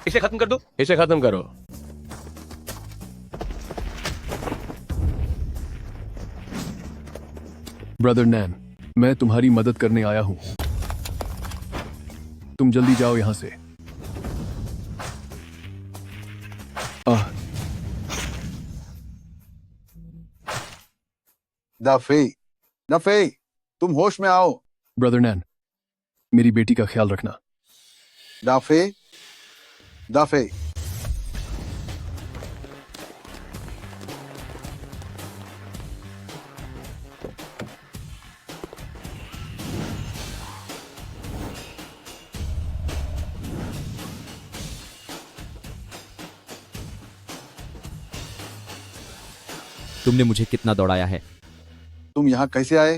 इसे खत्म कर दो। इसे खत्म करो। ब्रदर नैन, मैं तुम्हारी मदद करने आया हूं। तुम जल्दी जाओ यहां से। दाफे, दाफे, तुम होश में आओ। ब्रदर नैन, मेरी बेटी का ख्याल रखना। दाफे, दाफे, तुमने मुझे कितना दौड़ाया है। तुम यहाँ कैसे आए?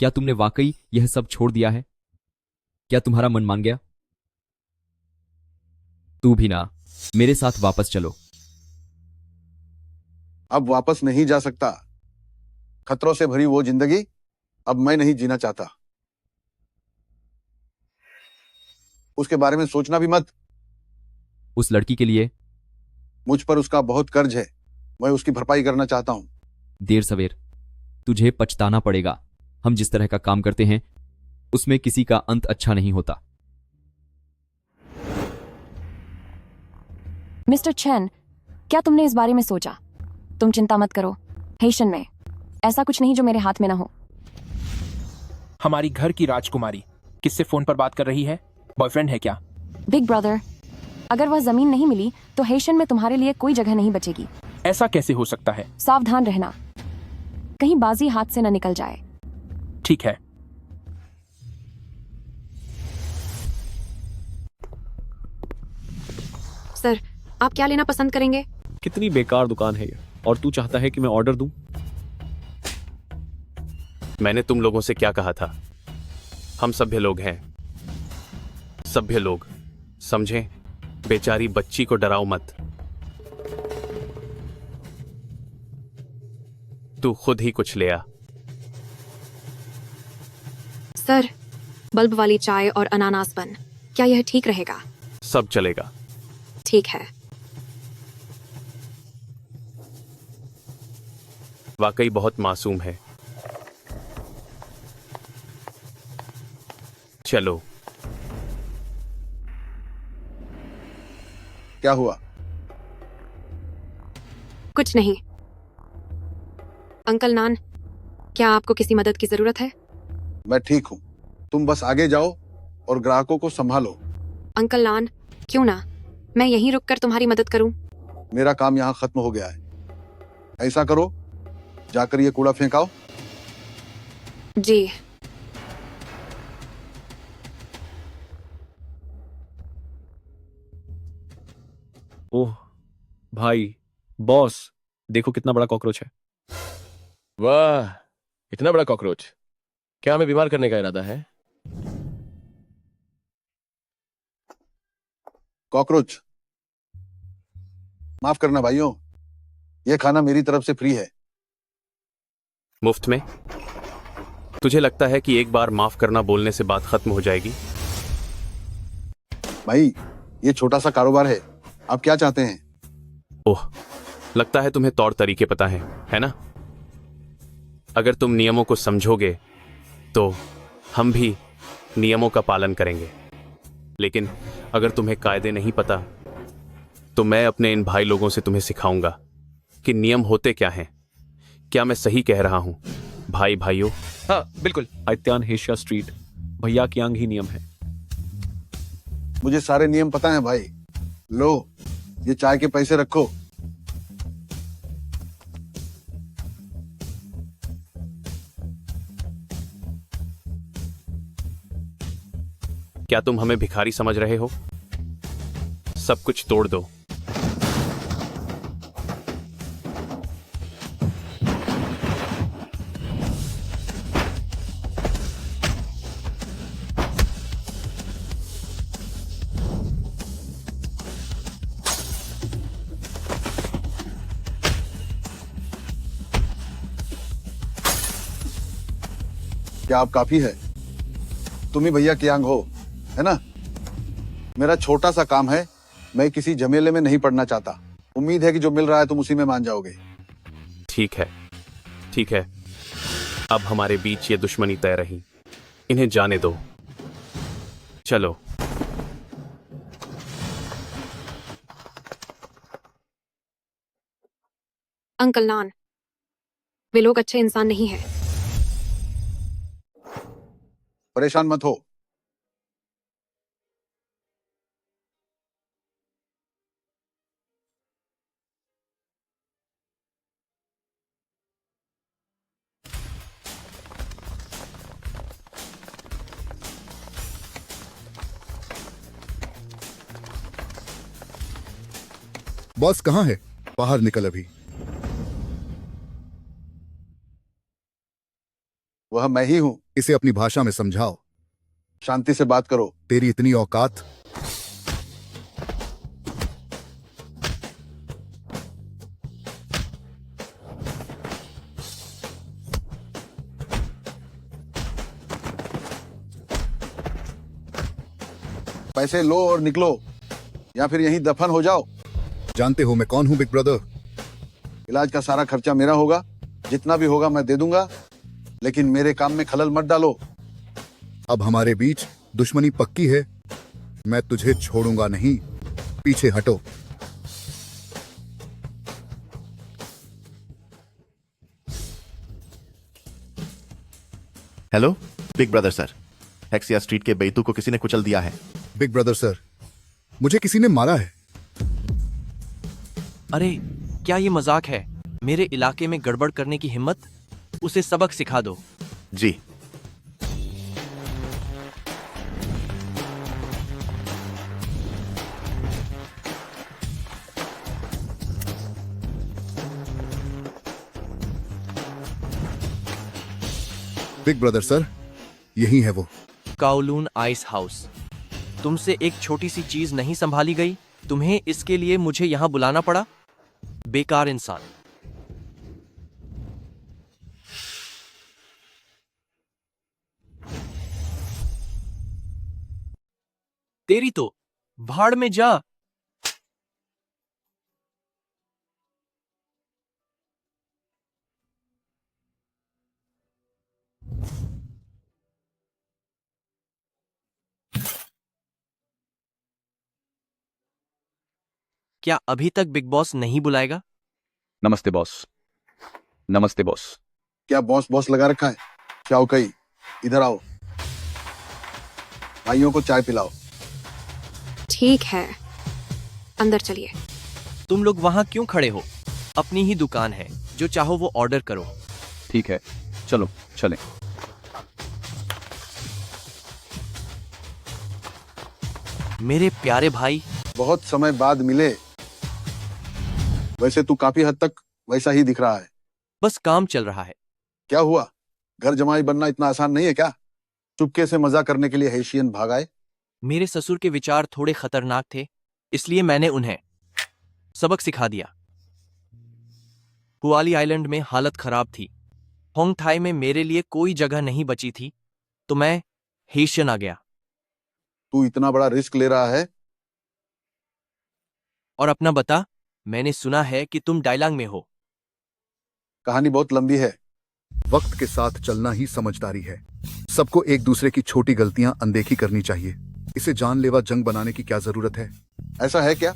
क्या तुमने वाकई यह सब छोड़ दिया है? क्या तुम्हारा मन मान गया? तू भी ना, मेरे साथ वापस चलो। अब वापस नहीं जा सकता। खतरों से भरी वो जिंदगी अब मैं नहीं जीना चाहता। उसके बारे में सोचना भी मत। उस लड़की के लिए मुझ पर उसका बहुत कर्ज है। मैं उसकी भरपाई करना चाहता हूं। देर सवेर तुझे पछताना पड़ेगा। हम जिस तरह का काम करते हैं उसमें किसी का अंत अच्छा नहीं होता। मिस्टर चेन, क्या तुमने इस बारे में सोचा? तुम चिंता मत करो। हेशन में ऐसा कुछ नहीं जो मेरे हाथ में ना हो। हमारी घर की राजकुमारी किससे फोन पर बात कर रही है? बॉयफ्रेंड है क्या? बिग ब्रदर, अगर वह जमीन नहीं मिली तो हेशन में तुम्हारे लिए कोई जगह नहीं बचेगी। ऐसा कैसे हो सकता है? सावधान रहना, कहीं बाजी हाथ से न निकल जाए। ठीक है। सर, आप क्या लेना पसंद करेंगे? कितनी बेकार दुकान है ये, और तू चाहता है कि मैं ऑर्डर दूं? मैंने तुम लोगों से क्या कहा था? हम सभ्य लोग हैं। सभ्य लोग, समझे? बेचारी बच्ची को डराओ मत। तू खुद ही कुछ ले आ। सर, बल्ब वाली चाय और अनानास बन, क्या यह ठीक रहेगा? सब चलेगा। ठीक है। वाकई बहुत मासूम है। चलो। क्या हुआ? कुछ नहीं। अंकल नान, क्या आपको किसी मदद की जरूरत है? मैं ठीक हूं। तुम बस आगे जाओ और ग्राहकों को संभालो। अंकल नान, क्यों ना मैं यहीं रुककर तुम्हारी मदद करूं? मेरा काम यहाँ खत्म हो गया है। ऐसा करो, जाकर ये कूड़ा फेंकाओ। जी। ओह भाई, बॉस, देखो कितना बड़ा कॉकरोच है। वाह, इतना बड़ा कॉकरोच। क्या हमें बीमार करने का इरादा है? कॉकरोच, माफ करना भाइयों, यह खाना मेरी तरफ से फ्री है। मुफ्त में? तुझे लगता है कि एक बार माफ करना बोलने से बात खत्म हो जाएगी? भाई, ये छोटा सा कारोबार है। आप क्या चाहते हैं? ओह, लगता है तुम्हें तौर तरीके पता है ना? अगर तुम नियमों को समझोगे तो हम भी नियमों का पालन करेंगे। लेकिन अगर तुम्हें कायदे नहीं पता तो मैं अपने इन भाई लोगों से तुम्हें सिखाऊंगा कि नियम होते क्या हैं। क्या मैं सही कह रहा हूं भाई भाइयों? हाँ बिल्कुल। आइत्यान हेशिया स्ट्रीट, भैया की आंग ही नियम है। मुझे सारे नियम पता है भाई। लो, ये चाय के पैसे रखो। क्या तुम हमें भिखारी समझ रहे हो? सब कुछ तोड़ दो। क्या आप काफी है? तुम ही भैया की आंग हो, है ना? मेरा छोटा सा काम है, मैं किसी झमेले में नहीं पड़ना चाहता। उम्मीद है कि जो मिल रहा है तुम उसी में मान जाओगे। ठीक है, ठीक है। अब हमारे बीच ये दुश्मनी तय रही, इन्हें जाने दो। चलो। अंकल नान, वे लोग अच्छे इंसान नहीं हैं। परेशान मत हो। बॉस कहाँ है? बाहर निकल अभी। वह मैं ही हूं। इसे अपनी भाषा में समझाओ। शांति से बात करो। तेरी इतनी औकात? पैसे लो और निकलो, या फिर यहीं दफन हो जाओ। जानते हो मैं कौन हूं बिग ब्रदर? इलाज का सारा खर्चा मेरा होगा, जितना भी होगा मैं दे दूंगा, लेकिन मेरे काम में खलल मत डालो। अब हमारे बीच दुश्मनी पक्की है। मैं तुझे छोड़ूंगा नहीं। पीछे हटो। हेलो बिग ब्रदर सर, हेक्सिया स्ट्रीट के बेतू को किसी ने कुचल दिया है। बिग ब्रदर सर, मुझे किसी ने मारा है। अरे क्या ये मजाक है? मेरे इलाके में गड़बड़ करने की हिम्मत? उसे सबक सिखा दो। जी। बिग ब्रदर सर, यही है वो। काउलून आइस हाउस। तुमसे एक छोटी सी चीज नहीं संभाली गई? तुम्हें इसके लिए मुझे यहां बुलाना पड़ा? बेकार इंसान। तेरी तो भाड़ में जा। क्या अभी तक बिग बॉस नहीं बुलाएगा? नमस्ते बॉस। नमस्ते बॉस। क्या बॉस बॉस लगा रखा है? क्या कई, इधर आओ। भाइयों को चाय पिलाओ। ठीक है, अंदर चलिए। तुम लोग वहां क्यों खड़े हो? अपनी ही दुकान है, जो चाहो वो ऑर्डर करो। ठीक है, चलो चलें। मेरे प्यारे भाई, बहुत समय बाद मिले। वैसे तू काफी हद तक वैसा ही दिख रहा है। बस काम चल रहा है। क्या हुआ? घर जमाई बनना इतना आसान नहीं है क्या? चुपके से मजा करने के लिए हेशियन भाग आए। मेरे ससुर के विचार थोड़े खतरनाक थे, इसलिए मैंने उन्हें सबक सिखा दिया। हुआली आइलैंड में हालत खराब थी। होंग थाई में मेरे लिए कोई जगह नहीं बची थी, तो मैं हेशियन आ गया। तू इतना बड़ा रिस्क ले रहा है? और अपना बता, मैंने सुना है कि तुम डायलांग में हो। कहानी बहुत लंबी है। वक्त के साथ चलना ही समझदारी है। सबको एक दूसरे की छोटी गलतियां अनदेखी करनी चाहिए। इसे जानलेवा जंग बनाने की क्या जरूरत है? ऐसा है क्या?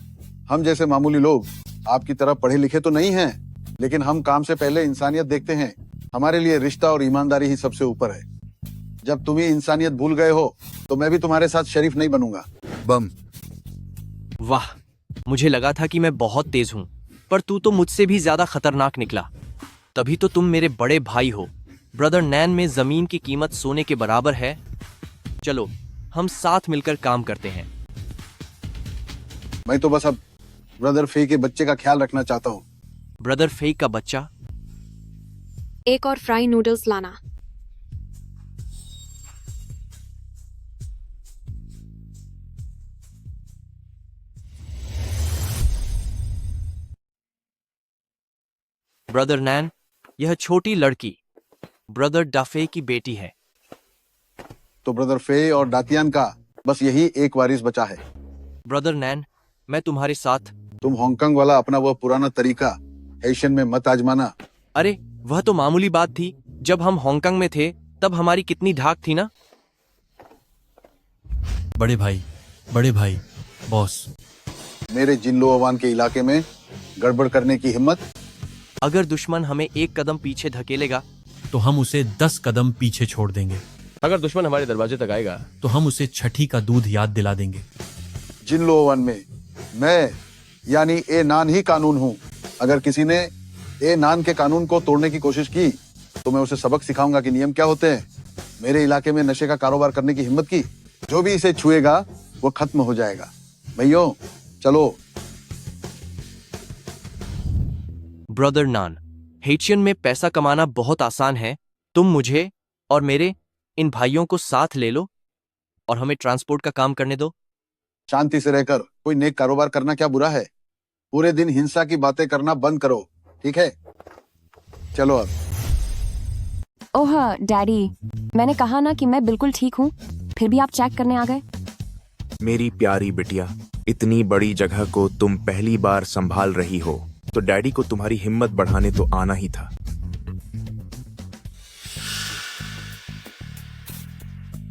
हम जैसे मामूली लोग आपकी तरह पढ़े लिखे तो नहीं हैं, लेकिन हम काम से पहले इंसानियत देखते हैं। हमारे लिए रिश्ता और ईमानदारी ही सबसे ऊपर है। जब तुम ही इंसानियत भूल गए हो, तो मैं भी तुम्हारे साथ शरीफ नहीं बनूंगा। बम। वाह, मुझे लगा था कि मैं बहुत तेज हूं, पर तू तो मुझसे भी ज्यादा खतरनाक निकला। तभी तो तुम मेरे बड़े भाई हो। ब्रदर नैन में जमीन की कीमत सोने के बराबर है। चलो हम साथ मिलकर काम करते हैं। मैं तो बस अब ब्रदर फे के बच्चे का ख्याल रखना चाहता हूँ। ब्रदर फे का बच्चा? एक और फ्राई नूडल्स लाना। ब्रदर नैन, यह छोटी लड़की ब्रदर डाफे की बेटी है। तो ब्रदर फे और डातियान का बस यही एक वारिस बचा है। ब्रदर नैन, मैं तुम्हारे साथ। तुम हांगकांग वाला अपना वह पुराना तरीका हेशियन में मत आजमाना। अरे वह तो मामूली बात थी। जब हम हांगकांग में थे तब हमारी कितनी धाक थी ना। बड़े भाई बॉस। मेरे जिनलोवान के इलाके में गड़बड़ करने की हिम्मत? अगर दुश्मन हमें एक कदम पीछे धकेलेगा तो हम उसे 10 कदम पीछे छोड़ देंगे। अगर दुश्मन हमारे दरवाजे तक आएगा तो हम उसे छठी का दूध याद दिला देंगे। जिनलोवान में मैं यानी ए नान ही कानून हूँ। अगर किसी ने ए नान के कानून को तोड़ने की कोशिश की तो मैं उसे सबक सिखाऊंगा कि नियम क्या होते हैं। मेरे इलाके में नशे का कारोबार करने की हिम्मत की, जो भी इसे छुएगा वो खत्म हो जाएगा। भैया चलो। ब्रदर नान, हेचियन में पैसा कमाना बहुत आसान है। तुम मुझे और मेरे इन भाइयों को साथ ले लो और हमें ट्रांसपोर्ट का काम करने दो। शांति से रहकर कोई नेक कारोबार करना क्या बुरा है? पूरे दिन हिंसा की बातें करना बंद करो, ठीक है? चलो अब। ओह डैडी, मैंने कहा ना कि मैं बिल्कुल ठीक हूँ, फिर भी आप चेक करने आ गए। मेरी प्यारी बिटिया, इतनी बड़ी जगह को तुम पहली बार संभाल रही हो तो डैडी को तुम्हारी हिम्मत बढ़ाने तो आना ही था।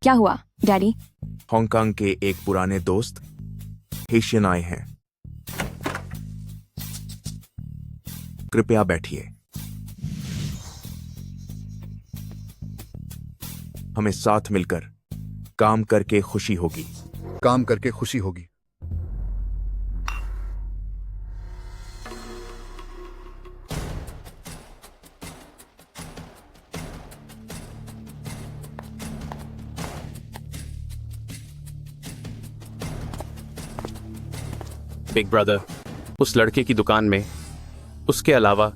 क्या हुआ डैडी? हांगकांग के एक पुराने दोस्त हेशियन आए हैं। कृपया बैठिए। हमें साथ मिलकर काम करके खुशी होगी। काम करके खुशी होगी। बिग ब्रदर, उस लड़के की दुकान में उसके अलावा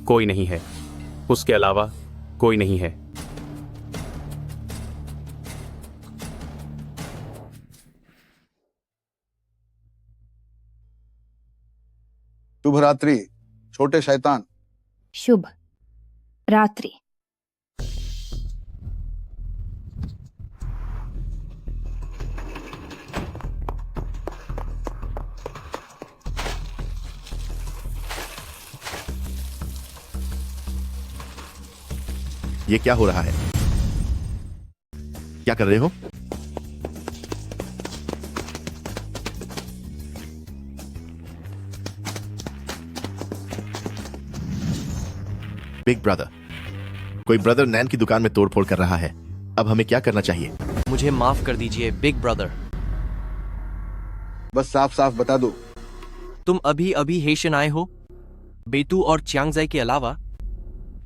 कोई नहीं है। उसके अलावा कोई नहीं है। शुभ रात्रि छोटे शैतान। शुभ रात्रि। ये क्या हो रहा है? क्या कर रहे हो? बिग ब्रदर, कोई ब्रदर नैन की दुकान में तोड़फोड़ कर रहा है। अब हमें क्या करना चाहिए? मुझे माफ कर दीजिए बिग ब्रदर। बस साफ साफ बता दो। तुम अभी अभी हेशियन आए हो। बेतू और चियांगजाई के अलावा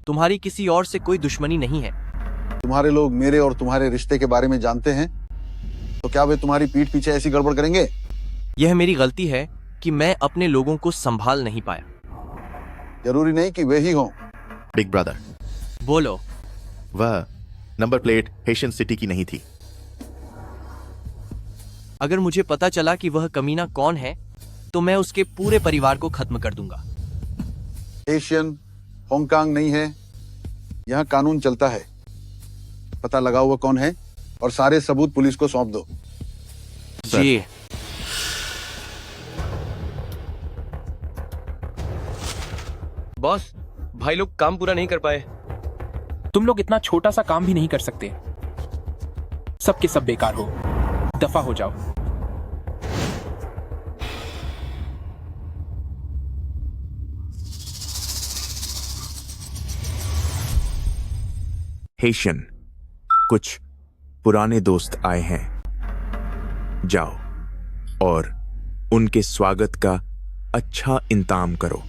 तुम्हारी किसी और से कोई दुश्मनी नहीं है। तुम्हारे लोग मेरे और तुम्हारे रिश्ते के बारे में जानते हैं तो क्या वे तुम्हारी पीठ पीछे ऐसी गड़बड़ करेंगे? यह मेरी गलती है कि मैं अपने लोगों को संभाल नहीं पाया। जरूरी नहीं कि वे ही हों। बिग ब्रदर, बोलो। वह नंबर प्लेट हेशियन सिटी की नहीं थी। अगर मुझे पता चला कि वह कमीना कौन है तो मैं उसके पूरे परिवार को खत्म कर दूंगा। हेशियन हांगकांग नहीं है, यहाँ कानून चलता है। पता लगाओ वो कौन है और सारे सबूत पुलिस को सौंप दो। जी। बॉस, भाई लोग काम पूरा नहीं कर पाए। तुम लोग इतना छोटा सा काम भी नहीं कर सकते। सब के सब बेकार हो। दफा हो जाओ। हेशियन, कुछ पुराने दोस्त आए हैं। जाओ और उनके स्वागत का अच्छा इंतजाम करो।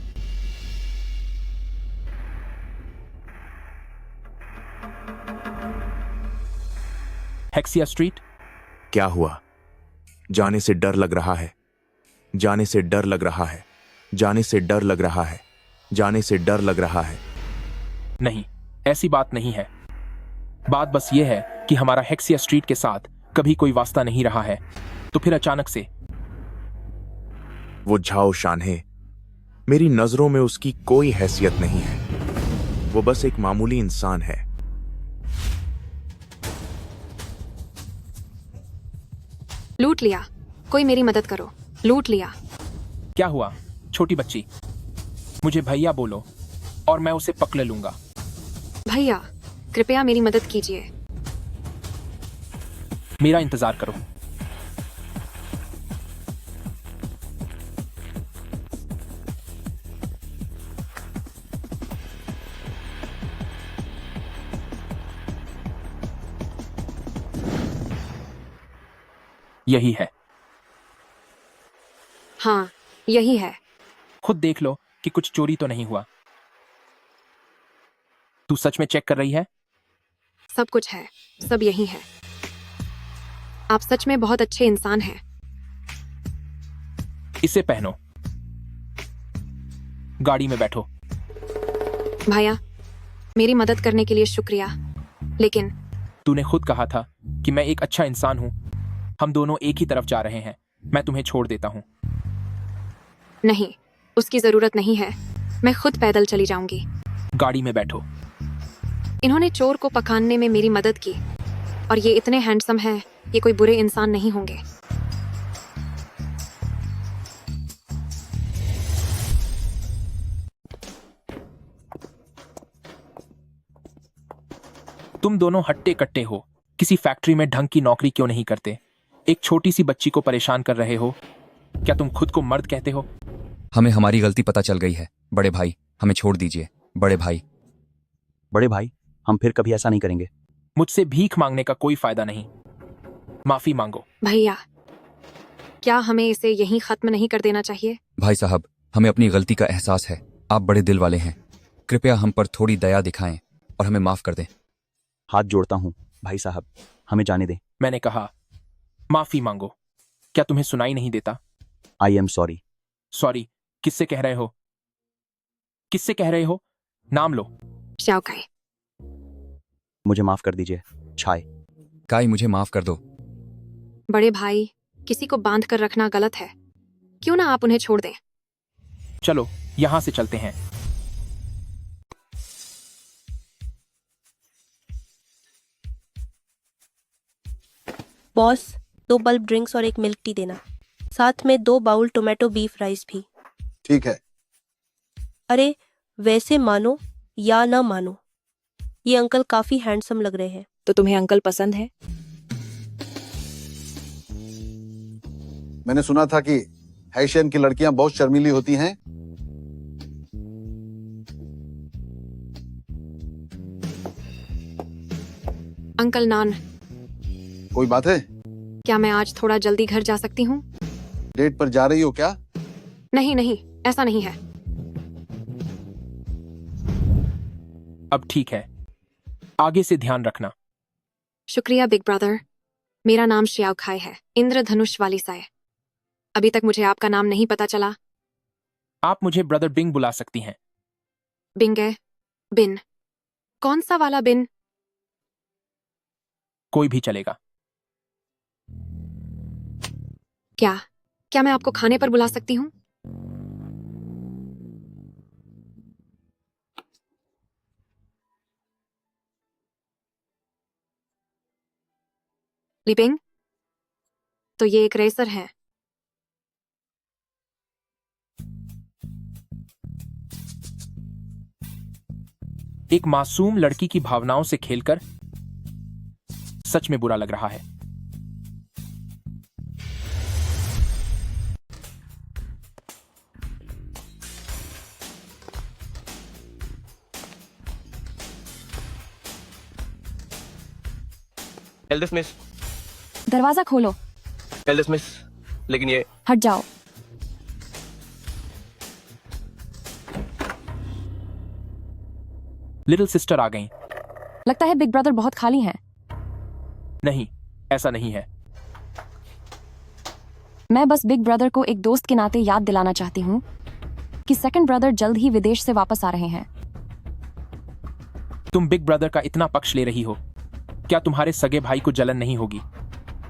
हेक्सिया स्ट्रीट। क्या हुआ? जाने से डर लग रहा है। जाने से डर लग रहा है। जाने से डर लग रहा है। जाने से डर लग रहा है। नहीं, ऐसी बात नहीं है। बात बस यह है कि हमारा हेक्सिया स्ट्रीट के साथ कभी कोई वास्ता नहीं रहा है, तो फिर अचानक से। वो झाओ शानहे, मेरी नजरों में उसकी कोई हैसियत नहीं है। वो बस एक मामूली इंसान है। लूट लिया। कोई मेरी मदद करो, लूट लिया। क्या हुआ छोटी बच्ची? मुझे भैया बोलो और मैं उसे पकड़ लूंगा। भैया, कृपया मेरी मदद कीजिए। मेरा इंतजार करो। यही है। हाँ, यही है। खुद देख लो कि कुछ चोरी तो नहीं हुआ। तू सच में चेक कर रही है? सब कुछ है, सब यही है। आप सच में बहुत अच्छे इंसान हैं। इसे पहनो, गाड़ी में बैठो। भैया, मेरी मदद करने के लिए शुक्रिया, लेकिन तूने खुद कहा था कि मैं एक अच्छा इंसान हूं। हम दोनों एक ही तरफ जा रहे हैं। मैं तुम्हें छोड़ देता हूं। नहीं, उसकी जरूरत नहीं है। मैं खुद पैदल चली जाऊंगी। गाड़ी में बैठो। इन्होंने चोर को पकड़ने में मेरी मदद की, और ये इतने हैंडसम हैं, ये कोई बुरे इंसान नहीं होंगे। तुम दोनों हट्टे कट्टे हो। किसी फैक्ट्री में ढंग की नौकरी क्यों नहीं करते? एक छोटी सी बच्ची को परेशान कर रहे हो। क्या तुम खुद को मर्द कहते हो? हमें हमारी गलती पता चल गई है बड़े भाई, हमें छोड़ दीजिए। बड़े भाई, बड़े भाई, हम फिर कभी ऐसा नहीं करेंगे। मुझसे भीख मांगने का कोई फायदा नहीं। माफी मांगो। भैया, क्या हमें इसे यहीं खत्म नहीं कर देना चाहिए? भाई साहब, हमें अपनी गलती का एहसास है। आप बड़े दिल वाले हैं, कृपया हम पर थोड़ी दया दिखाएं और हमें माफ कर दें। हाथ जोड़ता हूँ भाई साहब, हमें जाने दें। मैंने कहा माफी मांगो। क्या तुम्हें सुनाई नहीं देता? I am sorry. सॉरी किससे कह रहे हो? किससे कह रहे हो? नाम लो। शाओकाई। मुझे माफ कर दीजिए छाय। काई, मुझे माफ कर दो। बड़े भाई, किसी को बांध कर रखना गलत है। क्यों ना आप उन्हें छोड़ दें? चलो यहां से चलते हैं। बॉस, 2 बल्ब ड्रिंक्स और 1 मिल्क टी देना, साथ में 2 बाउल टोमेटो बीफ राइस भी। ठीक है। अरे, वैसे मानो या ना मानो, ये अंकल काफी हैंडसम लग रहे हैं। तो तुम्हें अंकल पसंद है? मैंने सुना था कि हैशियन की लड़कियां बहुत शर्मीली होती हैं। अंकल नान, कोई बात है? क्या मैं आज थोड़ा जल्दी घर जा सकती हूँ? डेट पर जा रही हो क्या? नहीं नहीं, ऐसा नहीं है। अब ठीक है, आगे से ध्यान रखना। शुक्रिया बिग ब्रदर। मेरा नाम श्याओखाई है, इंद्रधनुष वाली साय। अभी तक मुझे आपका नाम नहीं पता चला। आप मुझे ब्रदर बिंग बुला सकती हैं। बिंगे? बिन? कौन सा वाला बिन? कोई भी चलेगा। क्या क्या मैं आपको खाने पर बुला सकती हूँ? लिपिंग? तो ये एक रेसर है। एक मासूम लड़की की भावनाओं से खेलकर सच में बुरा लग रहा है। एल्डर स्मिथ, दरवाजा खोलो। एल्डर स्मिथ, लेकिन ये हट जाओ। लिटिल सिस्टर आ गई। लगता है बिग ब्रदर बहुत खाली हैं। नहीं, ऐसा नहीं है। मैं बस बिग ब्रदर को एक दोस्त के नाते याद दिलाना चाहती हूँ कि सेकंड ब्रदर जल्द ही विदेश से वापस आ रहे हैं। तुम बिग ब्रदर का इतना पक्ष ले रही हो, क्या तुम्हारे सगे भाई को जलन नहीं होगी?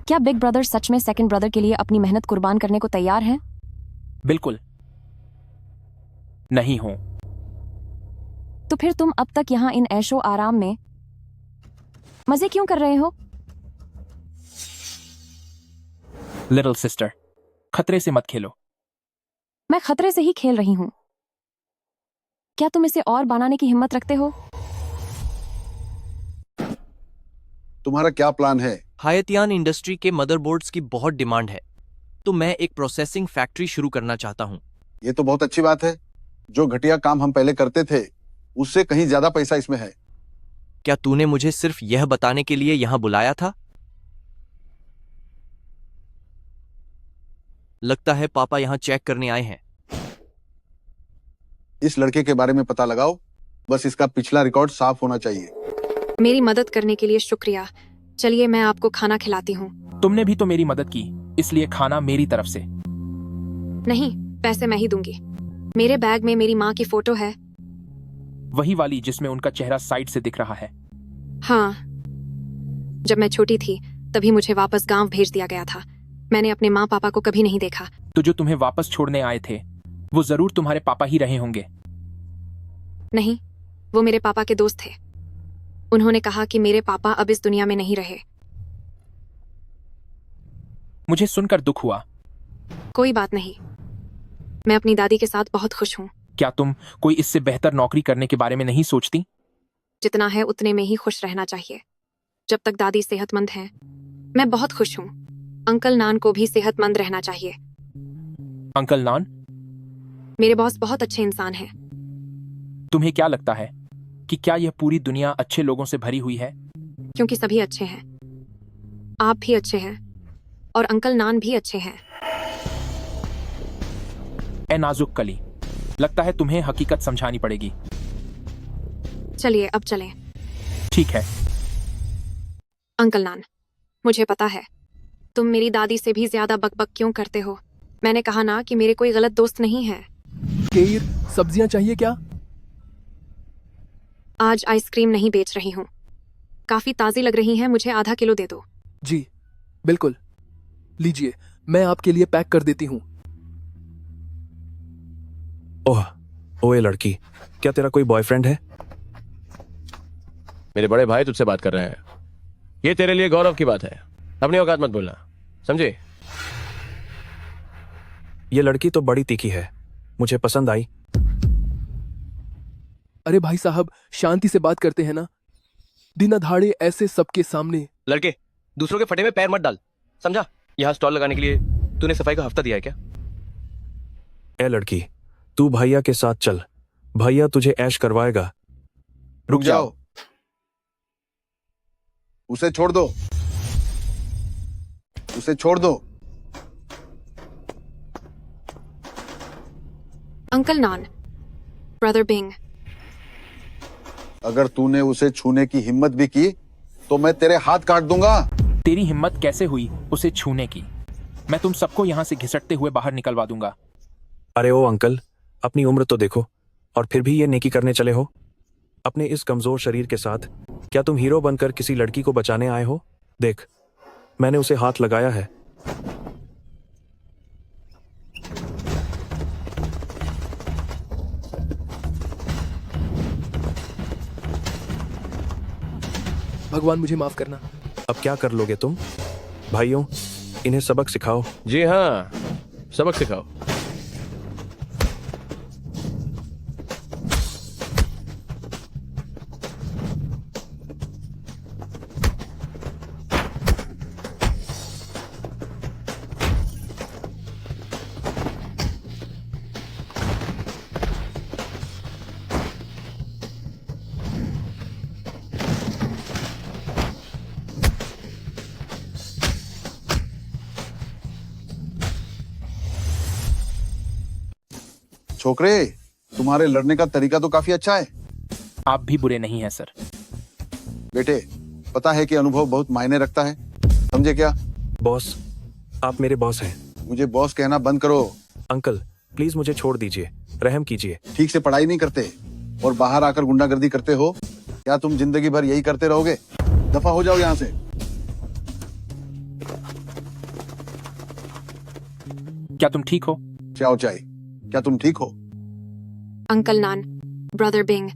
क्या बिग ब्रदर सच में सेकंड ब्रदर के लिए अपनी मेहनत कुर्बान करने को तैयार हैं? बिल्कुल नहीं हो। तो फिर तुम अब तक यहाँ इन ऐशो आराम में मजे क्यों कर रहे हो? लिटिल सिस्टर, खतरे से मत खेलो। मैं खतरे से ही खेल रही हूं। क्या तुम इसे और बनाने की हिम्मत रखते हो? तुम्हारा क्या प्लान है? हायतियान इंडस्ट्री के मदरबोर्ड्स की बहुत डिमांड है, तो मैं एक प्रोसेसिंग फैक्ट्री शुरू करना चाहता हूँ। ये तो बहुत अच्छी बात है। जो घटिया काम हम पहले करते थे उससे कहीं ज्यादा पैसा इसमें है। क्या तूने मुझे सिर्फ यह बताने के लिए यहां बुलाया था? लगता है पापा यहां चेक करने आए हैं। इस लड़के के बारे में पता लगाओ, बस इसका पिछला रिकॉर्ड साफ होना चाहिए। मेरी मदद करने के लिए शुक्रिया। चलिए मैं आपको खाना खिलाती हूँ। तुमने भी तो मेरी मदद की, इसलिए खाना मेरी तरफ से। नहीं, पैसे मैं ही दूंगी। मेरे बैग में मेरी माँ की फोटो है। वही वाली जिसमें उनका चेहरा साइड से दिख रहा है। हाँ, जब मैं छोटी थी तभी मुझे वापस गांव भेज दिया गया था। मैंने अपने माँ पापा को कभी नहीं देखा। तो जो तुम्हें वापस छोड़ने आए थे वो जरूर तुम्हारे पापा ही रहे होंगे। नहीं, वो मेरे पापा के दोस्त थे। उन्होंने कहा कि मेरे पापा अब इस दुनिया में नहीं रहे। मुझे सुनकर दुख हुआ। कोई बात नहीं, मैं अपनी दादी के साथ बहुत खुश हूँ। क्या तुम कोई इससे बेहतर नौकरी करने के बारे में नहीं सोचती? जितना है उतने में ही खुश रहना चाहिए। जब तक दादी सेहतमंद हैं, मैं बहुत खुश हूँ। अंकल नान को भी सेहतमंद रहना चाहिए। अंकल नान? मेरे बॉस बहुत अच्छे इंसान हैं। तुम्हें क्या लगता है कि क्या यह पूरी दुनिया अच्छे लोगों से भरी हुई है? क्योंकि सभी अच्छे हैं। आप भी अच्छे हैं और अंकल नान भी अच्छे हैं। ए नाजुक कली, लगता है तुम्हें हकीकत समझानी पड़ेगी। चलिए अब चलें। ठीक है। अंकल नान, मुझे पता है तुम मेरी दादी से भी ज्यादा बकबक क्यों करते हो। मैंने कहा ना कि मेरे कोई गलत दोस्त नहीं है। केर, सब्जियां चाहिए क्या? आज आइसक्रीम नहीं बेच रही हूँ। काफी ताजी लग रही है, मुझे आधा किलो दे दो। जी बिल्कुल, लीजिए, मैं आपके लिए पैक कर देती हूँ। ओह, ओए लड़की, क्या तेरा कोई बॉयफ्रेंड है? मेरे बड़े भाई तुझसे बात कर रहे हैं। ये तेरे लिए गौरव की बात है। अपनी औकात मत बोलना, समझे? ये लड़की तो बड़ी तीखी है, मुझे पसंद आई। अरे भाई साहब, शांति से बात करते हैं ना, दिन दहाड़े ऐसे सबके सामने। लड़के, दूसरों के फटे में पैर मत डाल, समझा? यहाँ स्टॉल लगाने के लिए तूने सफाई का हफ्ता दिया है क्या? ए लड़की, तू भैया के साथ चल, भैया तुझे ऐश करवाएगा। रुक जाओ, उसे छोड़ दो, उसे छोड़ दो। अंकल नान, ब्रदर बिंग, अगर तूने उसे छूने की हिम्मत भी की तो मैं तेरे हाथ काट दूंगा। तेरी हिम्मत कैसे हुई उसे छूने की? मैं तुम सबको यहाँ से घिसटते हुए बाहर निकलवा दूंगा। अरे ओ अंकल, अपनी उम्र तो देखो, और फिर भी ये नेकी करने चले हो अपने इस कमजोर शरीर के साथ। क्या तुम हीरो बनकर किसी लड़की को बचाने आए हो? देख, मैंने उसे हाथ लगाया है। भगवान मुझे माफ करना। अब क्या कर लोगे तुम? भाइयों, इन्हें सबक सिखाओ। जी हाँ, सबक सिखाओ। छोकरे, तुम्हारे लड़ने का तरीका तो काफी अच्छा है। आप भी बुरे नहीं हैं सर। बेटे, पता है कि अनुभव बहुत मायने रखता है, समझे क्या? बॉस, आप मेरे बॉस हैं। मुझे बॉस कहना बंद करो। अंकल, प्लीज मुझे छोड़ दीजिए, रहम कीजिए। ठीक से पढ़ाई नहीं करते और बाहर आकर गुंडागर्दी करते हो। क्या तुम जिंदगी भर यही करते रहोगे? दफा हो जाओ यहाँ से। क्या तुम ठीक हो? चाओ चाय, क्या तुम ठीक हो? अंकल नान, ब्रदर बिंग,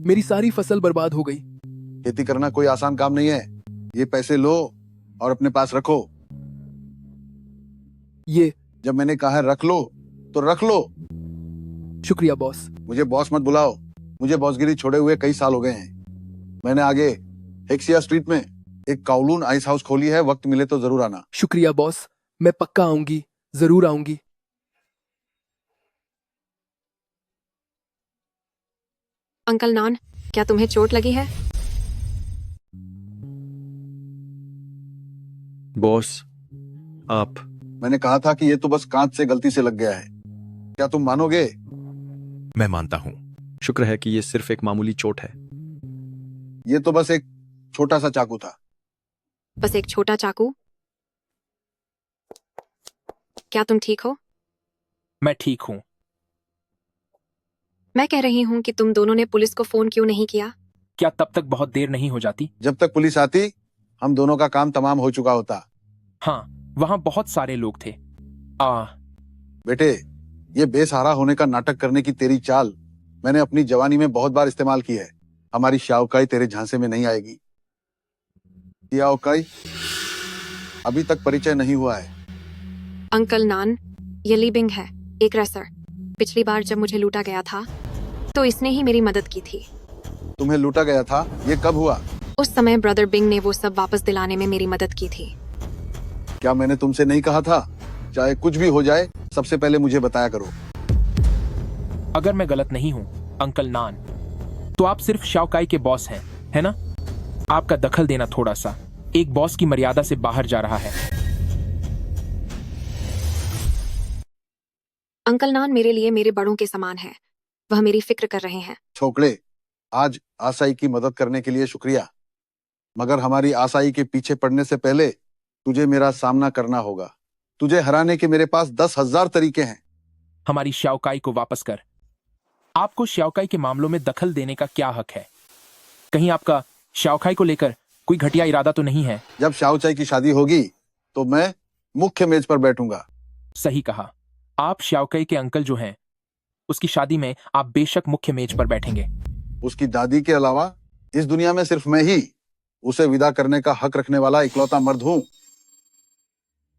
मेरी सारी फसल बर्बाद हो गई। खेती करना कोई आसान काम नहीं है। ये पैसे लो और अपने पास रखो। ये जब मैंने कहा है रख लो तो रख लो। शुक्रिया बॉस। मुझे बॉस मत बुलाओ, मुझे बॉसगिरी छोड़े हुए कई साल हो गए हैं। मैंने आगे हेक्सिया स्ट्रीट में एक काउलून आइस हाउस खोली है, वक्त मिले तो जरूर आना। शुक्रिया बॉस, मैं पक्का आऊंगी, जरूर आऊंगी। अंकल नान, क्या तुम्हें चोट लगी है? बॉस, आप। मैंने कहा था कि ये तो बस कांच से गलती से लग गया है, क्या तुम मानोगे? मैं मानता हूँ। शुक्र है कि ये सिर्फ एक मामूली चोट है। ये तो बस एक छोटा सा चाकू था। बस एक छोटा चाकू? क्या तुम ठीक हो? मैं ठीक हूँ। मैं कह रही हूँ कि तुम दोनों ने पुलिस को फोन क्यों नहीं किया? क्या तब तक बहुत देर नहीं हो जाती? जब तक पुलिस आती हम दोनों का काम तमाम हो चुका होता। हाँ, वहाँ बहुत सारे लोग थे। बेटे, ये बेसहारा होने का नाटक करने की तेरी चाल मैंने अपनी जवानी में बहुत बार इस्तेमाल की है। हमारी शाओकाई तेरे झांसे में नहीं आएगी। शाओकाई अभी तक परिचय नहीं हुआ है। अंकल नान, ये ली बिंग है, एक रेसर। पिछली बार जब मुझे लूटा गया था तो इसने ही मेरी मदद की थी। तुम्हें लूटा गया था? ये कब हुआ? उस समय ब्रदर बिंग ने वो सब वापस दिलाने में मेरी मदद की थी। क्या मैंने तुमसे नहीं कहा था, चाहे कुछ भी हो जाए सबसे पहले मुझे बताया करो। अगर मैं गलत नहीं हूँ अंकल नान, तो आप सिर्फ शाओकाई के बॉस हैं, है ना? आपका दखल देना थोड़ा सा एक बॉस की मर्यादा से बाहर जा रहा है। अंकल नान मेरे लिए मेरे बड़ों के समान है, वह मेरी फिक्र कर रहे हैं। छोकरे, आज आसाई की मदद करने के लिए शुक्रिया, मगर हमारी आसाई के पीछे पड़ने से पहले तुझे मेरा सामना करना होगा। तुझे हराने के मेरे पास 10,000 तरीके हैं। हमारी शाओकाई को वापस कर। आपको शाओकाई के मामलों में दखल देने का क्या हक है? कहीं आपका शाओकाई को लेकर कोई घटिया इरादा तो नहीं है? जब शाओचाई की शादी होगी तो मैं मुख्य मेज पर बैठूंगा। सही कहा। आप शाओकाई के अंकल जो हैं, उसकी शादी में आप बेशक मुख्य मेज पर बैठेंगे। उसकी दादी के अलावा इस दुनिया में सिर्फ मैं ही उसे विदा करने का हक रखने वाला इकलौता मर्द हूँ।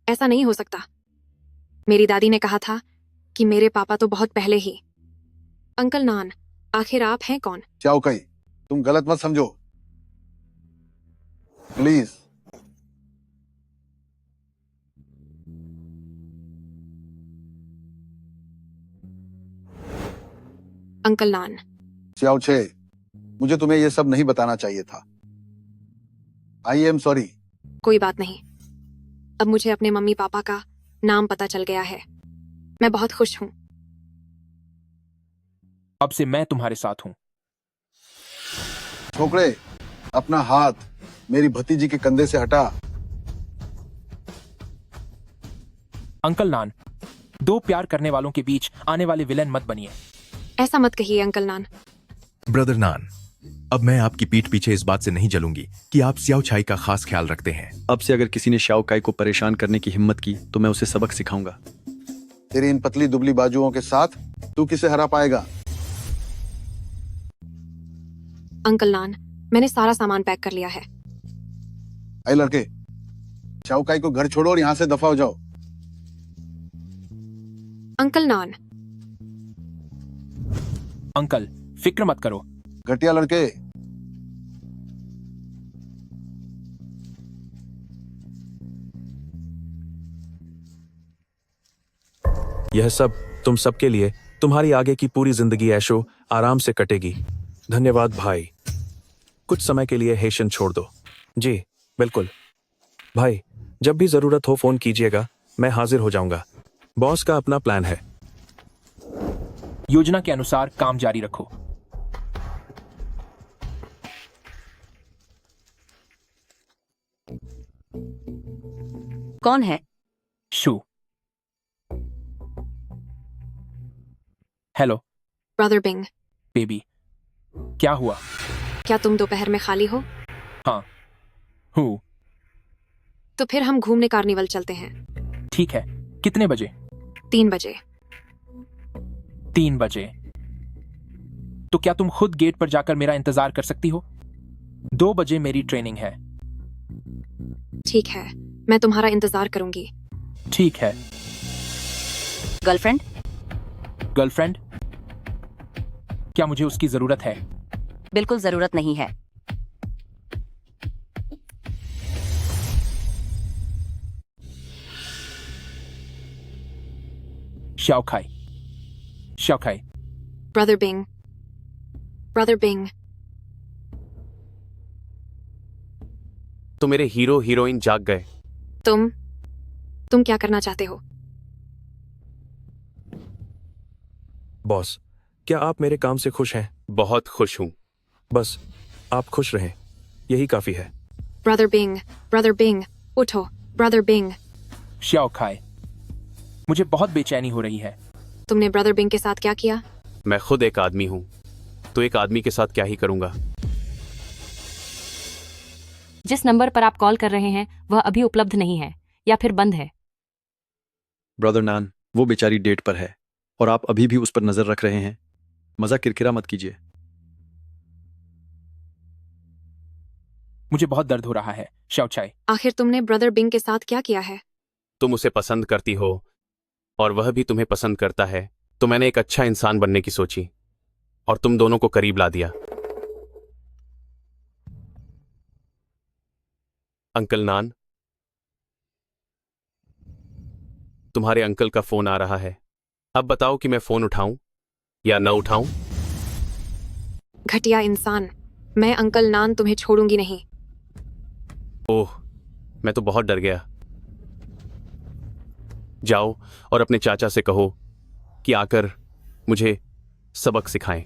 ऐसा नहीं हो सकता। मेरी दादी ने कहा था कि मेरे पापा तो बहुत पहले ही। अंकल नान, आखिर आप हैं कौन? शाओकाई, तुम गलत मत समझो प्लीज। अंकल नान। शाओचे, मुझे तुम्हें यह सब नहीं बताना चाहिए था। I am sorry. कोई बात नहीं, अब मुझे अपने मम्मी पापा का नाम पता चल गया है। मैं बहुत खुश हूँ। अब से मैं तुम्हारे साथ हूँ। छोकरे, अपना हाथ मेरी भतीजी के कंधे से हटा। अंकल नान, दो प्यार करने वालों के बीच आने वाले विलेन मत बनिए। ऐसा मत कहिए अंकल नान। ब्रदर नान, अब मैं आपकी पीठ पीछे इस बात से नहीं जलूंगी कि आप स्याओ छाई का खास ख्याल रखते हैं। अब से अगर किसी ने शाओकाई को परेशान करने की हिम्मत की तो मैं उसे सबक सिखाऊंगा। तेरी इन पतली दुबली बाजुओं के साथ तू किसे हरा पाएगा? अंकल नान, मैंने सारा सामान पैक कर लिया है। ऐ लड़के, शाओकाई को घर छोड़ो और यहाँ से दफा हो जाओ। अंकल नान। अंकल, फिक्र मत करो। घटिया लड़के। यह सब तुम सबके लिए तुम्हारी आगे की पूरी जिंदगी ऐशो आराम से कटेगी। धन्यवाद भाई। कुछ समय के लिए हेशन छोड़ दो। जी बिल्कुल भाई, जब भी जरूरत हो फोन कीजिएगा, मैं हाजिर हो जाऊंगा। बॉस का अपना प्लान है। योजना के अनुसार काम जारी रखो। कौन है? शू। हेलो ब्रदर बिंग। बेबी, क्या हुआ? क्या तुम दोपहर में खाली हो? हाँ हूँ। तो फिर हम घूमने कार्निवल चलते हैं। ठीक है, कितने बजे? 3 बजे। 3 बजे? तो क्या तुम खुद गेट पर जाकर मेरा इंतजार कर सकती हो? 2 बजे मेरी ट्रेनिंग है। ठीक है, मैं तुम्हारा इंतजार करूंगी। ठीक है। गर्लफ्रेंड? गर्लफ्रेंड? क्या मुझे उसकी जरूरत है? बिल्कुल जरूरत नहीं है। शाओकाई, शाओकाई, Brother Bing. Brother Bing. तो मेरे हीरो हीरोइन जाग गए। तुम क्या करना चाहते हो? बॉस, क्या आप मेरे काम से खुश हैं? बहुत खुश हूं। बस आप खुश रहें, यही काफी है। Brother Bing. Brother Bing. उठो। Brother Bing. शाओकाई, मुझे बहुत बेचैनी हो रही है। तुमने ब्रदर बिंग के साथ क्या किया? मैं खुद एक आदमी हूं, तो एक आदमी के साथ क्या ही करूंगा। जिस नंबर पर आप कॉल कर रहे हैं वह अभी उपलब्ध नहीं है या फिर बंद है। ब्रदर नान, वो बेचारी डेट पर है और आप अभी भी उस पर नजर रख रहे हैं। मजा किरकिरा मत कीजिए। मुझे बहुत दर्द हो रहा है, शाओचाई। आखिर तुमने ब्रदर बिंग के साथ क्या किया है? तुम उसे पसंद करती हो और वह भी तुम्हें पसंद करता है, तो मैंने एक अच्छा इंसान बनने की सोची और तुम दोनों को करीब ला दिया। अंकल नान, तुम्हारे अंकल का फोन आ रहा है। अब बताओ कि मैं फोन उठाऊं या न उठाऊं? घटिया इंसान, मैं अंकल नान तुम्हें छोड़ूंगी नहीं। ओह, मैं तो बहुत डर गया। जाओ और अपने चाचा से कहो कि आकर मुझे सबक सिखाएं।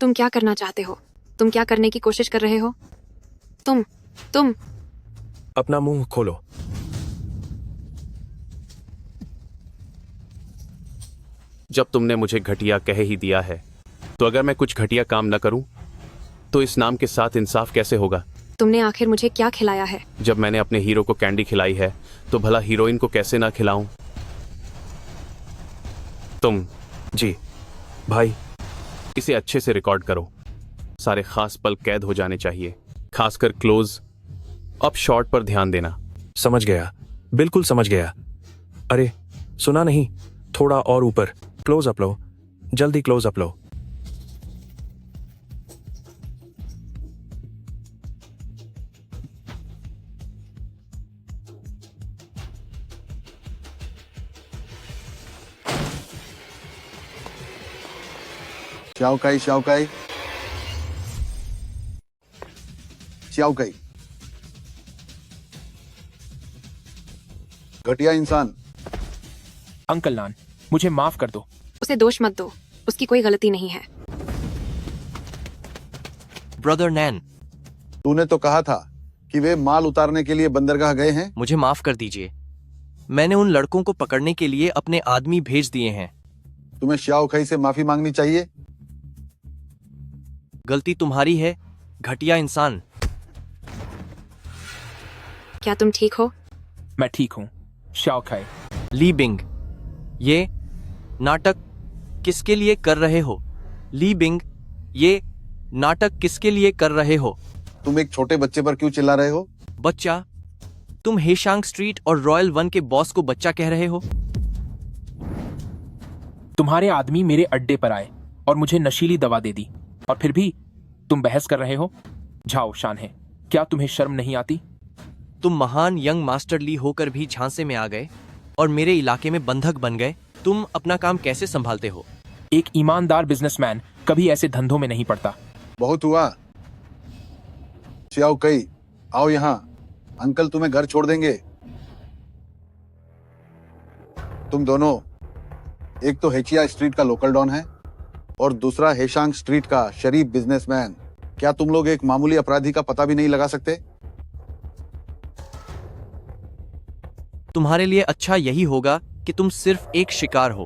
तुम क्या करना चाहते हो? तुम क्या करने की कोशिश कर रहे हो? तुम अपना मुंह खोलो। जब तुमने मुझे घटिया कह ही दिया है, तो अगर मैं कुछ घटिया काम न करूं, तो इस नाम के साथ इंसाफ कैसे होगा? तुमने आखिर मुझे क्या खिलाया है? जब मैंने अपने हीरो को कैंडी खिलाई है, तो भला हीरोइन को कैसे ना खिलाऊं? तुम जी भाई, इसे अच्छे से रिकॉर्ड करो। सारे खास पल कैद हो जाने चाहिए, खासकर क्लोज अप शॉट पर ध्यान देना। समझ गया, बिल्कुल समझ गया। अरे सुना नहीं, थोड़ा और ऊपर। क्लोज अप लो, जल्दी क्लोज अप लो। शाओकाई, शाओकाई, शाओकाई, घटिया इंसान। अंकल नान, मुझे माफ कर दो। उसे दोष मत दो, उसकी कोई गलती नहीं है। ब्रदर नैन, तूने तो कहा था कि वे माल उतारने के लिए बंदरगाह गए हैं। मुझे माफ कर दीजिए। मैंने उन लड़कों को पकड़ने के लिए अपने आदमी भेज दिए हैं। तुम्हें शाओकाई से माफी मांगनी चाहिए। गलती तुम्हारी है, घटिया इंसान। क्या तुम ठीक हो? मैं ठीक हूँ, शाओकाई। ली बिंग, ये नाटक किसके लिए कर रहे हो? ली बिंग, ये नाटक किसके लिए कर रहे हो? तुम एक छोटे बच्चे पर क्यों चिल्ला रहे हो? बच्चा? तुम हेशांग स्ट्रीट और रॉयल वन के बॉस को बच्चा कह रहे हो? तुम्हारे आदमी मेरे अड्डे पर आए और मुझे नशीली दवा दे दी, और फिर भी तुम बहस कर रहे हो? जाओ शानहे, क्या तुम्हें शर्म नहीं आती? तुम महान यंग मास्टर ली होकर भी झांसे में आ गए और मेरे इलाके में बंधक बन गए। तुम अपना काम कैसे संभालते हो? एक ईमानदार बिजनेसमैन कभी ऐसे धंधों में नहीं पड़ता। बहुत हुआ। शाओकाई, आओ यहाँ, अंकल तुम्हें घर छोड़ देंगे। तुम दोनों, एक तो हेचिया स्ट्रीट का लोकल डॉन है और दूसरा हेशांग स्ट्रीट का शरीफ बिजनेसमैन। क्या तुम लोग एक मामूली अपराधी का पता भी नहीं लगा सकते? तुम्हारे लिए अच्छा यही होगा कि तुम सिर्फ एक शिकार हो।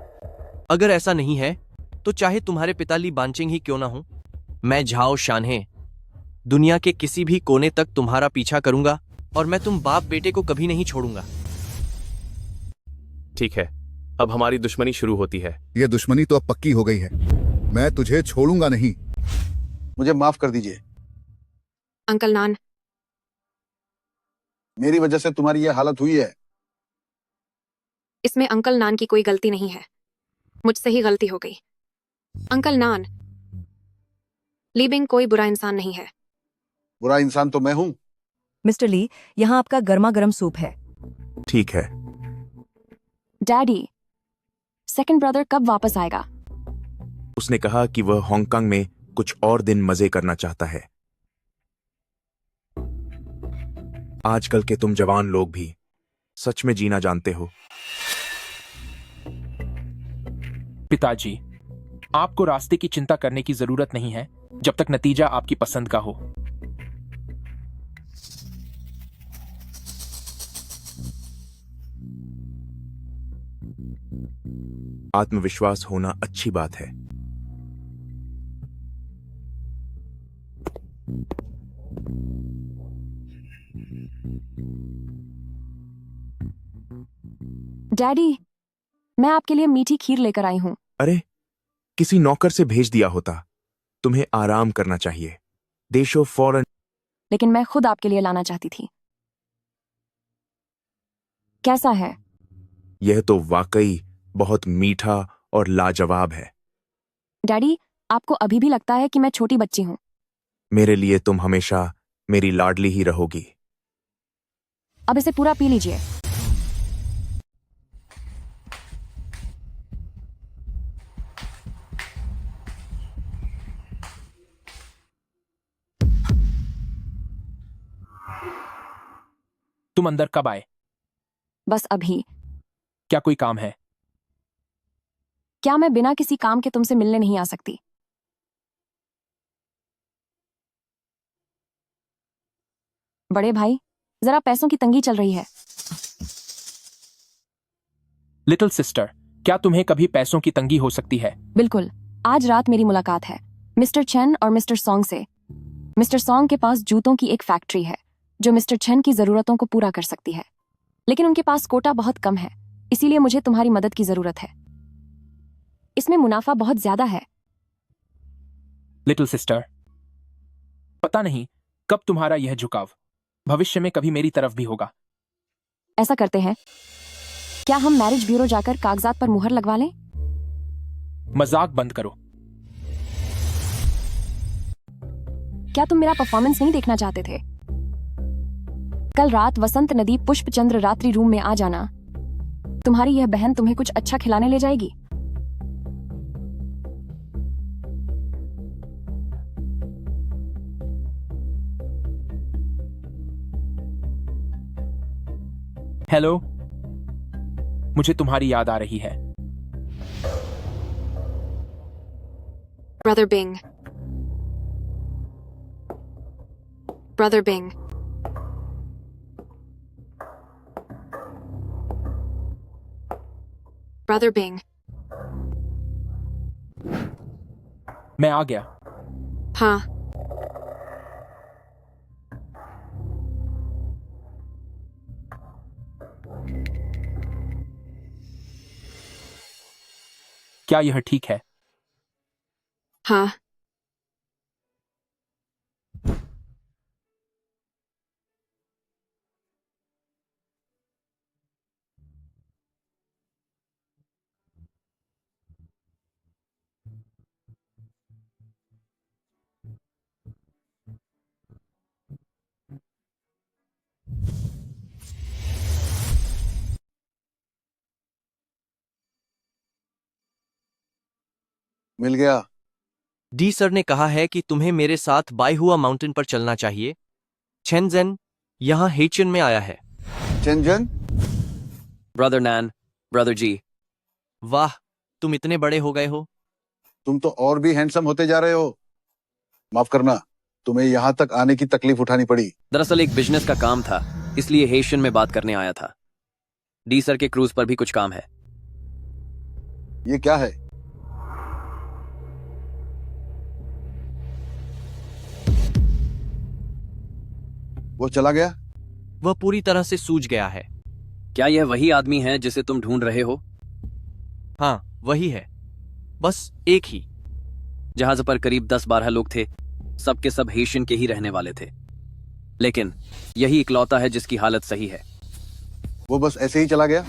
अगर ऐसा नहीं है तो चाहे तुम्हारे पिता ली बांचिंग ही क्यों ना हो, मैं झाओ शानहे दुनिया के किसी भी कोने तक तुम्हारा पीछा करूंगा और मैं तुम बाप बेटे को कभी नहीं छोड़ूंगा। ठीक है, अब हमारी दुश्मनी शुरू होती है। ये दुश्मनी तो अब पक्की हो गई है। मैं तुझे छोड़ूंगा नहीं। मुझे माफ कर दीजिए। अंकल नान, मेरी वजह से तुम्हारी ये हालत हुई है। इसमें अंकल नान की कोई गलती नहीं है, मुझसे ही गलती हो गई। अंकल नान, ली बिंग कोई बुरा इंसान नहीं है। बुरा इंसान तो मैं हूँ। मिस्टर ली, यहाँ आपका गर्मा गर्म सूप है। ठीक है। डैडी, सेकंड ब्रदर कब वापस आएगा? उसने कहा कि वह हांगकांग में कुछ और दिन मजे करना चाहता है। आजकल के तुम जवान लोग भी सच में जीना जानते हो। पिताजी, आपको रास्ते की चिंता करने की जरूरत नहीं है जब तक नतीजा आपकी पसंद का हो। आत्मविश्वास होना अच्छी बात है। डैडी, मैं आपके लिए मीठी खीर लेकर आई हूं। अरे, किसी नौकर से भेज दिया होता। तुम्हें आराम करना चाहिए। देशो फौरन। लेकिन मैं खुद आपके लिए लाना चाहती थी। कैसा है? यह तो वाकई बहुत मीठा और लाजवाब है। डैडी, आपको अभी भी लगता है कि मैं छोटी बच्ची हूं? मेरे लिए तुम हमेशा मेरी लाडली ही रहोगी। अब इसे पूरा पी लीजिए। तुम अंदर कब आए? बस अभी। क्या कोई काम है? क्या मैं बिना किसी काम के तुमसे मिलने नहीं आ सकती? बड़े भाई, जरा पैसों की तंगी चल रही है। लिटिल सिस्टर, क्या तुम्हें कभी पैसों की तंगी हो सकती है? बिल्कुल। आज रात मेरी मुलाकात है मिस्टर चेन और मिस्टर सॉन्ग से। मिस्टर सॉन्ग के पास जूतों की एक फैक्ट्री है जो मिस्टर चेन की जरूरतों को पूरा कर सकती है, लेकिन उनके पास कोटा बहुत कम है, इसीलिए मुझे तुम्हारी मदद की जरूरत है। इसमें मुनाफा बहुत ज्यादा है। लिटिल सिस्टर, पता नहीं कब तुम्हारा यह झुकाव भविष्य में कभी मेरी तरफ भी होगा। ऐसा करते हैं, क्या हम मैरिज ब्यूरो जाकर कागजात पर मुहर लगवा लें? मजाक बंद करो। क्या तुम मेरा परफॉर्मेंस नहीं देखना चाहते थे? कल रात वसंत नदी पुष्पचंद्र रात्रि रूम में आ जाना। तुम्हारी यह बहन तुम्हें कुछ अच्छा खिलाने ले जाएगी। हेलो, मुझे तुम्हारी याद आ रही है। Brother bing, brother bing, brother bing. मैं आ गया। हाँ, क्या यह ठीक है? हाँ। मिल गया। डी सर ने कहा है कि तुम्हें मेरे साथ बाईहुआ माउंटेन पर चलना चाहिए। छेनजेन यहाँ हेचियन में आया है। चेनजन? ब्रदर नैन, ब्रदर जी। वाह, तुम इतने बड़े हो गए हो। तुम तो और भी हैंडसम होते जा रहे हो। माफ करना, तुम्हें यहाँ तक आने की तकलीफ उठानी पड़ी। दरअसल एक बिजनेस का काम था, इसलिए हेशियन में बात करने आया था। डी सर के क्रूज पर भी कुछ काम है। ये क्या है? वो चला गया? वह पूरी तरह से सूज गया है। क्या यह वही आदमी है जिसे तुम ढूंढ रहे हो? हाँ, वही है, बस एक ही। जहाज पर करीब 10-12 लोग थे, सब के सब हेशियन के ही रहने वाले थे। लेकिन यही इकलौता है जिसकी हालत सही है। वो बस ऐसे ही चला गया?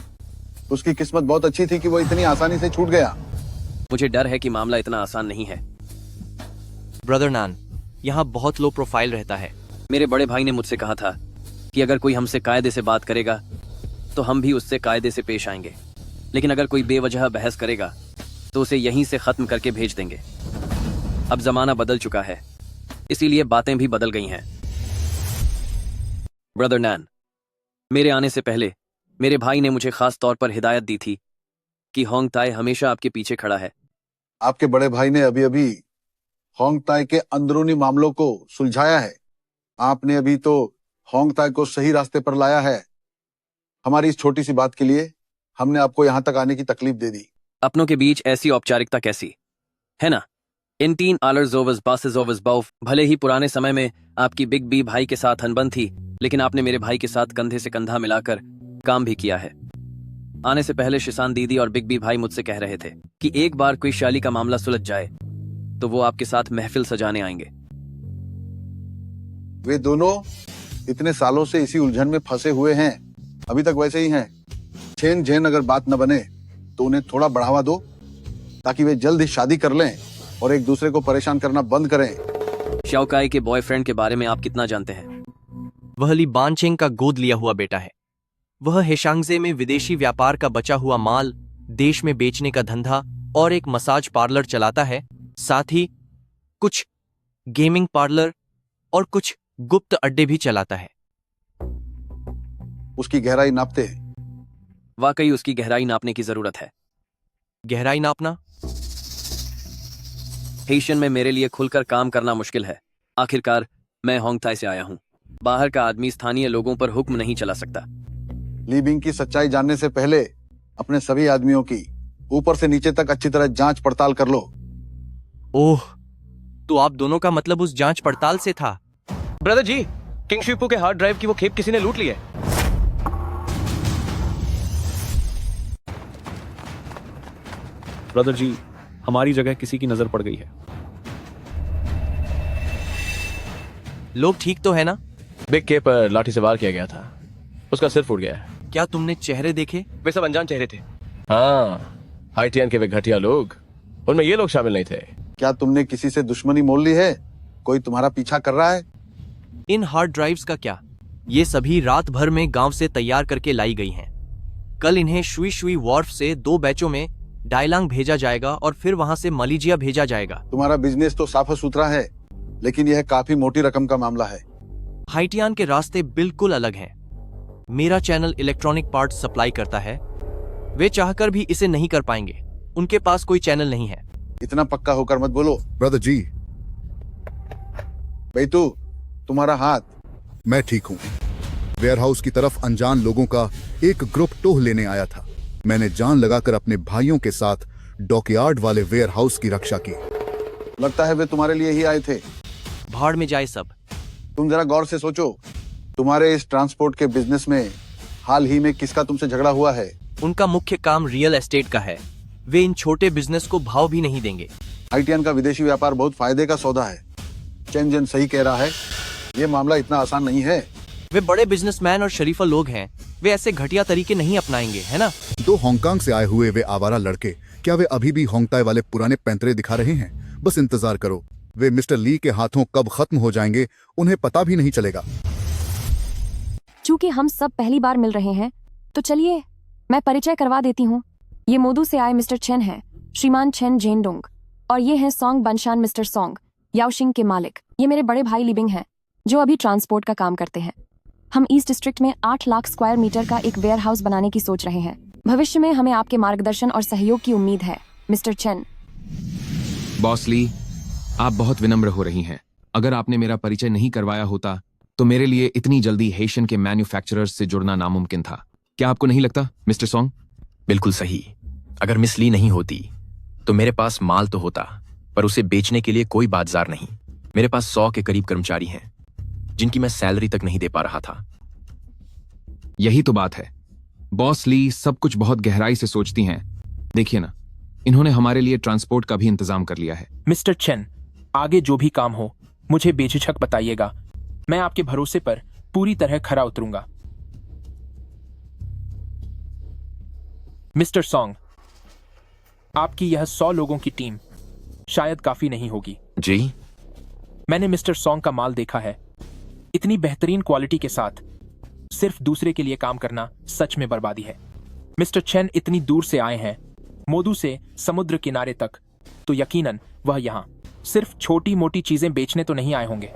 उसकी किस्मत बहुत अच्छी थी कि वो इतनी आसानी से छूट गया। मुझे डर है कि मामला इतना आसान नहीं है। ब्रदर नान, यहाँ बहुत लो प्रोफाइल रहता है। मेरे बड़े भाई ने मुझसे कहा था कि अगर कोई हमसे कायदे से बात करेगा तो हम भी उससे कायदे से पेश आएंगे, लेकिन अगर कोई बेवजह बहस करेगा तो उसे यहीं से खत्म करके भेज देंगे। अब जमाना बदल चुका है, इसीलिए बातें भी बदल गई हैं। ब्रदर नैन, मेरे आने से पहले मेरे भाई ने मुझे खास तौर पर हिदायत दी थी कि होंग ताई हमेशा आपके पीछे खड़ा है। आपके बड़े भाई ने अभी अभी होंग ताई के अंदरूनी मामलों को सुलझाया है। आपने अभी तो होंग ताई को सही रास्ते पर लाया है। हमारी इस छोटी सी बात के लिए हमने आपको यहाँ तक आने की तकलीफ दे दी। अपनों के बीच ऐसी औपचारिकता कैसी है ना? इन 3 आलर्स बासेस ओवर्स बाउफ, भले ही पुराने समय में आपकी बिग बी भाई के साथ अनबन थी, लेकिन आपने मेरे भाई के साथ कंधे से कंधा मिलाकर काम भी किया है। आने से पहले शिसान दीदी और बिग बी भाई मुझसे कह रहे थे कि एक बार कोई शाली का मामला सुलझ जाए तो वो आपके साथ महफिल सजाने आएंगे। वे दोनों इतने सालों से इसी उलझन में फंसे हुए हैं, अभी तक वैसे ही हैं। चैन जैन अगर बात न बने तो उन्हें थोड़ा बढ़ावा दो ताकि वे जल्द ही शादी कर लें और एक दूसरे को परेशान करना बंद करें। शाओकाई के बॉयफ्रेंड के बारे में आप कितना जानते हैं? वह ली बानचेंग का गोद लिया हुआ बेटा है। वह हेशांगजे में विदेशी व्यापार का बचा हुआ माल देश में बेचने का धंधा और एक मसाज पार्लर चलाता है, साथ ही कुछ गेमिंग पार्लर और कुछ गुप्त अड्डे भी चलाता है। उसकी गहराई नापते हैं। वाकई उसकी गहराई नापने की जरूरत है। गहराई नापना? हेशियन में मेरे लिए खुलकर काम करना मुश्किल है। आखिरकार मैं होंग ताई से आया हूं। बाहर का आदमी स्थानीय लोगों पर हुक्म नहीं चला सकता। ली बिंग की सच्चाई जानने से पहले अपने सभी आदमियों की ऊपर से नीचे तक अच्छी तरह जांच पड़ताल कर लो। ओह, तो आप दोनों का मतलब उस जांच पड़ताल से था? ब्रदर जी, किंग शिपू के हार्ड ड्राइव की वो खेप किसी ने लूट ली है। ब्रदर जी, हमारी जगह किसी की नजर पड़ गई है। लोग ठीक तो है ना? बिग के पर लाठी से वार किया गया था, उसका सिर फूट गया है। क्या तुमने चेहरे देखे? वे सब अनजान चेहरे थे। हाँ, हाइटियन के वे घटिया लोग, उनमें ये लोग शामिल नहीं थे। क्या तुमने किसी से दुश्मनी मोल ली है? कोई तुम्हारा पीछा कर रहा है? इन हार्ड ड्राइव्स का क्या? ये सभी रात भर में गांव से तैयार करके लाई गई हैं। कल इन्हें शुई शुई वॉर्फ से 2 बैचों में डायलांग भेजा जाएगा और फिर वहां से मलेशिया भेजा जाएगा। तुम्हारा बिजनेस तो साफ सुथरा है, लेकिन यह काफी मोटी रकम का मामला है। हाइटियान के रास्ते बिल्कुल अलग हैं। मेरा चैनल इलेक्ट्रॉनिक पार्ट्स सप्लाई करता है। वे चाहकर भी इसे नहीं कर पाएंगे। उनके पास कोई चैनल नहीं है। इतना पक्का होकर मत बोलो। ब्रदर जी, बेटू, तुम्हारा हाथ। मैं ठीक हूँ। वेयरहाउस की तरफ अनजान लोगों का एक ग्रुप टोह लेने आया था। मैंने जान लगाकर अपने भाइयों के साथ डॉकयार्ड वाले वेयरहाउस की रक्षा की। लगता है वे तुम्हारे लिए ही आए थे। भाड़ में जाए सब। तुम जरा गौर से सोचो, तुम्हारे इस ट्रांसपोर्ट के बिजनेस में हाल ही में किसका तुमसे झगड़ा हुआ है? उनका मुख्य काम रियल एस्टेट का है। वे इन छोटे बिजनेस को भाव भी नहीं देंगे। हाइटियन का विदेशी व्यापार बहुत फायदे का सौदा है। चेन जन सही कह रहा है, ये मामला इतना आसान नहीं है। वे बड़े बिजनेसमैन और शरीफा लोग हैं। वे ऐसे घटिया तरीके नहीं अपनाएंगे, है ना? 2 हांगकांग से आए हुए वे आवारा लड़के, क्या वे अभी भी होंगताई वाले पुराने पैंतरे दिखा रहे हैं? बस इंतजार करो, वे मिस्टर ली के हाथों कब खत्म हो जाएंगे उन्हें पता भी नहीं चलेगा। चूंकि हम सब पहली बार मिल रहे हैं, तो चलिए मैं परिचय करवा देती हूँ। ये मोदू से आए मिस्टर चेन हैं, श्रीमान चेन जेनडोंग, और ये हैं सोंग बनशान मिस्टर सोंग, याओशिंग के मालिक। ये मेरे बड़े भाई लिबिंग हैं, जो अभी ट्रांसपोर्ट का काम करते हैं। हम ईस्ट डिस्ट्रिक्ट में 8 लाख स्क्वायर मीटर का एक वेयर हाउस बनाने की सोच रहे हैं। भविष्य में हमें आपके मार्गदर्शन और सहयोग की उम्मीद है, मिस्टर चेन। बॉस ली, आप बहुत विनम्र हो रही हैं। अगर आपने मेरा परिचय नहीं करवाया होता तो मेरे लिए इतनी जल्दी हेशियन के मैन्युफैक्चरर्स से जुड़ना नामुमकिन था। क्या आपको नहीं लगता, मिस्टर सोंग? बिल्कुल सही। अगर मिस ली नहीं होती तो मेरे पास माल तो होता, पर उसे बेचने के लिए कोई बाजार नहीं। मेरे पास 100 के करीब कर्मचारी हैं, जिनकी मैं सैलरी तक नहीं दे पा रहा था। यही तो बात है। बॉस ली सब कुछ बहुत गहराई से सोचती हैं। देखिए ना, इन्होंने हमारे लिए ट्रांसपोर्ट का भी इंतजाम कर लिया है। मिस्टर चेन, आगे जो भी काम हो मुझे बेझिझक बताइएगा। मैं आपके भरोसे पर पूरी तरह खरा उतरूंगा। मिस्टर सॉन्ग, आपकी यह 100 लोगों की टीम शायद काफी नहीं होगी। जी? मैंने मिस्टर सॉन्ग का माल देखा है। इतनी बेहतरीन क्वालिटी के साथ सिर्फ दूसरे के लिए काम करना सच में बर्बादी है। मिस्टर चेन इतनी दूर से आए हैं, मोदू से समुद्र किनारे तक, तो यकीनन वह यहां सिर्फ छोटी मोटी चीजें बेचने तो नहीं आए होंगे।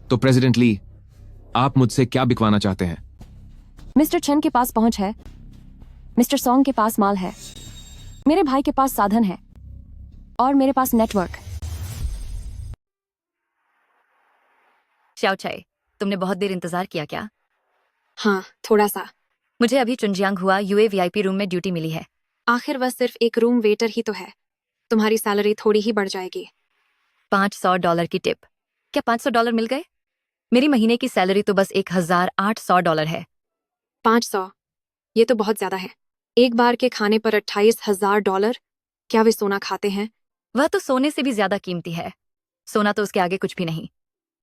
तो प्रेसिडेंट ली, आप मुझसे क्या बिकवाना चाहते हैं? मिस्टर चेन के पास पहुंच है, मिस्टर सॉन्ग के पास माल है, मेरे भाई के पास साधन है, और मेरे पास नेटवर्क। श्याओ चाय, तुमने बहुत देर इंतजार किया क्या? हाँ, थोड़ा सा। मुझे अभी चुनजियांग हुआ यूए वीआईपी रूम में ड्यूटी मिली है। आखिर वह सिर्फ एक रूम वेटर ही तो है। तुम्हारी सैलरी थोड़ी ही बढ़ जाएगी। $500 की टिप। क्या $500 मिल गए? मेरी महीने की सैलरी तो बस $1,800 है। 500? ये तो बहुत ज्यादा है। एक बार के खाने पर $28,000। क्या वे सोना खाते हैं? वह तो सोने से भी ज्यादा कीमती है। सोना तो उसके आगे कुछ भी नहीं।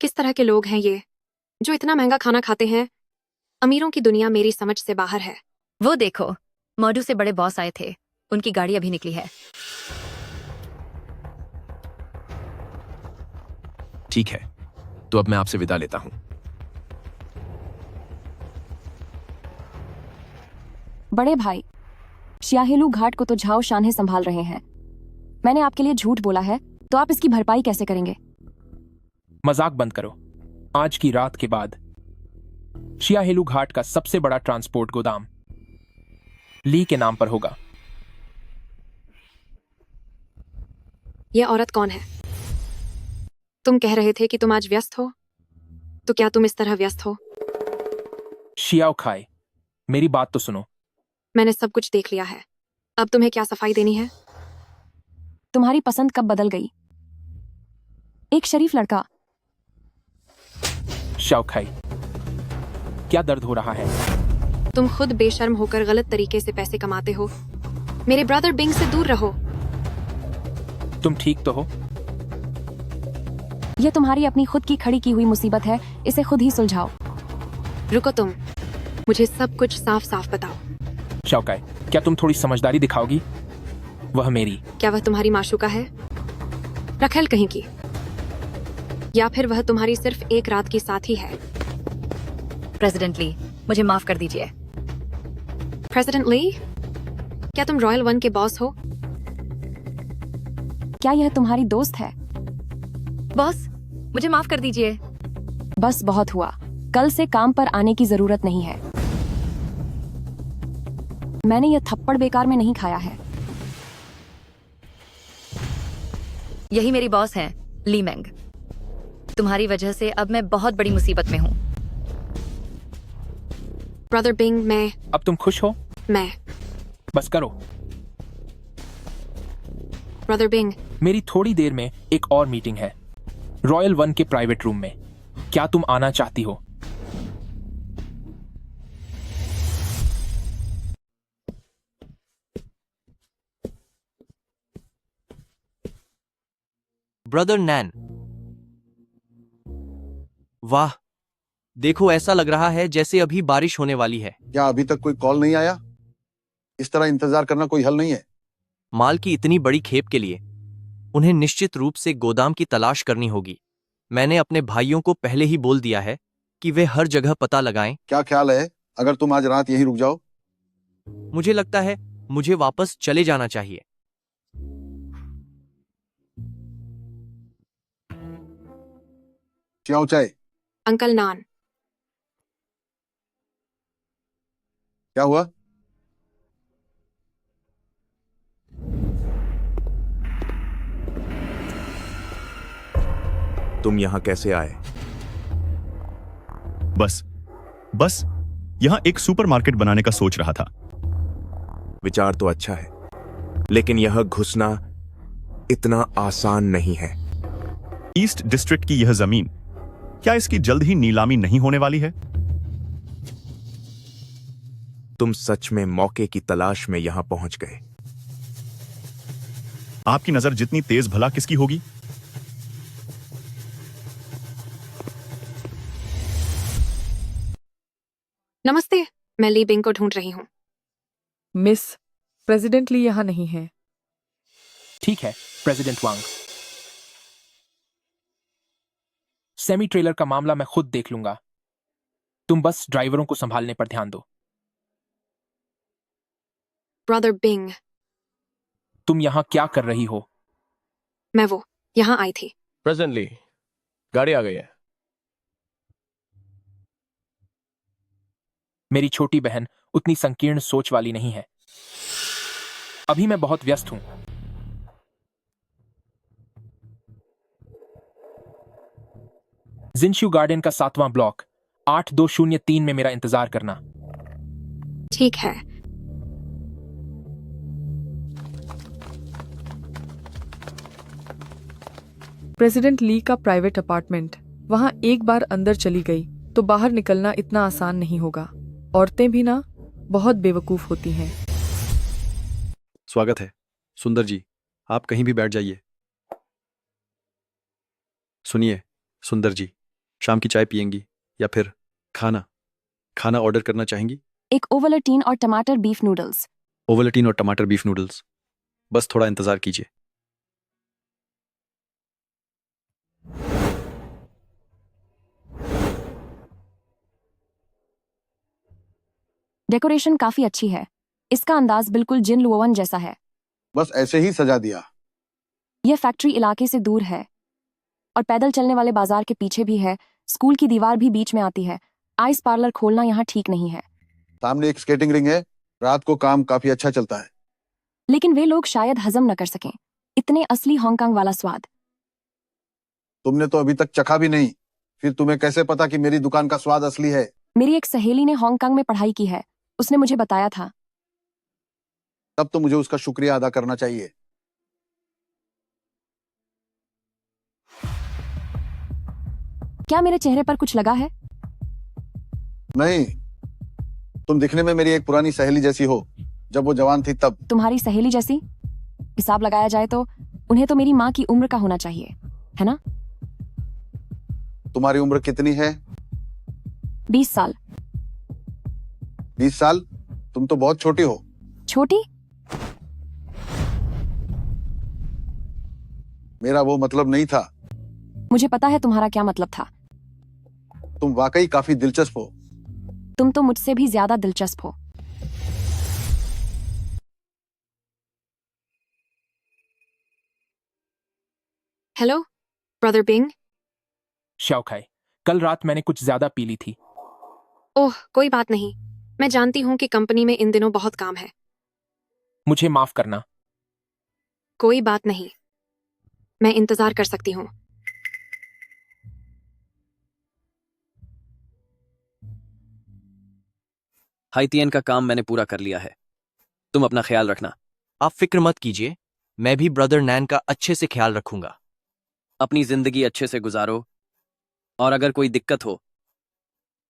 किस तरह के लोग हैं ये जो इतना महंगा खाना खाते हैं? अमीरों की दुनिया मेरी समझ से बाहर है। वो देखो, मॉडू से बड़े बॉस आए थे, उनकी गाड़ी अभी निकली है। ठीक है, तो अब मैं आपसे विदा लेता हूं। बड़े भाई, शियाहेलू घाट को तो झाओ शानहे संभाल रहे हैं। मैंने आपके लिए झूठ बोला है, तो आप इसकी भरपाई कैसे करेंगे? मजाक बंद करो। आज की रात के बाद शियाहेलू घाट का सबसे बड़ा ट्रांसपोर्ट गोदाम ली के नाम पर होगा। यह औरत कौन है? तुम कह रहे थे कि तुम आज व्यस्त हो, तो क्या तुम इस तरह व्यस्त हो? शियाओ खाई, मेरी बात तो सुनो। मैंने सब कुछ देख लिया है। अब तुम्हें क्या सफाई देनी है? तुम्हारी पसंद कब बदल गई? एक शरीफ लड़का। शाओ खाई, क्या दर्द हो रहा है? तुम खुद बेशर्म होकर गलत तरीके से पैसे कमाते हो। मेरे ब्रदर बिंग से दूर रहो। तुम ठीक तो हो? यह तुम्हारी अपनी खुद की खड़ी की हुई मुसीबत है, इसे खुद ही सुलझाओ। रुको तुम, मुझे सब कुछ साफ साफ बताओ। शाओकाई, क्या तुम थोड़ी समझदारी दिखाओगी? वह मेरी। क्या वह तुम्हारी माशूका है? रखेल कहीं की? या फिर वह तुम्हारी सिर्फ एक रात की साथी है? प्रेसिडेंट ली, मुझे माफ कर दीजिए। प्रेसिडेंट ली, क्या तुम रॉयल वन के बॉस हो? क्या यह तुम्हारी दोस्त है? बॉस, मुझे माफ कर दीजिए। बस बहुत हुआ, कल से काम पर आने की जरूरत नहीं है। मैंने यह थप्पड़ बेकार में नहीं खाया है। यही मेरी बॉस हैं, ली मेंग। तुम्हारी वजह से अब मैं बहुत बड़ी मुसीबत में हूँ। ब्रदर बिंग, मैं। अब तुम खुश हो? मैं। बस करो। ब्रदर बिंग, मेरी थोड़ी देर में एक और मीटिंग है, रॉयल वन के प्राइवेट रूम में। क्या तुम आना चाहती हो? ब्रदर नैन, वाह, देखो ऐसा लग रहा है जैसे अभी बारिश होने वाली है। क्या अभी तक कोई कॉल नहीं आया? इस तरह इंतजार करना कोई हल नहीं है। माल की इतनी बड़ी खेप के लिए उन्हें निश्चित रूप से गोदाम की तलाश करनी होगी। मैंने अपने भाइयों को पहले ही बोल दिया है कि वे हर जगह पता लगाएं। क्या ख्याल है अगर तुम आज रात यहीं रुक जाओ? मुझे लगता है मुझे वापस चले जाना चाहिए। चाओ चाय। अंकल नान। क्या हुआ? तुम यहां कैसे आए? बस यहां एक सुपरमार्केट बनाने का सोच रहा था। विचार तो अच्छा है, लेकिन यह घुसना इतना आसान नहीं है। ईस्ट डिस्ट्रिक्ट की यह जमीन, क्या इसकी जल्द ही नीलामी नहीं होने वाली है? तुम सच में मौके की तलाश में यहां पहुंच गए। आपकी नजर जितनी तेज भला किसकी होगी? नमस्ते, मैं ली बिंग को ढूंढ रही हूँ। मिस, प्रेसिडेंट ली यहाँ नहीं है। ठीक है, प्रेसिडेंट वांग। सेमी ट्रेलर का मामला मैं खुद देख लूंगा। तुम बस ड्राइवरों को संभालने पर ध्यान दो। ब्रदर बिंग, तुम यहां क्या कर रही हो? मैं वो यहाँ आई थी। प्रेसिडेंट ली, गाड़ी आ गई है। मेरी छोटी बहन उतनी संकीर्ण सोच वाली नहीं है। अभी मैं बहुत व्यस्त हूं। जिनशू गार्डन का 7वां ब्लॉक 8203 में मेरा इंतजार करना। ठीक है। प्रेसिडेंट ली का प्राइवेट अपार्टमेंट। वहां एक बार अंदर चली गई तो बाहर निकलना इतना आसान नहीं होगा। औरतें भी ना बहुत बेवकूफ होती हैं। स्वागत है सुंदर जी, आप कहीं भी बैठ जाइए। सुनिए सुंदर जी, शाम की चाय पियेंगी या फिर खाना ऑर्डर करना चाहेंगी? एक ओवलटीन और टमाटर बीफ नूडल्स। ओवलटीन और टमाटर बीफ नूडल्स। बस थोड़ा इंतजार कीजिए। डेकोरेशन काफी अच्छी है। इसका अंदाज बिल्कुल जिन लुओवन जैसा है। बस ऐसे ही सजा दिया। यह फैक्ट्री इलाके से दूर है और पैदल चलने वाले बाजार के पीछे भी है। स्कूल की दीवार भी बीच में आती है। आइस पार्लर खोलना यहाँ ठीक नहीं है। सामने एक स्केटिंग रिंग है। रात को काम काफी अच्छा चलता है। लेकिन वे लोग शायद हजम न कर सकें इतने असली हांगकांग वाला स्वाद। तुमने तो अभी तक चखा भी नहीं, फिर तुम्हें कैसे पता कि मेरी दुकान का स्वाद असली है? मेरी एक सहेली ने हांगकांग में पढ़ाई की है, उसने मुझे बताया था। तब तो मुझे उसका शुक्रिया अदा करना चाहिए। क्या मेरे चेहरे पर कुछ लगा है? नहीं, तुम दिखने में मेरी एक पुरानी सहेली जैसी हो, जब वो जवान थी तब। तुम्हारी सहेली जैसी? हिसाब लगाया जाए तो उन्हें तो मेरी माँ की उम्र का होना चाहिए, है ना? तुम्हारी उम्र कितनी है? 20 साल। 20 साल? तुम तो बहुत छोटी हो। छोटी? मेरा वो मतलब नहीं था। मुझे पता है तुम्हारा क्या मतलब था। तुम वाकई काफी दिलचस्प हो। तुम तो मुझसे भी ज्यादा दिलचस्प हो। Hello brother Bing. शाओखाई, कल रात मैंने कुछ ज्यादा पी ली थी। ओह कोई बात नहीं, मैं जानती हूँ कि कंपनी में इन दिनों बहुत काम है। मुझे माफ करना। कोई बात नहीं, मैं इंतजार कर सकती हूँ। हाइतियन का काम मैंने पूरा कर लिया है। तुम अपना ख्याल रखना। आप फिक्र मत कीजिए, मैं भी ब्रदर नैन का अच्छे से ख्याल रखूंगा। अपनी जिंदगी अच्छे से गुजारो और अगर कोई दिक्कत हो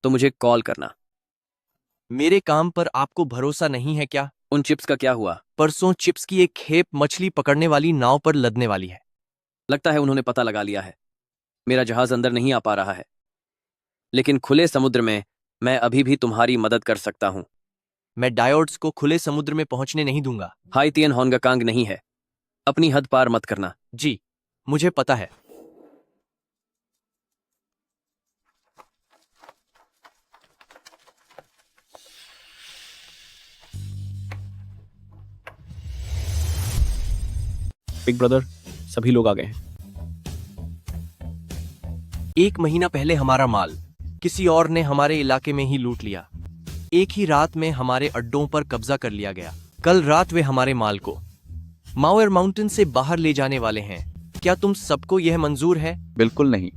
तो मुझे कॉल करना। मेरे काम पर आपको भरोसा नहीं है क्या? उन चिप्स का क्या हुआ? परसों चिप्स की एक खेप मछली पकड़ने वाली नाव पर लदने वाली है। लगता है उन्होंने पता लगा लिया है। मेरा जहाज अंदर नहीं आ पा रहा है, लेकिन खुले समुद्र में मैं अभी भी तुम्हारी मदद कर सकता हूं। मैं डायोड्स को खुले समुद्र में पहुंचने नहीं दूंगा। हाइतियन होंगकांग नहीं है। अपनी हद पार मत करना। जी, मुझे पता है। बिग ब्रदर, सभी लोग आ गए हैं। 1 महीना पहले हमारा माल किसी और ने हमारे इलाके में ही लूट लिया। एक ही रात में हमारे अड्डों पर कब्जा कर लिया गया। कल रात वे हमारे माल को माउएर माउंटेन से बाहर ले जाने वाले हैं। क्या तुम सबको यह मंजूर है? बिल्कुल नहीं,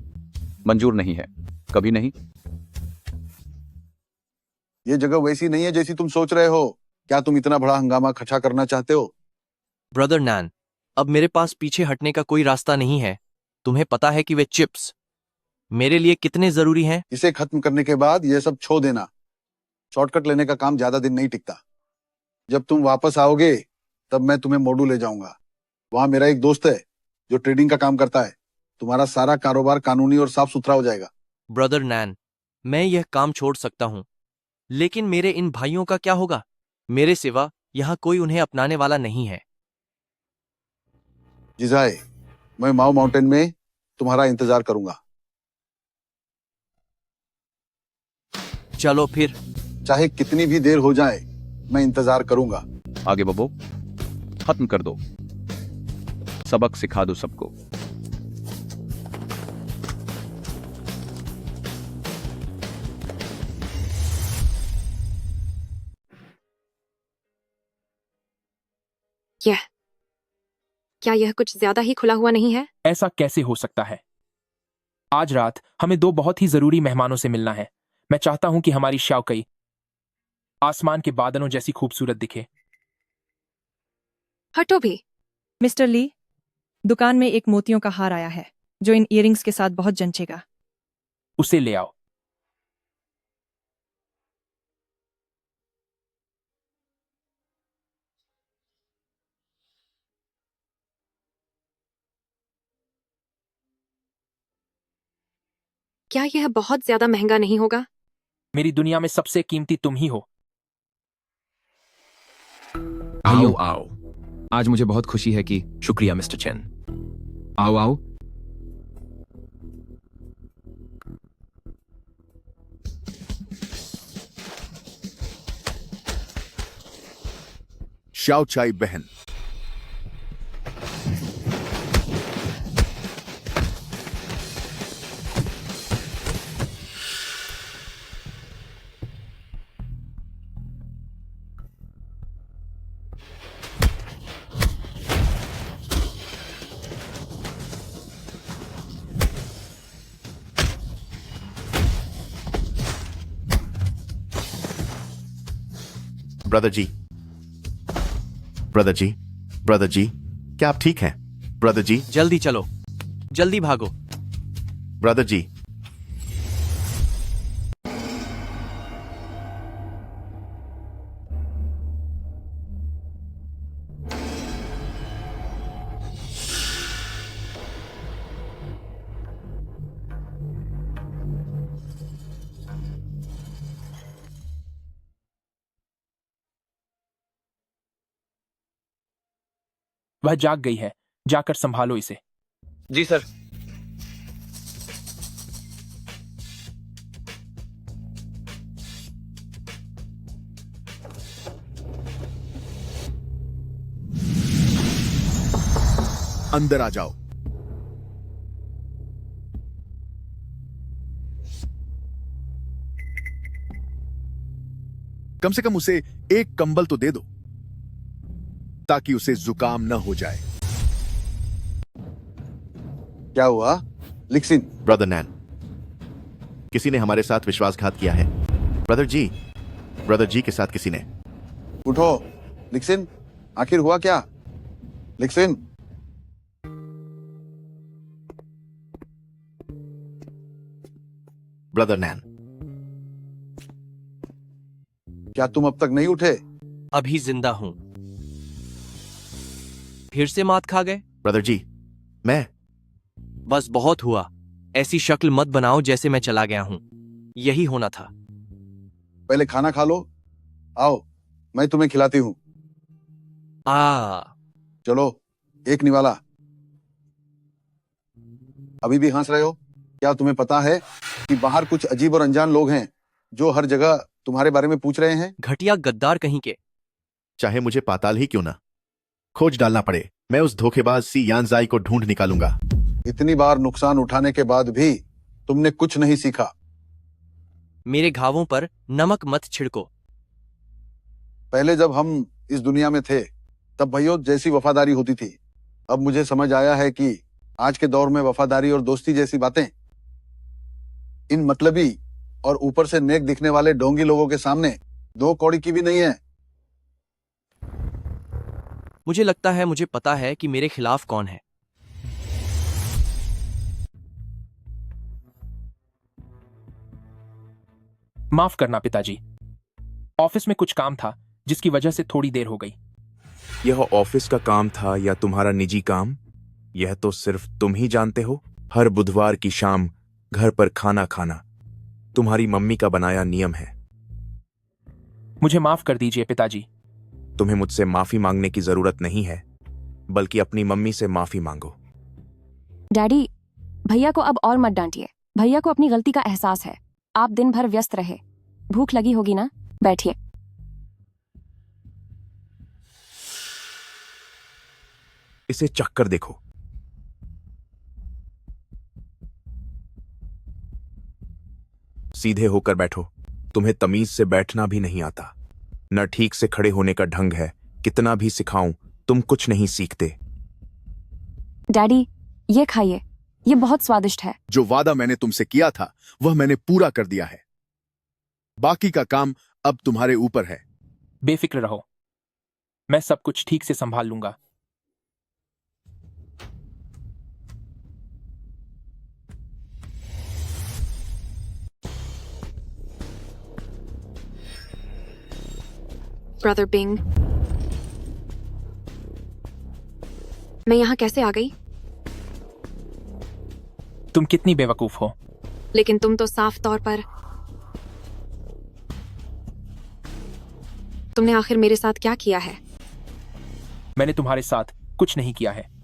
मंजूर नहीं है, कभी नहीं। ये जगह वैसी नहीं है जैसी तुम सोच रहे हो। क्या तुम इतना बड़ा हंगामा खड़ा करना चाहते हो? ब्रदर नैन, अब मेरे पास पीछे हटने का कोई रास्ता नहीं है। तुम्हें पता है कि वे चिप्स मेरे लिए कितने जरूरी हैं। इसे खत्म करने के बाद ये सब छोड़ देना। शॉर्टकट लेने का काम ज्यादा दिन नहीं टिकता। जब तुम वापस आओगे तब मैं तुम्हें मोडू ले जाऊंगा। वहां मेरा एक दोस्त है जो ट्रेडिंग का काम करता है। तुम्हारा सारा कारोबार कानूनी और साफ सुथरा हो जाएगा। ब्रदर नैन, मैं यह काम छोड़ सकता हूं, लेकिन मेरे इन भाइयों का क्या होगा? मेरे सिवा यहाँ कोई उन्हें अपनाने वाला नहीं है। जिजाए, मैं माओ माउंटेन में तुम्हारा इंतजार करूंगा। चलो फिर। चाहे कितनी भी देर हो जाए, मैं इंतजार करूंगा। आगे बबो, खत्म कर दो, सबक सिखा दो सबको। क्या यह कुछ ज्यादा ही खुला हुआ नहीं है? ऐसा कैसे हो सकता है? आज रात हमें दो बहुत ही जरूरी मेहमानों से मिलना है। मैं चाहता हूं कि हमारी शाओकई आसमान के बादलों जैसी खूबसूरत दिखे। हटो भी। मिस्टर ली, दुकान में एक मोतियों का हार आया है जो इन इयरिंग्स के साथ बहुत जंचेगा। उसे ले आओ। क्या यह बहुत ज्यादा महंगा नहीं होगा? मेरी दुनिया में सबसे कीमती तुम ही हो। आओ आओ। आज मुझे बहुत खुशी है कि शुक्रिया मिस्टर चेन। आओ आओ। शाओ चाई बहन, ब्रदर जी, ब्रदर जी, ब्रदर जी, क्या आप ठीक हैं? ब्रदर जी, जल्दी चलो, जल्दी भागो। ब्रदर जी, वह जाग गई है, जाकर संभालो इसे। जी सर। अंदर आ जाओ। कम से कम उसे एक कंबल तो दे दो ताकि उसे जुकाम न हो जाए। क्या हुआ लिक्सिन? ब्रदर नैन, किसी ने हमारे साथ विश्वासघात किया है। ब्रदर जी के साथ किसी ने। उठो लिक्सिन, आखिर हुआ क्या? लिक्सिन, ब्रदर नैन, क्या तुम अब तक नहीं उठे? अभी जिंदा हूं। फिर से मात खा गए? ब्रदर जी, मैं बस बहुत हुआ। ऐसी शक्ल मत बनाओ जैसे मैं चला गया हूं। यही होना था। पहले खाना खा लो। आओ, मैं तुम्हें खिलाती हूं। चलो, एक निवाला। अभी भी हंस रहे हो? क्या तुम्हें पता है कि बाहर कुछ अजीब और अनजान लोग हैं जो हर जगह तुम्हारे बारे में पूछ रहे हैं? घटिया गद्दार कहीं के। चाहे मुझे पाताल ही क्यों ना खोज डालना पड़े, मैं उस धोखेबाज सी यानजाई को ढूंढ निकालूंगा। इतनी बार नुकसान उठाने के बाद भी तुमने कुछ नहीं सीखा। मेरे घावों पर नमक मत छिड़को। पहले जब हम इस दुनिया में थे तब भैया जैसी वफादारी होती थी। अब मुझे समझ आया है कि आज के दौर में वफादारी और दोस्ती जैसी बातें इन मतलबी और ऊपर से नेक दिखने वाले ढोंगी लोगों के सामने दो कौड़ी की भी नहीं है। मुझे लगता है मुझे पता है कि मेरे खिलाफ कौन है। माफ करना पिताजी, ऑफिस में कुछ काम था जिसकी वजह से थोड़ी देर हो गई। यह ऑफिस का काम था या तुम्हारा निजी काम, यह तो सिर्फ तुम ही जानते हो। हर बुधवार की शाम घर पर खाना खाना तुम्हारी मम्मी का बनाया नियम है। मुझे माफ कर दीजिए पिताजी। तुम्हें मुझसे माफी मांगने की जरूरत नहीं है, बल्कि अपनी मम्मी से माफी मांगो। डैडी, भैया को अब और मत डांटिए। भैया को अपनी गलती का एहसास है। आप दिन भर व्यस्त रहे, भूख लगी होगी ना, बैठिए। इसे चक्कर देखो। सीधे होकर बैठो। तुम्हें तमीज से बैठना भी नहीं आता, न ठीक से खड़े होने का ढंग है। कितना भी सिखाऊं तुम कुछ नहीं सीखते। डैडी, ये खाइए, ये बहुत स्वादिष्ट है। जो वादा मैंने तुमसे किया था वह मैंने पूरा कर दिया है। बाकी का काम अब तुम्हारे ऊपर है। बेफिक्र रहो, मैं सब कुछ ठीक से संभाल लूंगा। ब्रदर बिंग, मैं यहाँ कैसे आ गई? तुम कितनी बेवकूफ हो। लेकिन तुम तो साफ तौर पर, तुमने आखिर मेरे साथ क्या किया है? मैंने तुम्हारे साथ कुछ नहीं किया है।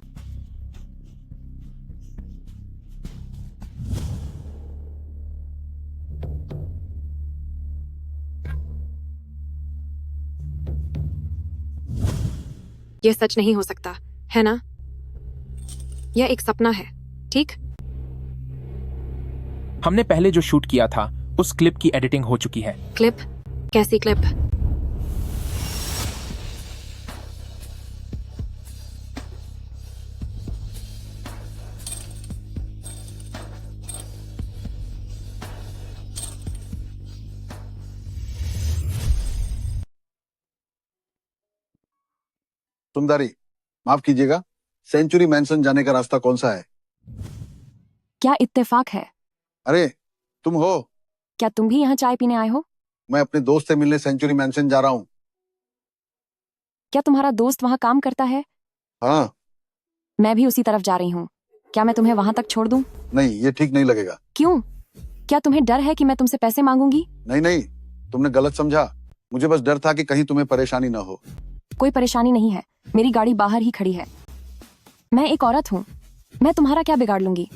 यह सच नहीं हो सकता, है ना? यह एक सपना है, ठीक? हमने पहले जो शूट किया था उस क्लिप की एडिटिंग हो चुकी है। क्लिप? कैसी क्लिप? सुंदरी, माफ कीजिएगा, सेंचुरी मैंसन जाने का रास्ता कौन सा है? क्या इत्तेफाक है? अरे तुम हो? क्या तुम भी यहाँ चाय पीने आए हो? मैं अपने दोस्त से मिलने सेंचुरी मैंसन जा रहा हूँ। क्या तुम्हारा दोस्त वहाँ काम करता है? हाँ। मैं भी उसी तरफ जा रही हूँ। क्या मैं तुम्हें वहाँ तक छोड़ दूँ? नहीं, ये ठीक नहीं लगेगा। क्यों? क्या तुम्हें डर है कि मैं तुमसे पैसे मांगूंगी? नहीं नहीं, तुमने गलत समझा। मुझे बस डर था कि कहीं तुम्हें परेशानी ना हो। कोई परेशानी नहीं है, मेरी गाड़ी बाहर ही खड़ी है। मैं एक औरत हूँ, मैं तुम्हारा क्या बिगाड़ लूंगी।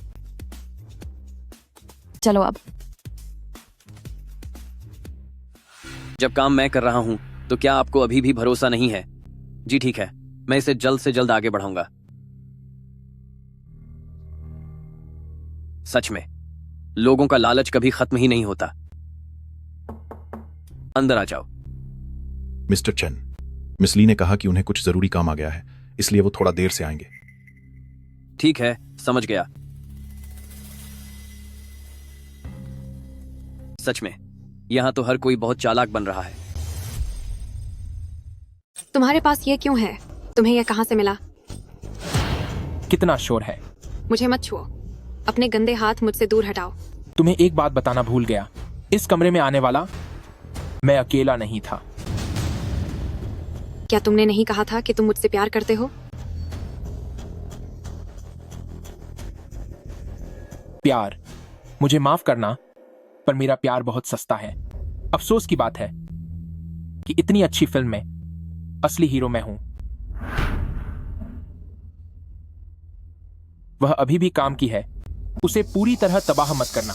चलो अब। जब काम मैं कर रहा हूं तो क्या आपको अभी भी भरोसा नहीं है? जी ठीक है, मैं इसे जल्द से जल्द आगे बढ़ाऊंगा। सच में लोगों का लालच कभी खत्म ही नहीं होता। अंदर आ जाओ। मिस्टर चेन, मिस ली ने कहा कि उन्हें कुछ जरूरी काम आ गया है, इसलिए वो थोड़ा देर से आएंगे। ठीक है, समझ गया। सच में यहां तो हर कोई बहुत चालाक बन रहा है। तुम्हारे पास ये क्यों है? तुम्हें यह कहां से मिला? कितना शोर है। मुझे मत छुओ, अपने गंदे हाथ मुझसे दूर हटाओ। तुम्हें एक बात बताना भूल गया, इस कमरे में आने वाला मैं अकेला नहीं था। क्या तुमने नहीं कहा था कि तुम मुझसे प्यार करते हो? प्यार? मुझे माफ करना, पर मेरा प्यार बहुत सस्ता है। अफसोस की बात है कि इतनी अच्छी फिल्म में असली हीरो मैं हूं। वह अभी भी काम की है, उसे पूरी तरह तबाह मत करना।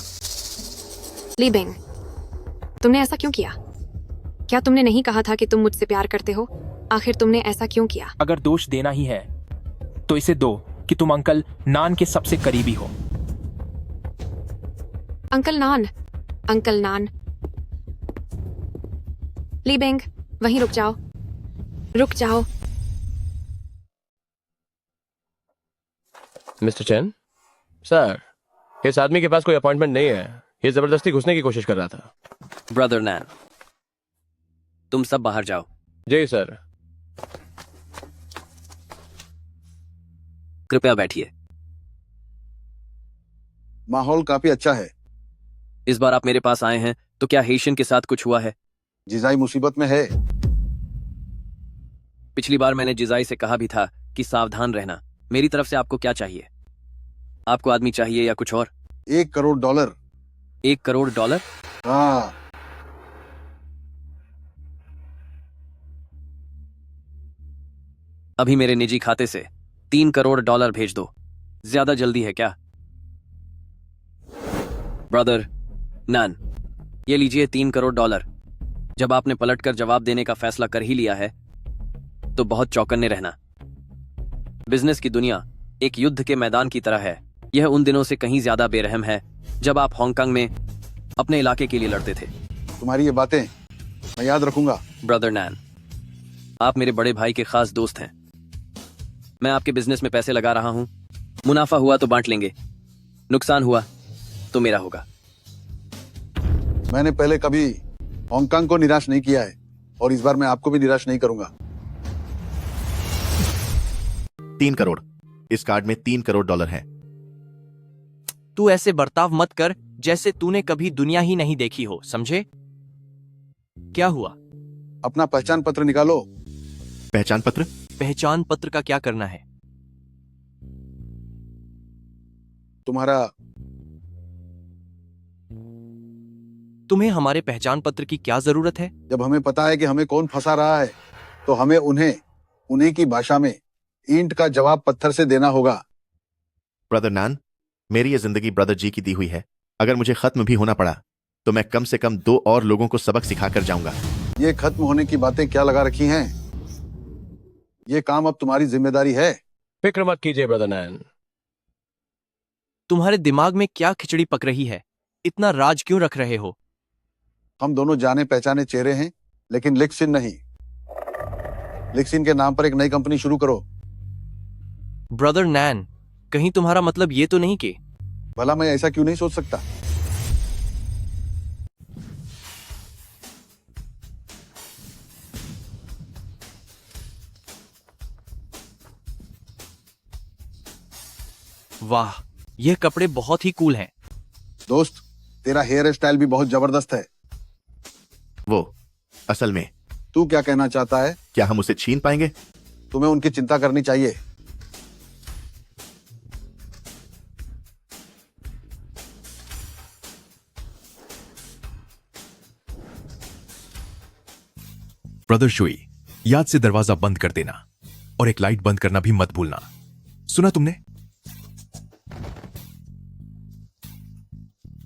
ली बिंग, तुमने ऐसा क्यों किया? क्या तुमने नहीं कहा था कि तुम मुझसे प्यार करते हो? आखिर तुमने ऐसा क्यों किया? अगर दोष देना ही है तो इसे दो कि तुम अंकल नान के सबसे करीबी हो। अंकल नान, अंकल नान। ली बिंग, वहीं रुक जाओ, रुक जाओ। मिस्टर चैन, सर, इस आदमी के पास कोई अपॉइंटमेंट नहीं है। ये जबरदस्ती घुसने की कोशिश कर रहा था। ब्रदर नैन, तुम सब बाहर जाओ। जी सर। कृपया बैठिए। माहौल काफी अच्छा है। इस बार आप मेरे पास आए हैं तो क्या हेशियन के साथ कुछ हुआ है? जिजाई मुसीबत में है। पिछली बार मैंने जिजाई से कहा भी था कि सावधान रहना। मेरी तरफ से आपको क्या चाहिए? आपको आदमी चाहिए या कुछ और? $1 करोड़। $1 करोड़? हाँ। अभी मेरे निजी खाते से $3 करोड़ भेज दो। ज्यादा जल्दी है क्या? ब्रदर नैन, ये लीजिए $3 करोड़। जब आपने पलटकर जवाब देने का फैसला कर ही लिया है तो बहुत चौकन्ने रहना। बिजनेस की दुनिया एक युद्ध के मैदान की तरह है। यह उन दिनों से कहीं ज्यादा बेरहम है जब आप हांगकांग में अपने इलाके के लिए लड़ते थे। तुम्हारी ये बातें मैं याद रखूंगा। ब्रदर नैन, आप मेरे बड़े भाई के खास दोस्त हैं। मैं आपके बिजनेस में पैसे लगा रहा हूं। मुनाफा हुआ तो बांट लेंगे, नुकसान हुआ तो मेरा होगा। मैंने पहले कभी हांगकांग को निराश नहीं किया है और इस बार मैं आपको भी निराश नहीं करूंगा। 3 करोड़। इस कार्ड में $3 करोड़ है। तू ऐसे बर्ताव मत कर जैसे तूने कभी दुनिया ही नहीं देखी हो, समझे? क्या हुआ? अपना पहचान पत्र निकालो। पहचान पत्र? पहचान पत्र का क्या करना है? तुम्हें हमारे पहचान पत्र की क्या जरूरत है? जब हमें पता है कि हमें कौन फंसा रहा है तो हमें उन्हीं की भाषा में ईंट का जवाब पत्थर से देना होगा। ब्रदर नैन, मेरी ये जिंदगी ब्रदर जी की दी हुई है। अगर मुझे खत्म भी होना पड़ा तो मैं कम से कम 2 और लोगों को सबक सिखाकर जाऊंगा। ये खत्म होने की बातें क्या लगा रखी हैं? ये काम अब तुम्हारी जिम्मेदारी है। फिक्र मत कीजिए ब्रदर नैन। तुम्हारे दिमाग में क्या खिचड़ी पक रही है? इतना राज क्यों रख रहे हो? हम दोनों जाने पहचाने चेहरे हैं, लेकिन लिक्सिन नहीं। लिक्सिन के नाम पर एक नई कंपनी शुरू करो। ब्रदर नैन, कहीं तुम्हारा मतलब ये तो नहीं कि? भला मैं ऐसा क्यों नहीं सोच सकता? वाह, ये कपड़े बहुत ही कूल हैं। दोस्त, तेरा हेयर स्टाइल भी बहुत जबरदस्त है। वो असल में तू क्या कहना चाहता है? क्या हम उसे छीन पाएंगे? तुम्हें उनकी चिंता करनी चाहिए। ब्रदर शुई, याद से दरवाजा बंद कर देना और एक लाइट बंद करना भी मत भूलना। सुना तुमने?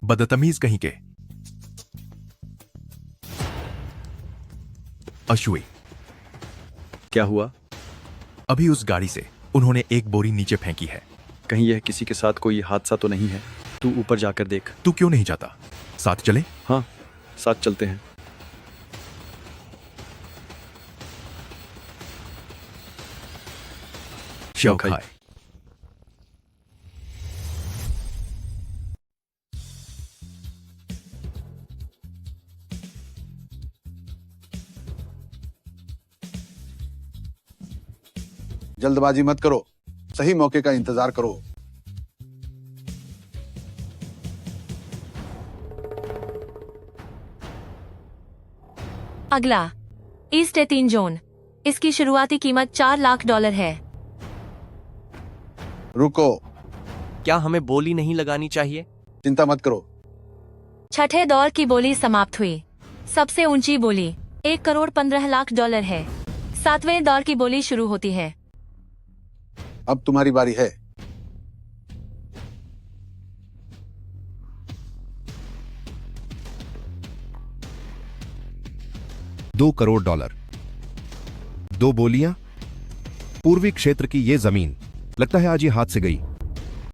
बदतमीज कहीं के। अशुई, क्या हुआ? अभी उस गाड़ी से उन्होंने एक बोरी नीचे फेंकी है। कहीं यह किसी के साथ कोई हादसा तो नहीं है? तू ऊपर जाकर देख। तू क्यों नहीं जाता? साथ चले? हाँ, साथ चलते हैं। शौखाई। जल्दबाजी मत करो, सही मौके का इंतजार करो। अगला ईस्ट एटीन जोन। इसकी शुरुआती कीमत $4 लाख है। रुको, क्या हमें बोली नहीं लगानी चाहिए? चिंता मत करो। छठे दौर की बोली समाप्त हुई। सबसे ऊंची बोली $1,15,00,000 है। 7वें दौर की बोली शुरू होती है। अब तुम्हारी बारी है। $2 करोड़। 2 बोलियां, पूर्वी क्षेत्र की ये जमीन लगता है आज ये हाथ से गई।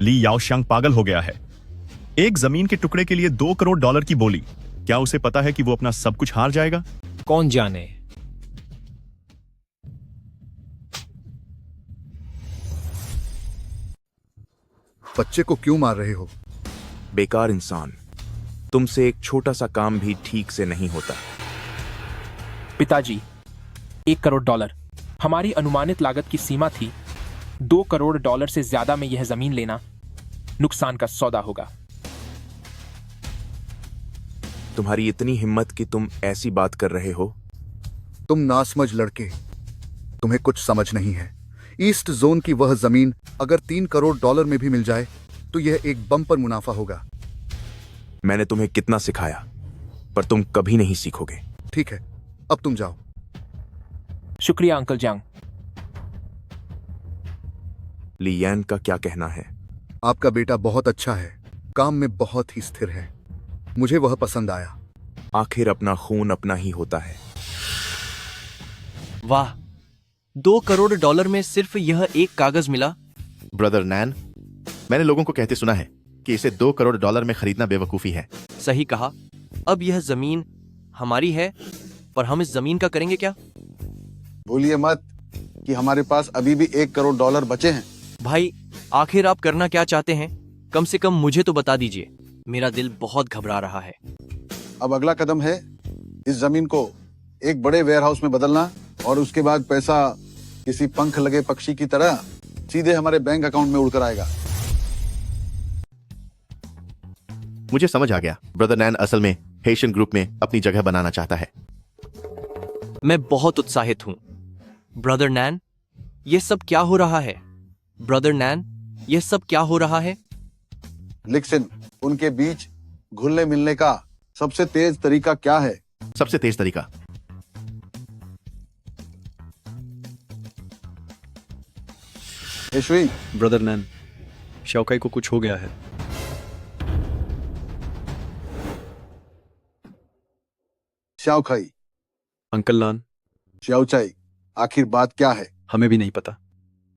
ली याओशियांग पागल हो गया है। एक जमीन के टुकड़े के लिए $2 करोड़ की बोली। क्या उसे पता है कि वो अपना सब कुछ हार जाएगा? कौन जाने। बच्चे को क्यों मार रहे हो? बेकार इंसान, तुमसे एक छोटा सा काम भी ठीक से नहीं होता। पिताजी, $1 करोड़ हमारी अनुमानित लागत की सीमा थी। $2 करोड़ से ज्यादा में यह जमीन लेना नुकसान का सौदा होगा। तुम्हारी इतनी हिम्मत कि तुम ऐसी बात कर रहे हो? तुम नासमझ लड़के, तुम्हें कुछ समझ नहीं है। ईस्ट जोन की वह जमीन अगर $3 करोड़ में भी मिल जाए तो यह एक बम्पर मुनाफा होगा। मैंने तुम्हें कितना सिखाया, पर तुम कभी नहीं सीखोगे। ठीक है, अब तुम जाओ। शुक्रिया अंकल जांग। लियैन का क्या कहना है? आपका बेटा बहुत अच्छा है, काम में बहुत ही स्थिर है, मुझे वह पसंद आया। आखिर अपना खून अपना ही होता है। वाह, $2 करोड़ में सिर्फ यह एक कागज मिला। ब्रदर नैन, मैंने लोगों को कहते सुना है कि इसे $2 करोड़ में खरीदना बेवकूफी है। सही कहा। अब यह जमीन हमारी है, पर हम इस जमीन का करेंगे क्या? भूलिए मत कि हमारे पास अभी भी $1 करोड़ बचे हैं। भाई, आखिर आप करना क्या चाहते हैं? कम से कम मुझे तो बता दीजिए। मेरा दिल बहुत घबरा रहा है। अब अगला कदम है इस जमीन को एक बड़े वेयरहाउस में बदलना, और उसके बाद पैसा किसी पंख लगे पक्षी की तरह सीधे हमारे बैंक अकाउंट में उड़कर आएगा। मुझे समझ आ गया। ब्रदर नैन असल में हेशियन ग्रुप में अपनी जगह बनाना चाहता है। मैं बहुत उत्साहित हूं। ब्रदर नैन, ये सब क्या हो रहा है? ब्रदर नैन, ये सब क्या हो रहा है? लिक्सन, उनके बीच घुलने मिलने का सबसे तेज तरीका क्या है? सबसे तेज तरीका? यशवी, ब्रदर नैन, शाओकाई को कुछ हो गया है। शाओकाई, अंकल लान, शाओचाई, आखिर बात क्या है? हमें भी नहीं पता।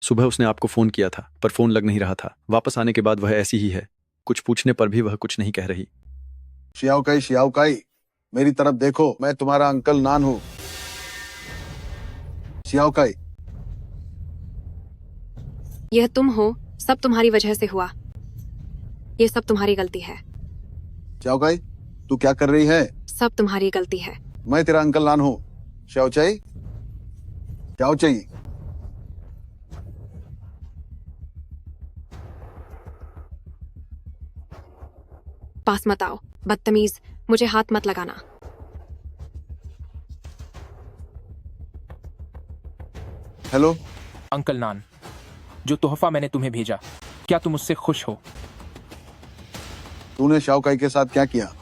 सुबह उसने आपको फोन किया था, पर फोन लग नहीं रहा था। वापस आने के बाद वह ऐसी ही है। कुछ पूछने पर भी वह कुछ नहीं कह रही। शियाओकाई, शियाओकाई, मेरी तरफ देखो, मैं तुम्हारा अंकल नान हूं। शियाओकाई, यह तुम हो, सब तुम्हारी वजह से हुआ। ये सब तुम्हारी गलती है। शियाओकाई, तू क्या कर रही है? सब तुम्हारी गलती है। मैं तेरा अंकल नान हूं। शियाओचाई, शियाओचाई, पास मत आओ, बदतमीज, मुझे हाथ मत लगाना। हेलो अंकल नान, जो तोहफा मैंने तुम्हें भेजा, क्या तुम उससे खुश हो? तूने शाओकाई के साथ क्या किया?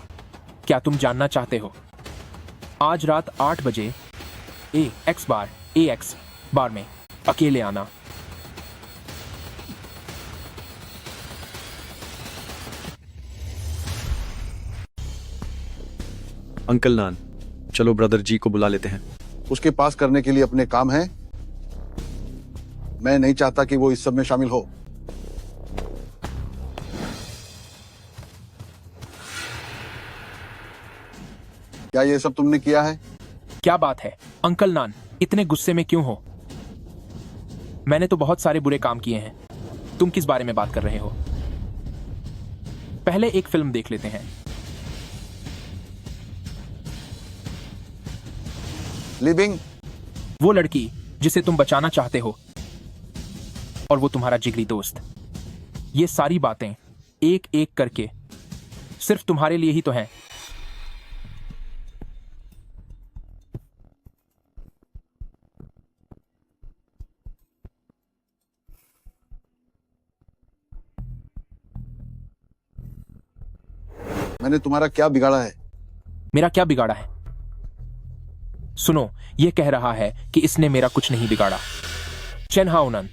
क्या तुम जानना चाहते हो? आज रात 8 बजे AX बार में अकेले आना। अंकल नान, चलो ब्रदर जी को बुला लेते हैं। उसके पास करने के लिए अपने काम है। मैं नहीं चाहता कि वो इस सब में शामिल हो। क्या ये सब तुमने किया है? क्या बात है अंकल नान, इतने गुस्से में क्यों हो? मैंने तो बहुत सारे बुरे काम किए हैं। तुम किस बारे में बात कर रहे हो? पहले एक फिल्म देख लेते हैं। लिविंग, वो लड़की जिसे तुम बचाना चाहते हो, और वो तुम्हारा जिगरी दोस्त। ये सारी बातें एक एक करके सिर्फ तुम्हारे लिए ही तो हैं। मैंने तुम्हारा क्या बिगाड़ा है? मेरा क्या बिगाड़ा है? सुनो, ये कह रहा है कि इसने मेरा कुछ नहीं बिगाड़ा। चेन हाउनन,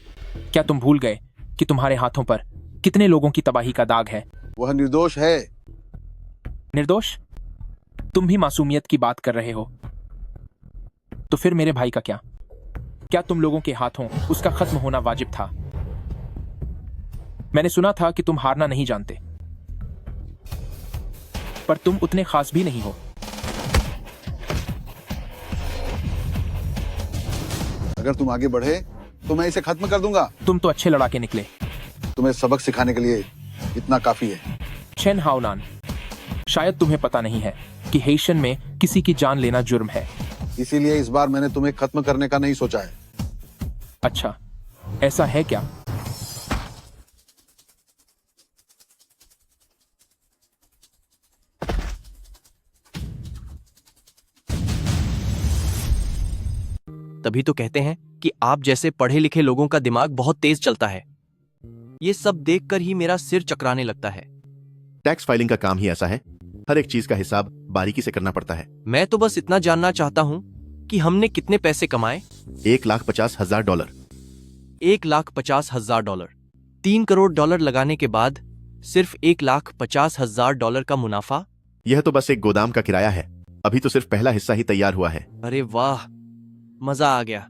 क्या तुम भूल गए कि तुम्हारे हाथों पर कितने लोगों की तबाही का दाग है? वह निर्दोष है। निर्दोष? तुम भी मासूमियत की बात कर रहे हो। तो फिर मेरे भाई का क्या? क्या तुम लोगों के हाथों उसका खत्म होना वाजिब था? मैंने सुना था कि तुम हारना नहीं जानते, पर तुम उतने खास भी नहीं हो। अगर तुम आगे बढ़े तो मैं इसे खत्म कर दूंगा। तुम तो अच्छे लड़ाके निकले। तुम्हें सबक सिखाने के लिए इतना काफी है। चेन हाउनान, शायद तुम्हें पता नहीं है कि हेशियन में किसी की जान लेना जुर्म है। इसीलिए इस बार मैंने तुम्हें खत्म करने का नहीं सोचा है। अच्छा, ऐसा है क्या? तभी तो कहते हैं कि आप जैसे पढ़े लिखे लोगों का दिमाग बहुत तेज चलता है। ये सब देखकर ही मेरा सिर चकराने लगता है। टैक्स फाइलिंग का काम ही ऐसा है, हर एक चीज का हिसाब बारीकी से करना पड़ता है। मैं तो बस इतना जानना चाहता हूँ कि हमने कितने पैसे कमाए। $1,50,000। $1,50,000। $3 करोड़ लगाने के बाद सिर्फ $1,50,000 का मुनाफा। यह तो बस एक गोदाम का किराया है। अभी तो सिर्फ पहला हिस्सा ही तैयार हुआ है। अरे वाह, मजा आ गया।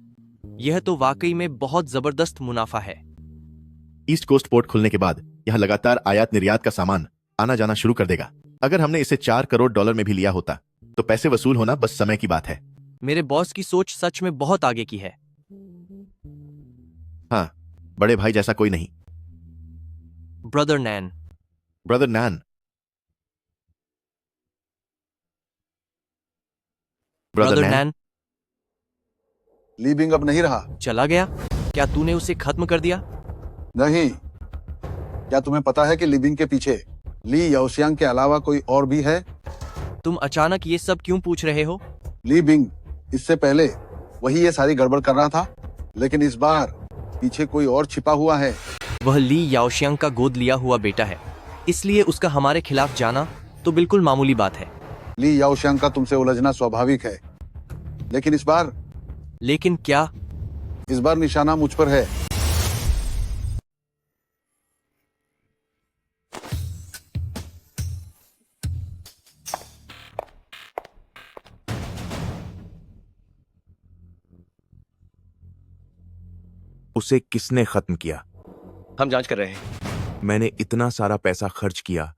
यह तो वाकई में बहुत जबरदस्त मुनाफा है। ईस्ट कोस्ट पोर्ट खुलने के बाद यहाँ लगातार आयात निर्यात का सामान आना जाना शुरू कर देगा। अगर हमने इसे $4 करोड़ में भी लिया होता तो पैसे वसूल होना बस समय की बात है। मेरे बॉस की सोच सच में बहुत आगे की है। हाँ, बड़े भाई जैसा कोई नहीं। ब्रदर नैन। ब्रदर नैन। ब्रदर नैन। ली बिंग अब नहीं रहा। चला गया? क्या तूने उसे खत्म कर दिया? नहीं। क्या तुम्हें पता है कि ली बिंग के पीछे ली याओशियांग के अलावा कोई और भी है? तुम अचानक ये सब क्यों पूछ रहे हो? ली बिंग इससे पहले वही ये सारी गड़बड़ कर रहा था, लेकिन इस बार पीछे कोई और छिपा हुआ है। वह ली याओशियांग का गोद लिया हुआ बेटा है, इसलिए उसका हमारे खिलाफ जाना तो बिल्कुल मामूली बात है। ली याओशियांग का तुमसे उलझना स्वाभाविक है, लेकिन इस बार। लेकिन क्या? इस बार निशाना मुझ पर है। उसे किसने खत्म किया? हम जांच कर रहे हैं। मैंने इतना सारा पैसा खर्च किया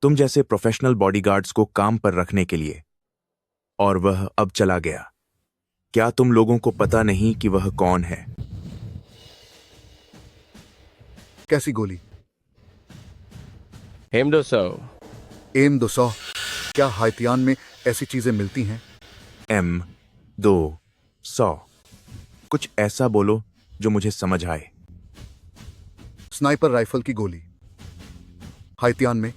तुम जैसे प्रोफेशनल बॉडीगार्ड्स को काम पर रखने के लिए, और वह अब चला गया। क्या तुम लोगों को पता नहीं कि वह कौन है? कैसी गोली? M200। M200? क्या हाइतियान में ऐसी चीजें मिलती हैं? M200। कुछ ऐसा बोलो जो मुझे समझ आए। स्नाइपर राइफल की गोली। हाइतियान में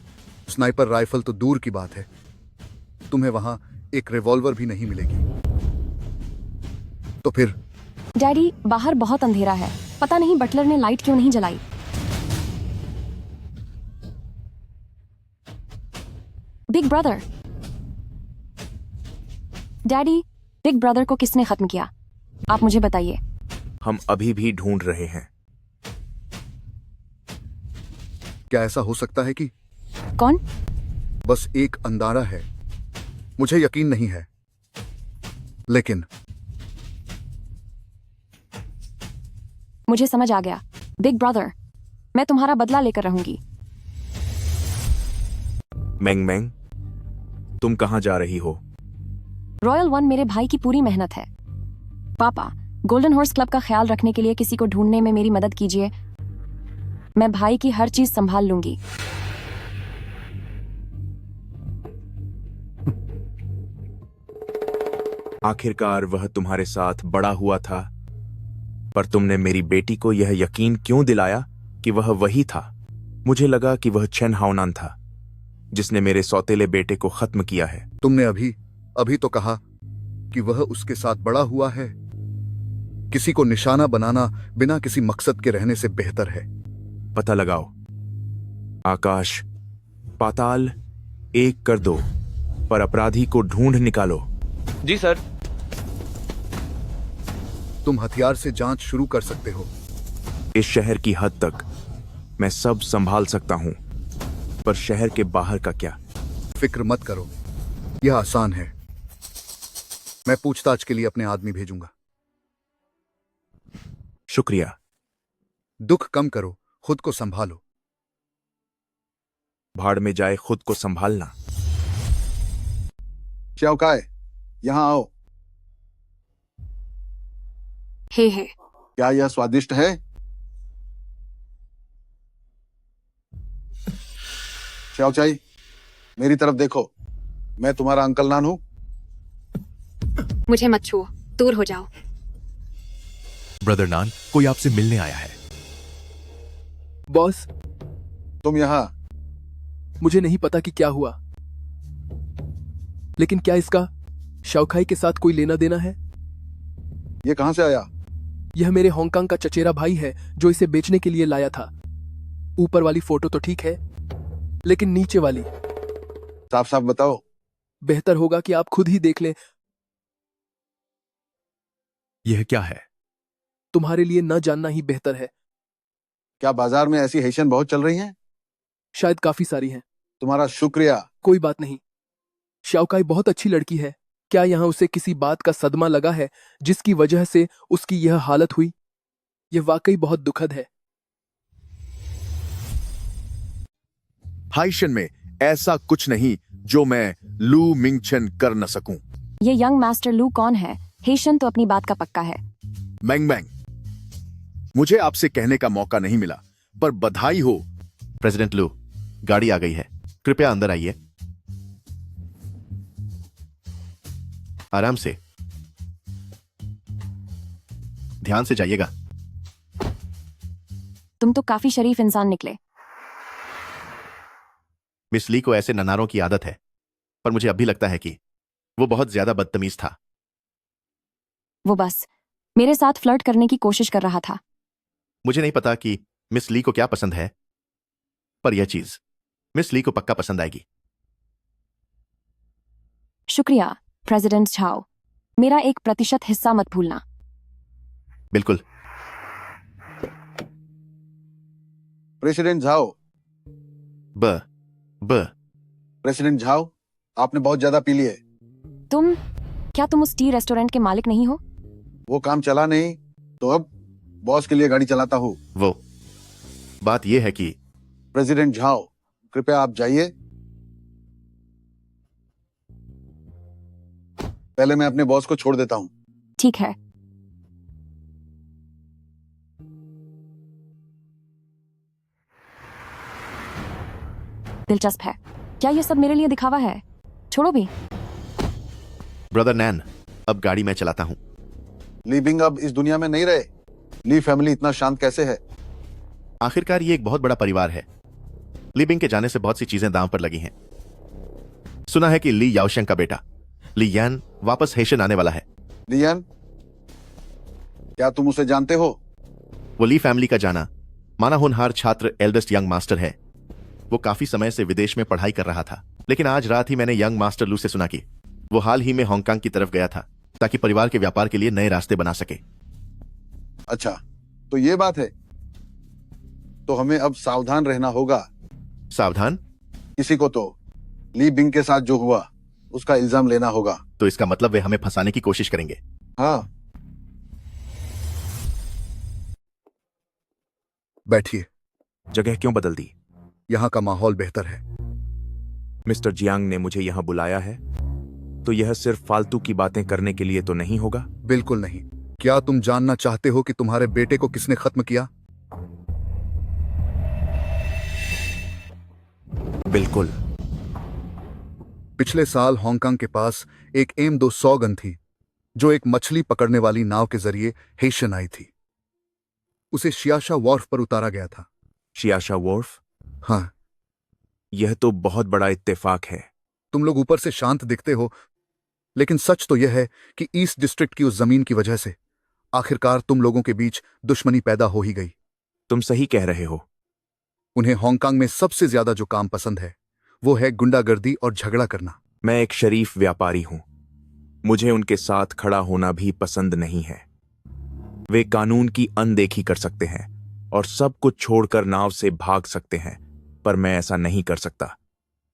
स्नाइपर राइफल तो दूर की बात है, तुम्हें वहां एक रिवॉल्वर भी नहीं मिलेगी। तो फिर? डैडी, बाहर बहुत अंधेरा है, पता नहीं बटलर ने लाइट क्यों नहीं जलाई। Big brother. Daddy, big brother को किसने खत्म किया? आप मुझे बताइए। हम अभी भी ढूंढ रहे हैं। क्या ऐसा हो सकता है कि? कौन? बस एक अंधारा है, मुझे यकीन नहीं है, लेकिन मुझे समझ आ गया। बिग ब्रदर, मैं तुम्हारा बदला लेकर रहूंगी। मेंग मेंग, तुम कहां जा रही हो? रॉयल वन मेरे भाई की पूरी मेहनत है। पापा, गोल्डन हॉर्स क्लब का ख्याल रखने के लिए किसी को ढूंढने में मेरी मदद कीजिए। मैं भाई की हर चीज संभाल लूंगी। आखिरकार वह तुम्हारे साथ बड़ा हुआ था, पर तुमने मेरी बेटी को यह यकीन क्यों दिलाया कि वह वही था? मुझे लगा कि वह चेन हाओनान था जिसने मेरे सौतेले बेटे को खत्म किया है। तुमने अभी तो कहा कि वह उसके साथ बड़ा हुआ है। किसी को निशाना बनाना बिना किसी मकसद के रहने से बेहतर है। पता लगाओ। आकाश पाताल एक कर दो, पर अपराधी को ढूंढ निकालो। जी सर। तुम हथियार से जांच शुरू कर सकते हो। इस शहर की हद तक मैं सब संभाल सकता हूं, पर शहर के बाहर का क्या? फिक्र मत करो, यह आसान है। मैं पूछताछ के लिए अपने आदमी भेजूंगा। शुक्रिया। दुख कम करो, खुद को संभालो। भाड़ में जाए खुद को संभालना। च्याओकाई, यहां आओ। है। क्या यह स्वादिष्ट है? च्याओचाई, मेरी तरफ देखो, मैं तुम्हारा अंकल नान हूं। मुझे मत छुओ, दूर हो जाओ। ब्रदर नान, कोई आपसे मिलने आया है। बॉस, तुम यहां? मुझे नहीं पता कि क्या हुआ, लेकिन क्या इसका शाओखाई के साथ कोई लेना देना है? ये कहां से आया? यह मेरे हांगकांग का चचेरा भाई है जो इसे बेचने के लिए लाया था। ऊपर वाली फोटो तो ठीक है, लेकिन नीचे वाली। साफ साफ बताओ। बेहतर होगा कि आप खुद ही देख लें। यह क्या है? तुम्हारे लिए न जानना ही बेहतर है। क्या बाजार में ऐसी हेशियन बहुत चल रही हैं? शायद काफी सारी हैं। तुम्हारा शुक्रिया। कोई बात नहीं। शाओकाई बहुत अच्छी लड़की है। क्या यहाँ उसे किसी बात का सदमा लगा है जिसकी वजह से उसकी यह हालत हुई? यह वाकई बहुत दुखद है। हाइशन में ऐसा कुछ नहीं जो मैं लू मिंगचेन कर न सकूं। ये यंग मास्टर लू कौन है? हेशन तो अपनी बात का पक्का है। मैंग मैंग, मुझे आपसे कहने का मौका नहीं मिला, पर बधाई हो। प्रेसिडेंट लू, गाड़ी आ गई है, कृपया अंदर आइए। आराम से, ध्यान से जाइएगा। तुम तो काफी शरीफ इंसान निकले। मिस ली को ऐसे ननारों की आदत है, पर मुझे अब भी लगता है कि वो बहुत ज्यादा बदतमीज था। वो बस मेरे साथ फ्लर्ट करने की कोशिश कर रहा था। मुझे नहीं पता कि मिस ली को क्या पसंद है, पर यह चीज मिस ली को पक्का पसंद आएगी। शुक्रिया प्रेसिडेंट झाओ। मेरा 1% हिस्सा मत भूलना। बिल्कुल। President Zhao. ब प्रेसिडेंट झाओ, आपने बहुत ज्यादा पी लिए। क्या तुम उस टी रेस्टोरेंट के मालिक नहीं हो? वो काम चला नहीं तो अब बॉस के लिए गाड़ी चलाता हूँ। वो बात यह है कि प्रेसिडेंट झाओ, कृपया आप जाइए। पहले मैं अपने बॉस को छोड़ देता हूँ। ठीक है। दिलचस्प है। क्या ये सब मेरे लिए दिखावा है? छोड़ो भी। ब्रदर नैन, अब गाड़ी मैं चलाता हूँ। ली बिंग अब इस दुनिया में नहीं रहे। ली फैमिली इतना शांत कैसे है? आखिरकार ये एक बहुत बड़ा परिवार है। ली बिंग के जाने से बहुत सी चीजें दांव पर लगी हैं। सुना है कि ली याओशेंग का बेटा ली यान वापस हेशन आने वाला है। ली यान? क्या तुम उसे जानते हो? वो ली फैमिली का जाना माना होनहार छात्र एल्डेस्ट यंग मास्टर है। वो काफी समय से विदेश में पढ़ाई कर रहा था, लेकिन आज रात ही मैंने यंग मास्टर लू से सुना कि वो हाल ही में हांगकांग की तरफ गया था ताकि परिवार के व्यापार के लिए नए रास्ते बना सके। अच्छा, तो ये बात है। तो हमें अब सावधान रहना होगा। सावधान? किसी को तो ली बिंग के साथ जो हुआ उसका इल्जाम लेना होगा। तो इसका मतलब वे हमें फंसाने की कोशिश करेंगे। हाँ। बैठिए। जगह क्यों बदल दी? यहाँ का माहौल बेहतर है। मिस्टर जियांग ने मुझे यहाँ बुलाया है, तो यह सिर्फ फालतू की बातें करने के लिए तो नहीं होगा? बिल्कुल नहीं। क्या तुम जानना चाहते हो कि तुम्हारे बेटे को किसने खत्म किया? बिल्कुल। पिछले साल हांगकांग के पास एक M200 गन थी जो एक मछली पकड़ने वाली नाव के जरिए हेशन आई थी। उसे शियाशा वॉर्फ पर उतारा गया था। शियाशा वॉर्फ? हाँ। यह तो बहुत बड़ा इत्तेफाक है। तुम लोग ऊपर से शांत दिखते हो, लेकिन सच तो यह है कि ईस्ट डिस्ट्रिक्ट की उस जमीन की वजह से आखिरकार तुम लोगों के बीच दुश्मनी पैदा हो ही गई। तुम सही कह रहे हो। उन्हें हांगकांग में सबसे ज्यादा जो काम पसंद है वो है गुंडागर्दी और झगड़ा करना। मैं एक शरीफ व्यापारी हूं। मुझे उनके साथ खड़ा होना भी पसंद नहीं है। वे कानून की अनदेखी कर सकते हैं और सब कुछ छोड़कर नाव से भाग सकते हैं, पर मैं ऐसा नहीं कर सकता।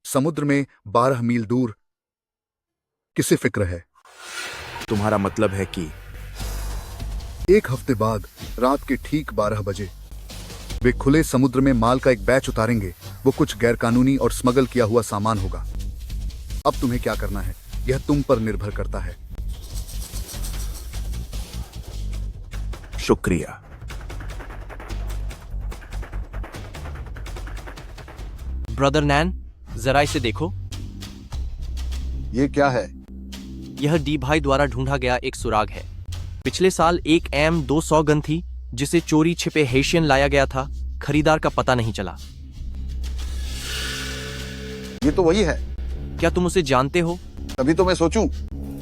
समुद्र में 12 मील दूर किसे फिक्र है? तुम्हारा मतलब है कि 1 हफ्ते बाद रात के ठीक 12 बजे वे खुले समुद्र में माल का एक बैच उतारेंगे। वो कुछ गैरकानूनी और स्मगल किया हुआ सामान होगा। अब तुम्हें क्या करना है यह तुम पर निर्भर करता है। शुक्रिया। ब्रदर नैन, जरा इसे देखो। ये क्या है? यह डी भाई द्वारा ढूंढा गया एक सुराग है। पिछले साल एक M200 गन थी जिसे चोरी छिपे हेशियन लाया गया था। खरीदार का पता नहीं चला। ये तो वही है। क्या तुम उसे जानते हो? तभी तो मैं सोचूं,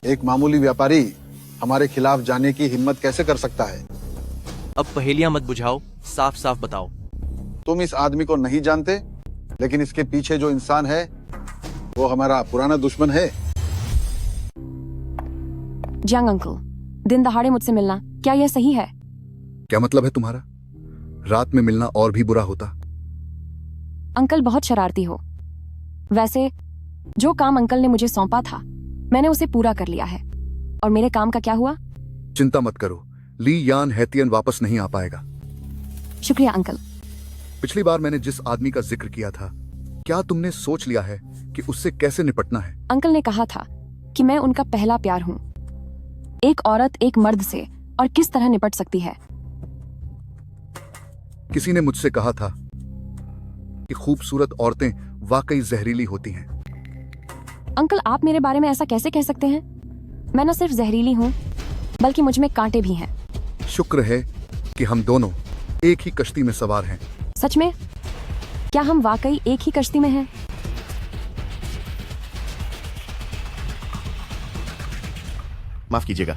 एक मामूली व्यापारी हमारे खिलाफ जाने की हिम्मत कैसे कर सकता है? अब पहेलियां मत बुझाओ, साफ साफ बताओ। तुम इस आदमी को नहीं जानते, लेकिन इसके पीछे जो इंसान है वो हमारा पुराना दुश्मन है। जियांग अंकल, दिन दहाड़े मुझसे मिलना, क्या यह सही है? क्या मतलब है तुम्हारा? रात में मिलना और भी बुरा होता। अंकल बहुत शरारती हो। वैसे जो काम अंकल ने मुझे सौंपा था मैंने उसे पूरा कर लिया है। और मेरे काम का क्या हुआ? चिंता मत करो, ली यान हैतियन वापस नहीं आ पाएगा। शुक्रिया अंकल। पिछली बार मैंने जिस आदमी का जिक्र किया था, क्या तुमने सोच लिया है कि उससे कैसे निपटना है? अंकल ने कहा था कि मैं उनका पहला प्यार हूँ। एक औरत एक मर्द से और किस तरह निपट सकती है? किसी ने मुझसे कहा था कि खूबसूरत औरतें वाकई जहरीली होती हैं। अंकल आप मेरे बारे में ऐसा कैसे कह सकते हैं? मैं न सिर्फ जहरीली हूँ बल्कि मुझ में कांटे भी हैं। शुक्र है कि हम दोनों एक ही कश्ती में सवार हैं। सच में? क्या हम वाकई एक ही कश्ती में हैं? माफ कीजिएगा,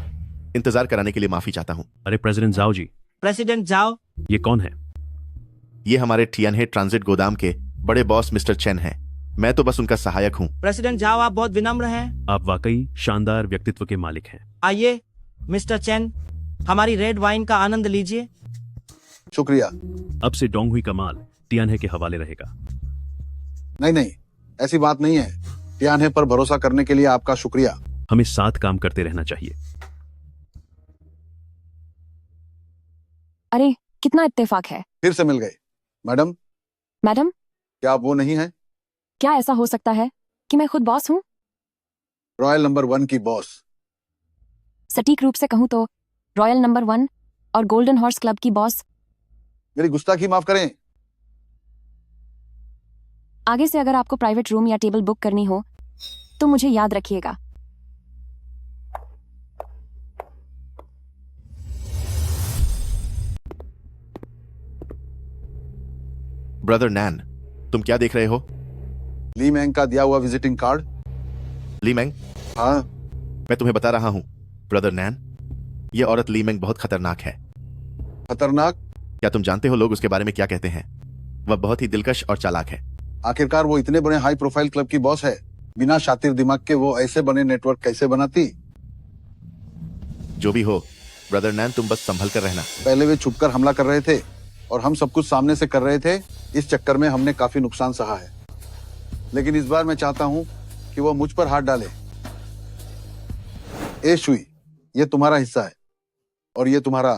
इंतजार कराने के लिए माफी चाहता हूं। अरे प्रेसिडेंट जाओ जी। प्रेसिडेंट जाओ। ये कौन है? ये हमारे टियानहे ट्रांजिट गोदाम के बड़े बॉस मिस्टर चेन हैं। मैं तो बस उनका सहायक हूँ। प्रेसिडेंट जाओ, आप बहुत विनम्र हैं। आप वाकई शानदार व्यक्तित्व के मालिक हैं। आइए मिस्टर चेन, हमारी रेड वाइन का आनंद लीजिए। शुक्रिया। अब से डोंग हुई कमाल टियानहे के हवाले रहेगा। नहीं नहीं, ऐसी बात नहीं है। टियानहे पर भरोसा करने के लिए आपका शुक्रिया। हमें साथ काम करते रहना चाहिए। अरे कितना इत्तेफाक है। फिर से मिल गए। मैडम। मैडम? क्या आप वो नहीं हैं? क्या ऐसा हो सकता है कि मैं खुद बॉस हूँ? रॉयल नंबर 1 की बॉस। सटीक रूप से कहूँ तो रॉयल नंबर 1 और गोल्डन हॉर्स क्लब की बॉस। मेरी गुस्ताखी माफ करें। आगे से अगर आपको प्राइवेट रूम या टेबल बुक करनी हो तो मुझे याद रखिएगा। ब्रदर नैन, तुम क्या देख रहे हो? ली मैंग का दिया हुआ विजिटिंग कार्ड। ली मैंग? हाँ। मैं तुम्हें बता रहा हूं ब्रदर नैन, ये औरत ली मैंग बहुत खतरनाक है। खतरनाक? क्या तुम जानते हो लोग उसके बारे में क्या कहते हैं? वह बहुत ही दिलकश और चालाक है। आखिरकार वो इतने बड़े हाई प्रोफाइल क्लब की बॉस है, बिना शातिर दिमाग के वो ऐसे बने नेटवर्क कैसे बनाती? जो भी हो ब्रदर नैन, तुम बस संभल कर रहना। पहले वे छुपकर हमला कर रहे थे और हम सब कुछ सामने से कर रहे थे। इस चक्कर में हमने काफी नुकसान सहा है, लेकिन इस बार मैं चाहता हूं कि वो मुझ पर हाथ डाले। ए शुई, ये तुम्हारा हिस्सा है और ये तुम्हारा।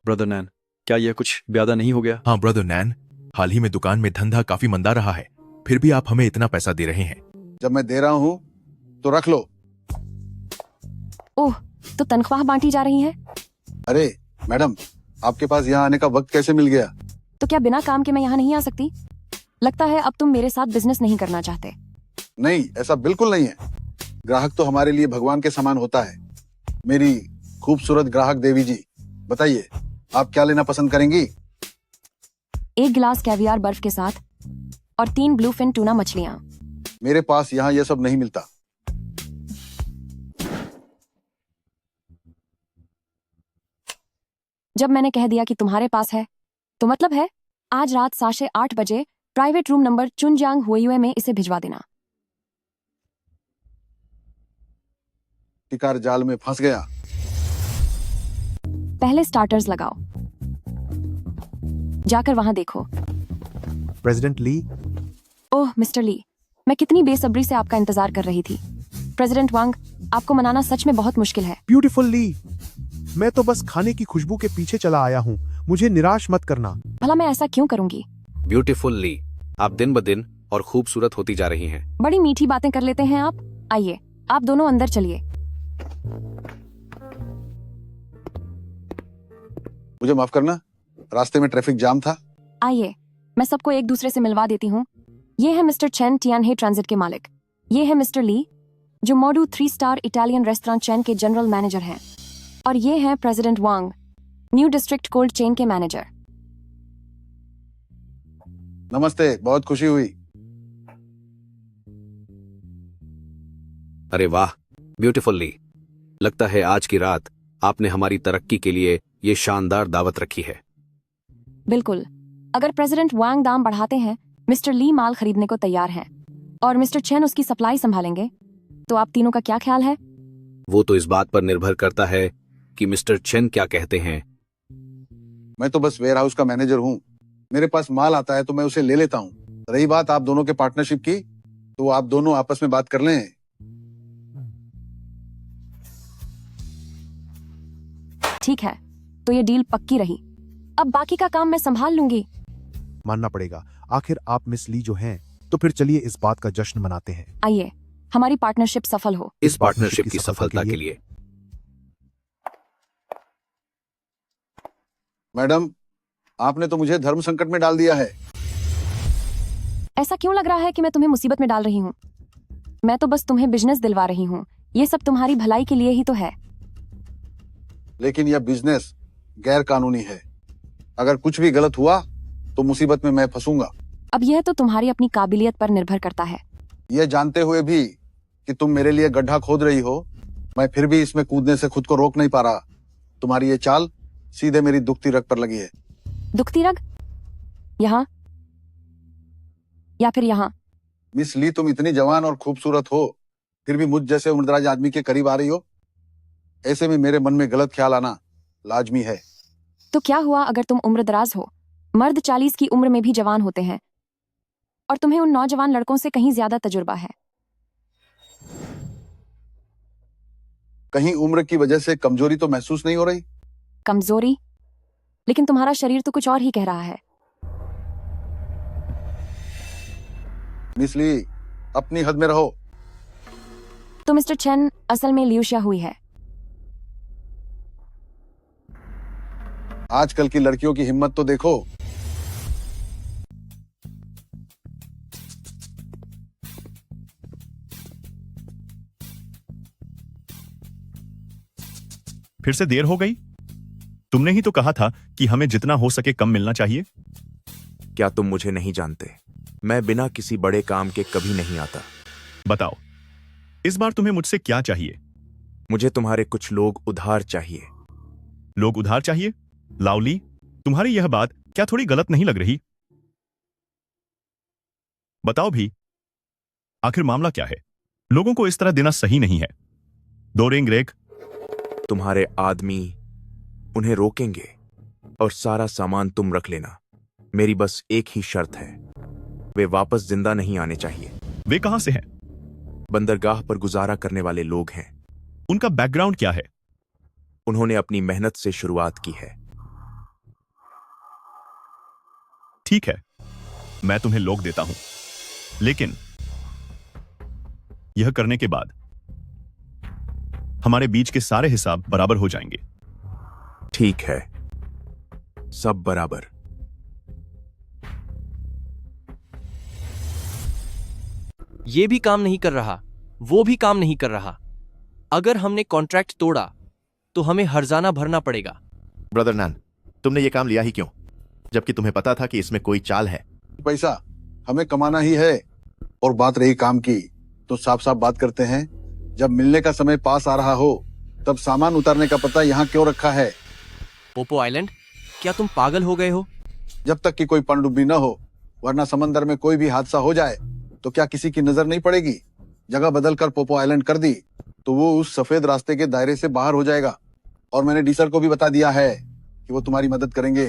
ब्रदर नैन, क्या यह कुछ ज्यादा नहीं हो गया? हाँ ब्रदर नैन, हाल ही में दुकान में धंधा काफी मंदा रहा है, फिर भी आप हमें इतना पैसा दे रहे हैं। जब मैं दे रहा हूं तो रख लो। ओह, तो तनख्वाह बांटी जा रही है? अरे मैडम, आपके पास यहाँ आने का वक्त कैसे मिल गया? तो क्या बिना काम के मैं यहाँ नहीं आ सकती? लगता है अब तुम मेरे साथ बिजनेस नहीं करना चाहते। नहीं, ऐसा बिल्कुल नहीं है। ग्राहक तो हमारे लिए भगवान के समान होता है। मेरी खूबसूरत ग्राहक देवी जी, बताइए आप क्या लेना पसंद करेंगी? 1 गिलास कैवियार बर्फ के साथ और 3 ब्लूफिन टूना मछलियां। मेरे पास यहाँ यह सब नहीं मिलता। जब मैंने कह दिया कि तुम्हारे पास है तो मतलब है आज रात 8:30 बजे प्राइवेट रूम नंबर चुनजांग हुए में इसे भिजवा देना। शिकार जाल में फंस गया। पहले स्टार्टर्स लगाओ, जाकर वहां देखो। प्रेसिडेंट ली। ओह मिस्टर ली, मैं कितनी बेसब्री से आपका इंतजार कर रही थी। प्रेसिडेंट वांग, आपको मनाना सच में बहुत मुश्किल है। ब्यूटीफुल ली, मैं तो बस खाने की खुशबू के पीछे चला आया हूँ, मुझे निराश मत करना। भला मैं ऐसा क्यों करूंगी? ब्यूटीफुल ली, आप दिन ब दिन और खूबसूरत होती जा रही हैं। बड़ी मीठी बातें कर लेते हैं आप। आइए, आप दोनों अंदर चलिए। मुझे माफ करना, रास्ते में ट्रैफिक जाम था। आइए, मैं सबको एक दूसरे से मिलवा देती हूँ। ये है मिस्टर चेन, टियानहे ट्रांजिट के मालिक। ये है मिस्टर ली, जो मॉडू 3 स्टार इटालियन रेस्टोरेंट चेन के जनरल मैनेजर हैं। और ये है प्रेसिडेंट वांग, न्यू डिस्ट्रिक्ट कोल्ड चेन के मैनेजर। नमस्ते, बहुत खुशी हुई। अरे वाह, ब्यूटीफुल ली, लगता है आज की रात आपने हमारी तरक्की के लिए ये शानदार दावत रखी है। बिल्कुल, अगर प्रेसिडेंट वांग दाम बढ़ाते हैं, मिस्टर ली माल खरीदने को तैयार हैं और मिस्टर चेन उसकी सप्लाई संभालेंगे, तो आप तीनों का क्या ख्याल है? वो तो इस बात पर निर्भर करता है कि मिस्टर चेन क्या कहते हैं। मैं तो बस वेयर हाउस का मैनेजर हूँ। मेरे पास माल आता है तो मैं उसे ले लेता हूँ। रही बात आप दोनों के पार्टनरशिप की, तो आप दोनों आपस में बात कर लें। ठीक है, तो ये डील पक्की रही। अब बाकी का काम मैं संभाल लूंगी। मानना पड़ेगा, आखिर आप मिस ली जो हैं। तो फिर चलिए इस बात का जश्न मनाते हैं। आइए, हमारी पार्टनरशिप सफल हो। इस पार्टनरशिप की सफलता के लिए मैडम, आपने तो मुझे धर्म संकट में डाल दिया है। ऐसा क्यों लग रहा है कि मैं तुम्हें मुसीबत में डाल रही हूँ? मैं तो बस तुम्हें बिजनेस दिलवा रही हूँ। ये सब तुम्हारी भलाई के लिए ही तो है। लेकिन यह बिजनेस गैर कानूनी है। अगर कुछ भी गलत हुआ तो मुसीबत में मैं फंसूंगा। अब यह तो तुम्हारी अपनी काबिलियत पर निर्भर करता है। यह जानते हुए भी कि तुम मेरे लिए गड्ढा खोद रही हो, मैं फिर भी इसमें कूदने से खुद को रोक नहीं पा रहा। तुम्हारी ये चाल सीधे मेरी दुखती रग पर लगी है। दुखती रग? यहाँ या फिर यहाँ? मिस ली, तुम इतनी जवान और खूबसूरत हो, फिर भी मुझ जैसे उम्रदराज आदमी के करीब आ रही हो। ऐसे में मेरे मन में गलत ख्याल आना लाजमी है। तो क्या हुआ अगर तुम उम्रदराज हो? मर्द 40 की उम्र में भी जवान होते हैं, और तुम्हें उन नौजवान लड़कों से कहीं ज्यादा तजुर्बा है। कहीं उम्र की वजह से कमजोरी तो महसूस नहीं हो रही? कमजोरी? लेकिन तुम्हारा शरीर तो कुछ और ही कह रहा है। मिस ली, अपनी हद में रहो। तो मिस्टर चेन, असल में ल्यूशिया हुई है। आजकल की लड़कियों की हिम्मत तो देखो। फिर से देर हो गई? तुमने ही तो कहा था कि हमें जितना हो सके कम मिलना चाहिए। क्या तुम मुझे नहीं जानते? मैं बिना किसी बड़े काम के कभी नहीं आता। बताओ, इस बार तुम्हें मुझसे क्या चाहिए? मुझे तुम्हारे कुछ लोग उधार चाहिए। लोग उधार चाहिए? लावली, तुम्हारी यह बात क्या थोड़ी गलत नहीं लग रही? बताओ भी, आखिर मामला क्या है? लोगों को इस तरह देना सही नहीं है। 2 रिंग रेक। तुम्हारे आदमी उन्हें रोकेंगे और सारा सामान तुम रख लेना। मेरी बस एक ही शर्त है, वे वापस जिंदा नहीं आने चाहिए। वे कहां से हैं? बंदरगाह पर गुजारा करने वाले लोग हैं। उनका बैकग्राउंड क्या है? उन्होंने अपनी मेहनत से शुरुआत की है। ठीक है, मैं तुम्हें लोग देता हूं, लेकिन यह करने के बाद हमारे बीच के सारे हिसाब बराबर हो जाएंगे। ठीक है, सब बराबर। ये भी काम नहीं कर रहा, वो भी काम नहीं कर रहा। अगर हमने कॉन्ट्रैक्ट तोड़ा तो हमें हर्जाना भरना पड़ेगा। ब्रदर नैन, तुमने ये काम लिया ही क्यों, जबकि तुम्हें पता था कि इसमें कोई चाल है? पैसा हमें कमाना ही है। और बात रही काम की, तो साफ साफ बात करते हैं। जब मिलने का समय पास आ रहा हो, तब सामान उतारने का पता यहाँ क्यों रखा है? Poopó island? क्या तुम पागल हो गए हो? जब तक कि कोई पनडुब्बी न हो, वरना समंदर में कोई भी हादसा हो जाए तो क्या किसी की नजर नहीं पड़ेगी? जगह बदल कर पोपो आइलैंड कर दी तो वो उस सफेद रास्ते के दायरे से बाहर हो जाएगा। और मैंने डी सर को भी बता दिया है कि वो तुम्हारी मदद करेंगे।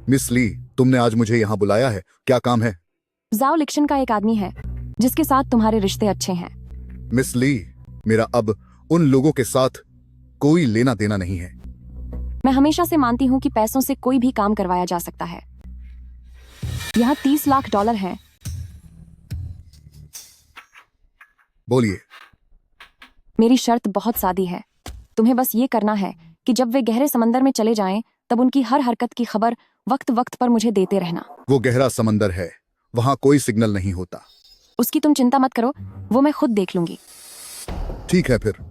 मिस ली, तुमने आज मुझे यहाँ बुलाया है, क्या काम है? जाओ लिक्शन का एक आदमी है जिसके साथ तुम्हारे रिश्ते अच्छे हैं। मिस ली, मेरा अब उन लोगों के साथ कोई लेना देना नहीं है। मैं हमेशा से मानती हूँ कि पैसों से कोई भी काम करवाया जा सकता है। यहाँ $30 लाख हैं। बोलिए। मेरी शर्त बहुत सादी है। तुम्हें बस ये करना है कि जब वे गहरे समंदर में चले जाएं, तब उनकी हर हरकत की खबर वक्त वक्त पर मुझे देते रहना। वो गहरा समंदर है, वहां कोई सिग्नल नहीं होता। उसकी तुम चिंता मत करो, वो मैं खुद देख लूंगी। ठीक है फिर।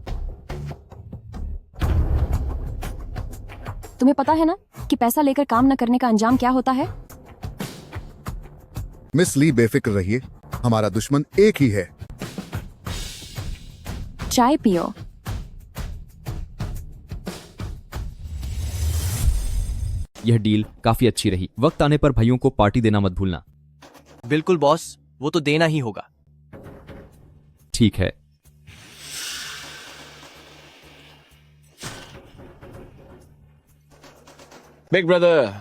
तुम्हें पता है ना कि पैसा लेकर काम न करने का अंजाम क्या होता है? मिस ली, बेफिक्र रहिए, हमारा दुश्मन एक ही है। चाय पियो। यह डील काफी अच्छी रही। वक्त आने पर भाइयों को पार्टी देना मत भूलना। बिल्कुल बॉस, वो तो देना ही होगा। ठीक है। बिग ब्रदर,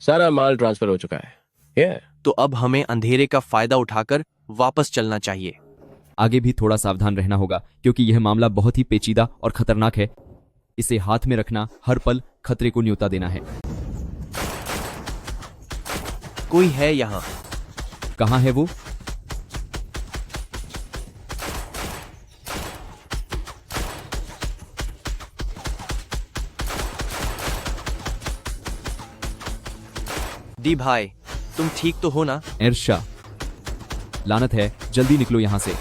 सारा माल ट्रांसफर हो चुका है। ये तो अब हमें अंधेरे का फायदा उठाकर वापस चलना चाहिए। आगे भी थोड़ा सावधान रहना होगा क्योंकि यह मामला बहुत ही पेचीदा और खतरनाक है। इसे हाथ में रखना हर पल खतरे को न्योता देना है। कोई है यहाँ। कहाँ है वो? डी भाई, तुम ठीक तो हो ना? एरशा, लानत है, जल्दी निकलो यहाँ से।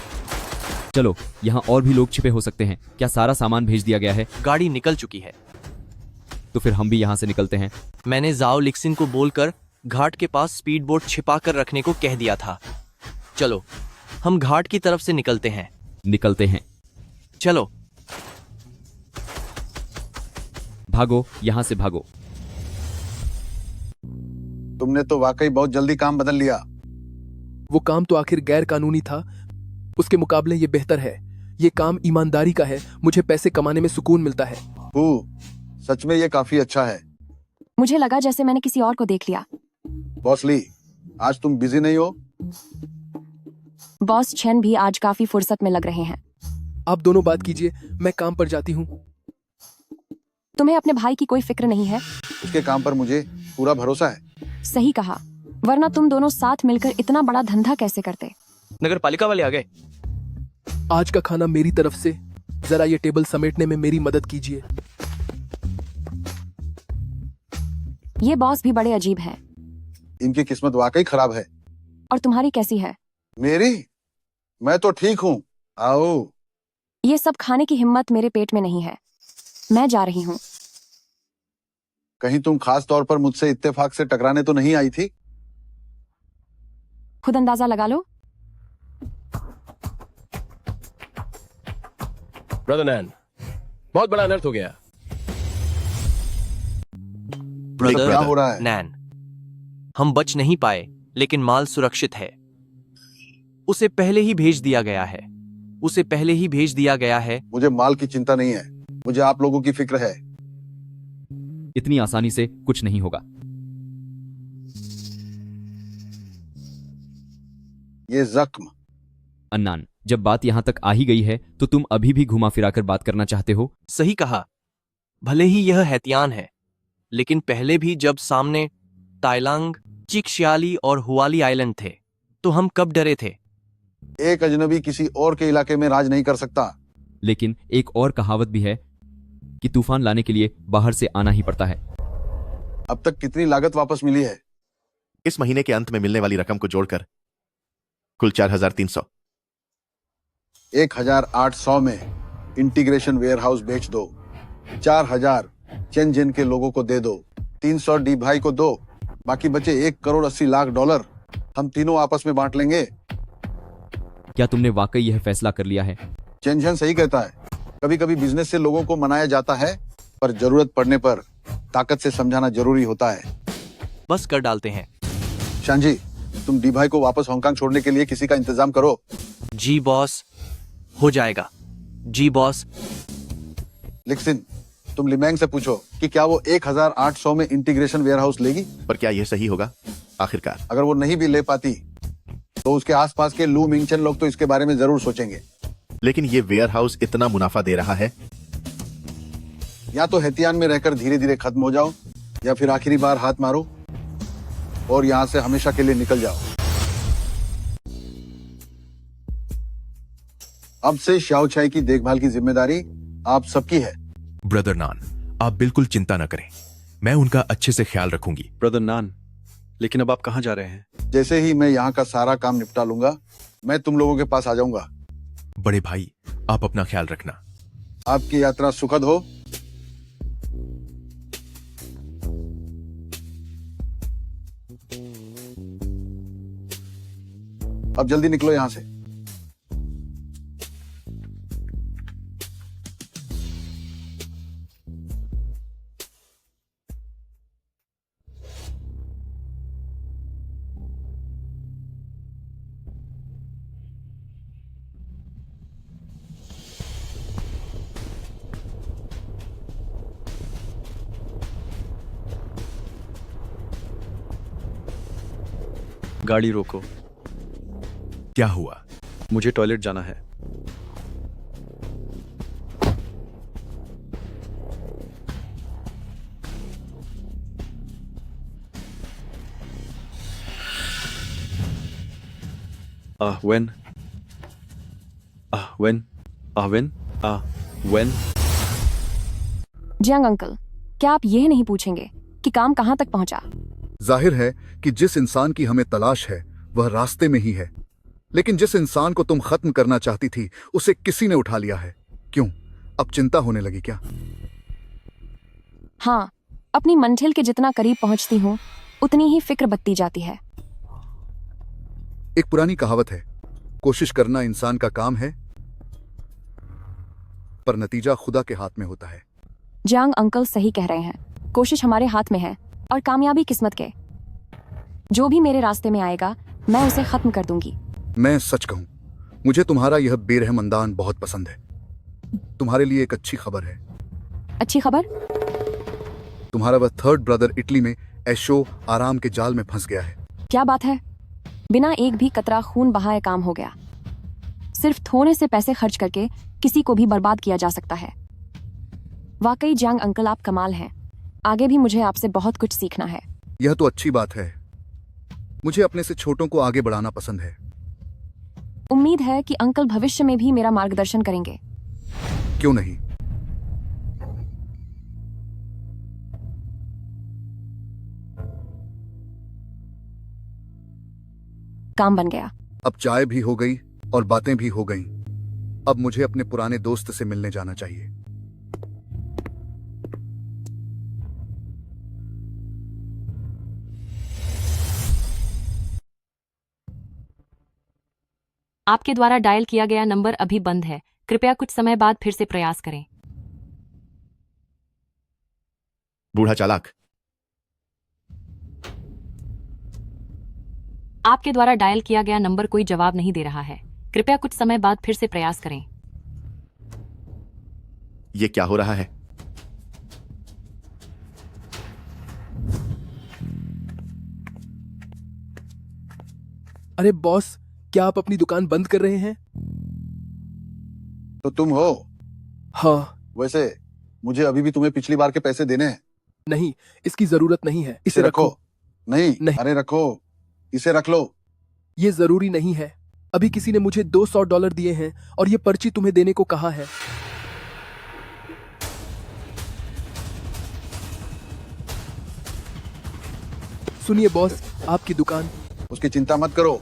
चलो, यहाँ और भी लोग छिपे हो सकते हैं। क्या सारा सामान भेज दिया गया है? गाड़ी निकल चुकी है। तो फिर हम भी यहाँ से निकलते हैं। मैंने जाओ लिक्सिन को बोलकर घाट के पास स्पीड बोट छिपा कर रखने को कह दिया था। चलो, हम घाट की तरफ से निकलते हैं। निकलते हैं। चलो, भागो, यहाँ से भागो। तुमने तो वाकई बहुत जल्दी काम बदल लिया। वो काम तो आखिर गैर कानूनी था, उसके मुकाबले ये बेहतर है। ये काम ईमानदारी का है, मुझे पैसे कमाने में सुकून मिलता है। सच में ये काफी अच्छा है। मुझे लगा जैसे मैंने किसी और को देख लिया। बॉस ली, आज तुम बिजी नहीं हो? बॉस चेन भी आज काफी फुर्सत में लग रहे हैं। आप दोनों बात कीजिए, मैं काम पर जाती हूँ। तुम्हें अपने भाई की कोई फिक्र नहीं है? उसके काम पर मुझे पूरा भरोसा है। सही कहा, वरना तुम दोनों साथ मिलकर इतना बड़ा धंधा कैसे करते? नगर पालिका वाले आ गए। आज का खाना मेरी तरफ से, जरा ये टेबल समेटने में मेरी मदद कीजिए। ये बॉस भी बड़े अजीब हैं। इनकी किस्मत वाकई खराब है। और तुम्हारी कैसी है? मेरी? मैं तो ठीक हूँ। आओ। ये सब खाने की हिम्मत मेरे पेट में नहीं है। मैं जा रही हूँ। कहीं तुम खास तौर पर मुझसे इत्तेफाक से टकराने तो नहीं आई थी? खुद अंदाजा लगा लो। ब्रदर नैन, बहुत बड़ा अनर्थ हो गया। ब्रदर क्या हो रहा है? नैन, हम बच नहीं पाए, लेकिन माल सुरक्षित है। उसे पहले ही भेज दिया गया है। उसे पहले ही भेज दिया गया है। मुझे माल की चिंता नहीं है, मुझे आप लोगों की फिक्र है। इतनी आसानी से कुछ नहीं होगा। ये जख्म। अन्नान, जब बात यहां तक आ ही गई है तो तुम अभी भी घुमा फिराकर बात करना चाहते हो? सही कहा। भले ही यह हैतियान है, लेकिन पहले भी जब सामने ताइलांग, चिकशियाली और हुआली आइलैंड थे तो हम कब डरे थे? एक अजनबी किसी और के इलाके में राज नहीं कर सकता। लेकिन एक और कहावत भी है कि तूफान लाने के लिए बाहर से आना ही पड़ता है। अब तक कितनी लागत वापस मिली है? इस महीने के अंत में मिलने वाली रकम को जोड़कर कुल 4300। 1800 में इंटीग्रेशन वेयरहाउस बेच दो। 4000 चेनजेन के लोगों को दे दो। 300 डी भाई को दो। बाकी बचे $1,80,00,000 हम तीनों आपस में बांट लेंगे। क्या तुमने वाकई यह फैसला कर लिया है? चेनजेन सही कहता है। कभी कभी बिजनेस से लोगों को मनाया जाता है, पर जरूरत पड़ने पर ताकत से समझाना जरूरी होता है। बस कर डालते हैं। शांजी, तुम डी भाई को वापस हांगकांग छोड़ने के लिए किसी का इंतजाम करो। जी बॉस, हो जाएगा। जी बॉस। लिक्सिन, तुम लिमेंग से पूछो कि क्या वो 1800 में इंटीग्रेशन वेयरहाउस लेगी। पर क्या यह सही होगा? आखिरकार अगर वो नहीं भी ले पाती तो उसके आसपास के लू मिंगचन लोग तो इसके बारे में जरूर सोचेंगे। लेकिन ये वेयरहाउस इतना मुनाफा दे रहा है। या तो हैतियान में रहकर धीरे धीरे खत्म हो जाओ, या फिर आखिरी बार हाथ मारो और यहां से हमेशा के लिए निकल जाओ। अब से शाओ चाय की देखभाल की जिम्मेदारी आप सबकी है। ब्रदर नान, आप बिल्कुल चिंता न करें, मैं उनका अच्छे से ख्याल रखूंगी। ब्रदर नान, लेकिन अब आप कहाँ जा रहे हैं? जैसे ही मैं यहाँ का सारा काम निपटा लूंगा, मैं तुम लोगों के पास आ जाऊंगा। बड़े भाई, आप अपना ख्याल रखना। आपकी यात्रा सुखद हो। अब जल्दी निकलो यहां से। गाड़ी रोको। क्या हुआ? मुझे टॉयलेट जाना है। when? when? जियांग अंकल, क्या आप यह नहीं पूछेंगे कि काम कहां तक पहुंचा? जाहिर है कि जिस इंसान की हमें तलाश है वह रास्ते में ही है, लेकिन जिस इंसान को तुम खत्म करना चाहती थी उसे किसी ने उठा लिया है। क्यों, अब चिंता होने लगी क्या? हाँ, अपनी मंजिल के जितना करीब पहुंचती हूँ उतनी ही फिक्र बत्ती जाती है। एक पुरानी कहावत है, कोशिश करना इंसान का काम है पर नतीजा खुदा के हाथ में होता है। जियांग अंकल सही कह रहे हैं, कोशिश हमारे हाथ में है और कामयाबी किस्मत के। जो भी मेरे रास्ते में आएगा मैं उसे खत्म कर दूंगी। मैं सच कहूं, मुझे तुम्हारा यह बेरहम अंदाज बहुत पसंद है। तुम्हारे लिए एक अच्छी खबर है। अच्छी खबर? तुम्हारा वह थर्ड ब्रदर इटली में ऐशो आराम के जाल में फंस गया है। क्या बात है? बिना एक भी कतरा खून बहाए काम हो गया। सिर्फ थोड़े से पैसे खर्च करके किसी को भी बर्बाद किया जा सकता है। वाकई जियांग अंकल, आप कमाल हैं। आगे भी मुझे आपसे बहुत कुछ सीखना है। यह तो अच्छी बात है। मुझे अपने से छोटों को आगे बढ़ाना पसंद है। उम्मीद है कि अंकल भविष्य में भी मेरा मार्गदर्शन करेंगे। क्यों नहीं। काम बन गया। अब चाय भी हो गई और बातें भी हो गईं। अब मुझे अपने पुराने दोस्त से मिलने जाना चाहिए। आपके द्वारा डायल किया गया नंबर अभी बंद है, कृपया कुछ समय बाद फिर से प्रयास करें। बूढ़ा चालाक। आपके द्वारा डायल किया गया नंबर कोई जवाब नहीं दे रहा है, कृपया कुछ समय बाद फिर से प्रयास करें। ये क्या हो रहा है? अरे बॉस, क्या आप अपनी दुकान बंद कर रहे हैं? तो तुम हो? हाँ। वैसे मुझे अभी भी तुम्हें पिछली बार के पैसे देने हैं। नहीं, इसकी जरूरत नहीं है। इसे रखो। नहीं, नहीं। अरे रखो, इसे रख लो। ये जरूरी नहीं है। अभी किसी ने मुझे $200 दिए हैं और ये पर्ची तुम्हें देने को कहा है। सुनिए बॉस, आपकी दुकान। उसकी चिंता मत करो।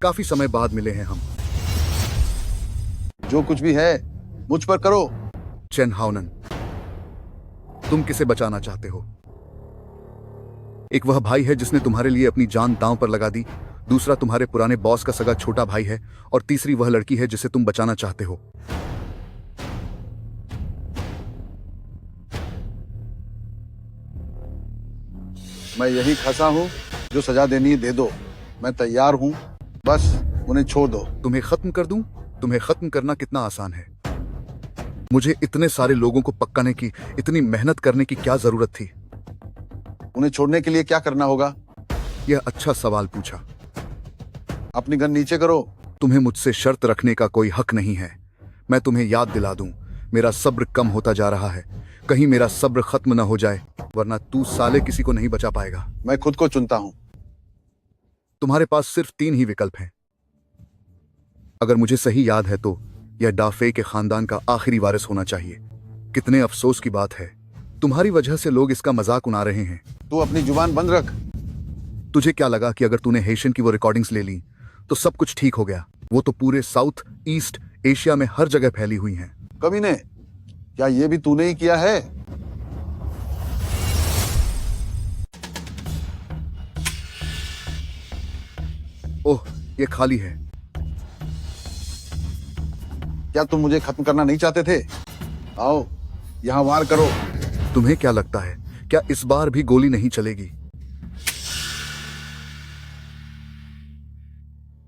काफी समय बाद मिले हैं हम। जो कुछ भी है मुझ पर करो। चेन हाउनन, तुम किसे बचाना चाहते हो? एक वह भाई है जिसने तुम्हारे लिए अपनी जान दांव पर लगा दी, दूसरा तुम्हारे पुराने बॉस का सगा छोटा भाई है, और तीसरी वह लड़की है जिसे तुम बचाना चाहते हो। मैं यही फंसा हूं, जो सजा देनी है दे दो, मैं तैयार हूं, बस उन्हें छोड़ दो। तुम्हें खत्म कर दूं? तुम्हें खत्म करना कितना आसान है। मुझे इतने सारे लोगों को पकाने की, इतनी मेहनत करने की क्या जरूरत थी? उन्हें छोड़ने के लिए क्या करना होगा? यह अच्छा सवाल पूछा। अपनी गन नीचे करो। तुम्हें मुझसे शर्त रखने का कोई हक नहीं है। मैं तुम्हें याद दिला दूं, मेरा सब्र कम होता जा रहा है। कहीं मेरा सब्र खत्म न हो जाए, वरना तू साले किसी को नहीं बचा पाएगा। मैं खुद को चुनता हूं। तुम्हारे पास सिर्फ 3 ही विकल्प हैं। अगर मुझे सही याद है तो यह डाफे के खानदान का आखिरी वारिस होना चाहिए। कितने अफसोस की बात है, तुम्हारी वजह से लोग इसका मजाक उड़ा रहे हैं। तू अपनी जुबान बंद रख। तुझे क्या लगा कि अगर तूने हेशियन की वो रिकॉर्डिंग्स ले ली तो सब कुछ ठीक हो गया? वो तो पूरे साउथ ईस्ट एशिया में हर जगह फैली हुई हैं। कमीने, क्या ये भी तूने ही किया है? ओह, ये खाली है। क्या तुम मुझे खत्म करना नहीं चाहते थे? आओ, यहाँ वार करो। तुम्हें क्या लगता है, क्या इस बार भी गोली नहीं चलेगी?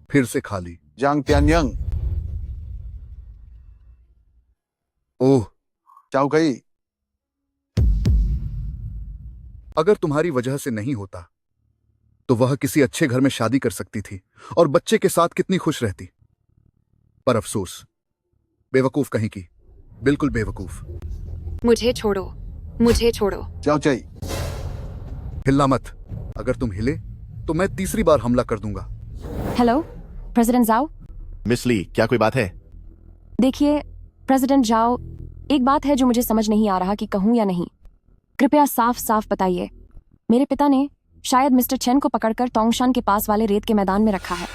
फिर से खाली। जांग त्यानयंग। ओह, चाओ कई, अगर तुम्हारी वजह से नहीं होता तो वह किसी अच्छे घर में शादी कर सकती थी और बच्चे के साथ कितनी खुश रहती। पर अफसोस, बेवकूफ कहीं की, बिल्कुल बेवकूफ। मुझे छोड़ो, मुझे छोड़ो। चाओ चाई, हिलना मत। अगर तुम हिले तो मैं तीसरी बार हमला कर दूंगा। हेलो प्रेसिडेंट जाओ। मिस ली, क्या कोई बात है? देखिए प्रेसिडेंट जाओ, एक बात है जो मुझे समझ नहीं आ रहा कि कहूं या नहीं। कृपया साफ साफ बताइए। मेरे पिता ने शायद मिस्टर चेन को पकड़कर तोंगशान के पास वाले रेत के मैदान में रखा है।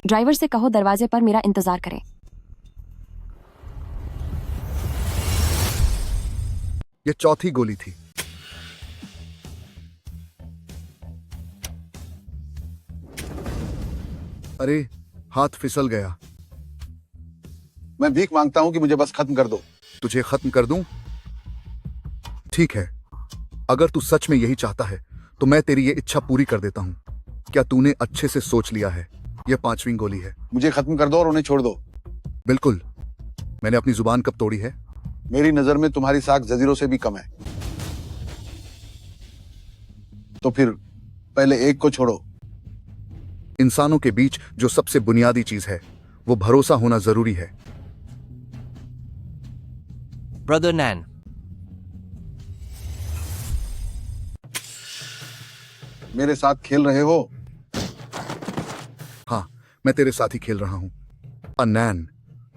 ड्राइवर से कहो दरवाजे पर मेरा इंतजार करे। यह चौथी गोली थी। अरे, हाथ फिसल गया। मैं भीख मांगता हूं कि मुझे बस खत्म कर दो। तुझे खत्म कर दूं? ठीक है, अगर तू सच में यही चाहता है तो मैं तेरी ये इच्छा पूरी कर देता हूं। क्या तूने अच्छे से सोच लिया है? यह 5वीं गोली है। मुझे खत्म कर दो और उन्हें छोड़ दो। बिल्कुल। मैंने अपनी जुबान कब तोड़ी है? मेरी नजर में तुम्हारी साख जजीरों से भी कम है। तो फिर पहले एक को छोड़ो। इंसानों के बीच जो सबसे बुनियादी चीज है वो भरोसा होना जरूरी है। ब्रदर नैन, मेरे साथ खेल रहे हो? हाँ, मैं तेरे साथ ही खेल रहा हूं। नैन,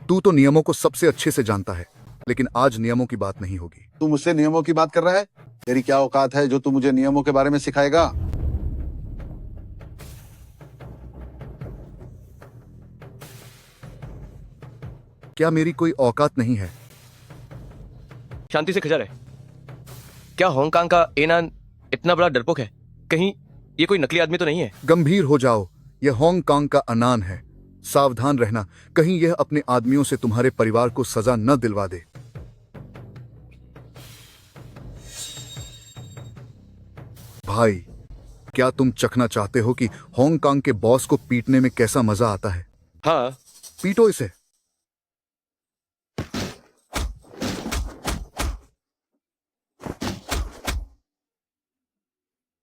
तू तो नियमों को सबसे अच्छे से जानता है, लेकिन आज नियमों की बात नहीं होगी। तू मुझसे नियमों की बात कर रहा है? तेरी क्या औकात है जो तू मुझे नियमों के बारे में सिखाएगा? क्या मेरी कोई औकात नहीं है? शांति से खजा रहे। क्या हांगकांग का एनान इतना बड़ा डरपोक है? कहीं ये कोई नकली आदमी तो नहीं है? गंभीर हो जाओ, यह हांगकांग का अनान है। सावधान रहना, कहीं यह अपने आदमियों से तुम्हारे परिवार को सजा न दिलवा दे। भाई, क्या तुम चखना चाहते हो कि हांगकांग के बॉस को पीटने में कैसा मजा आता है? हाँ। पीटो इसे।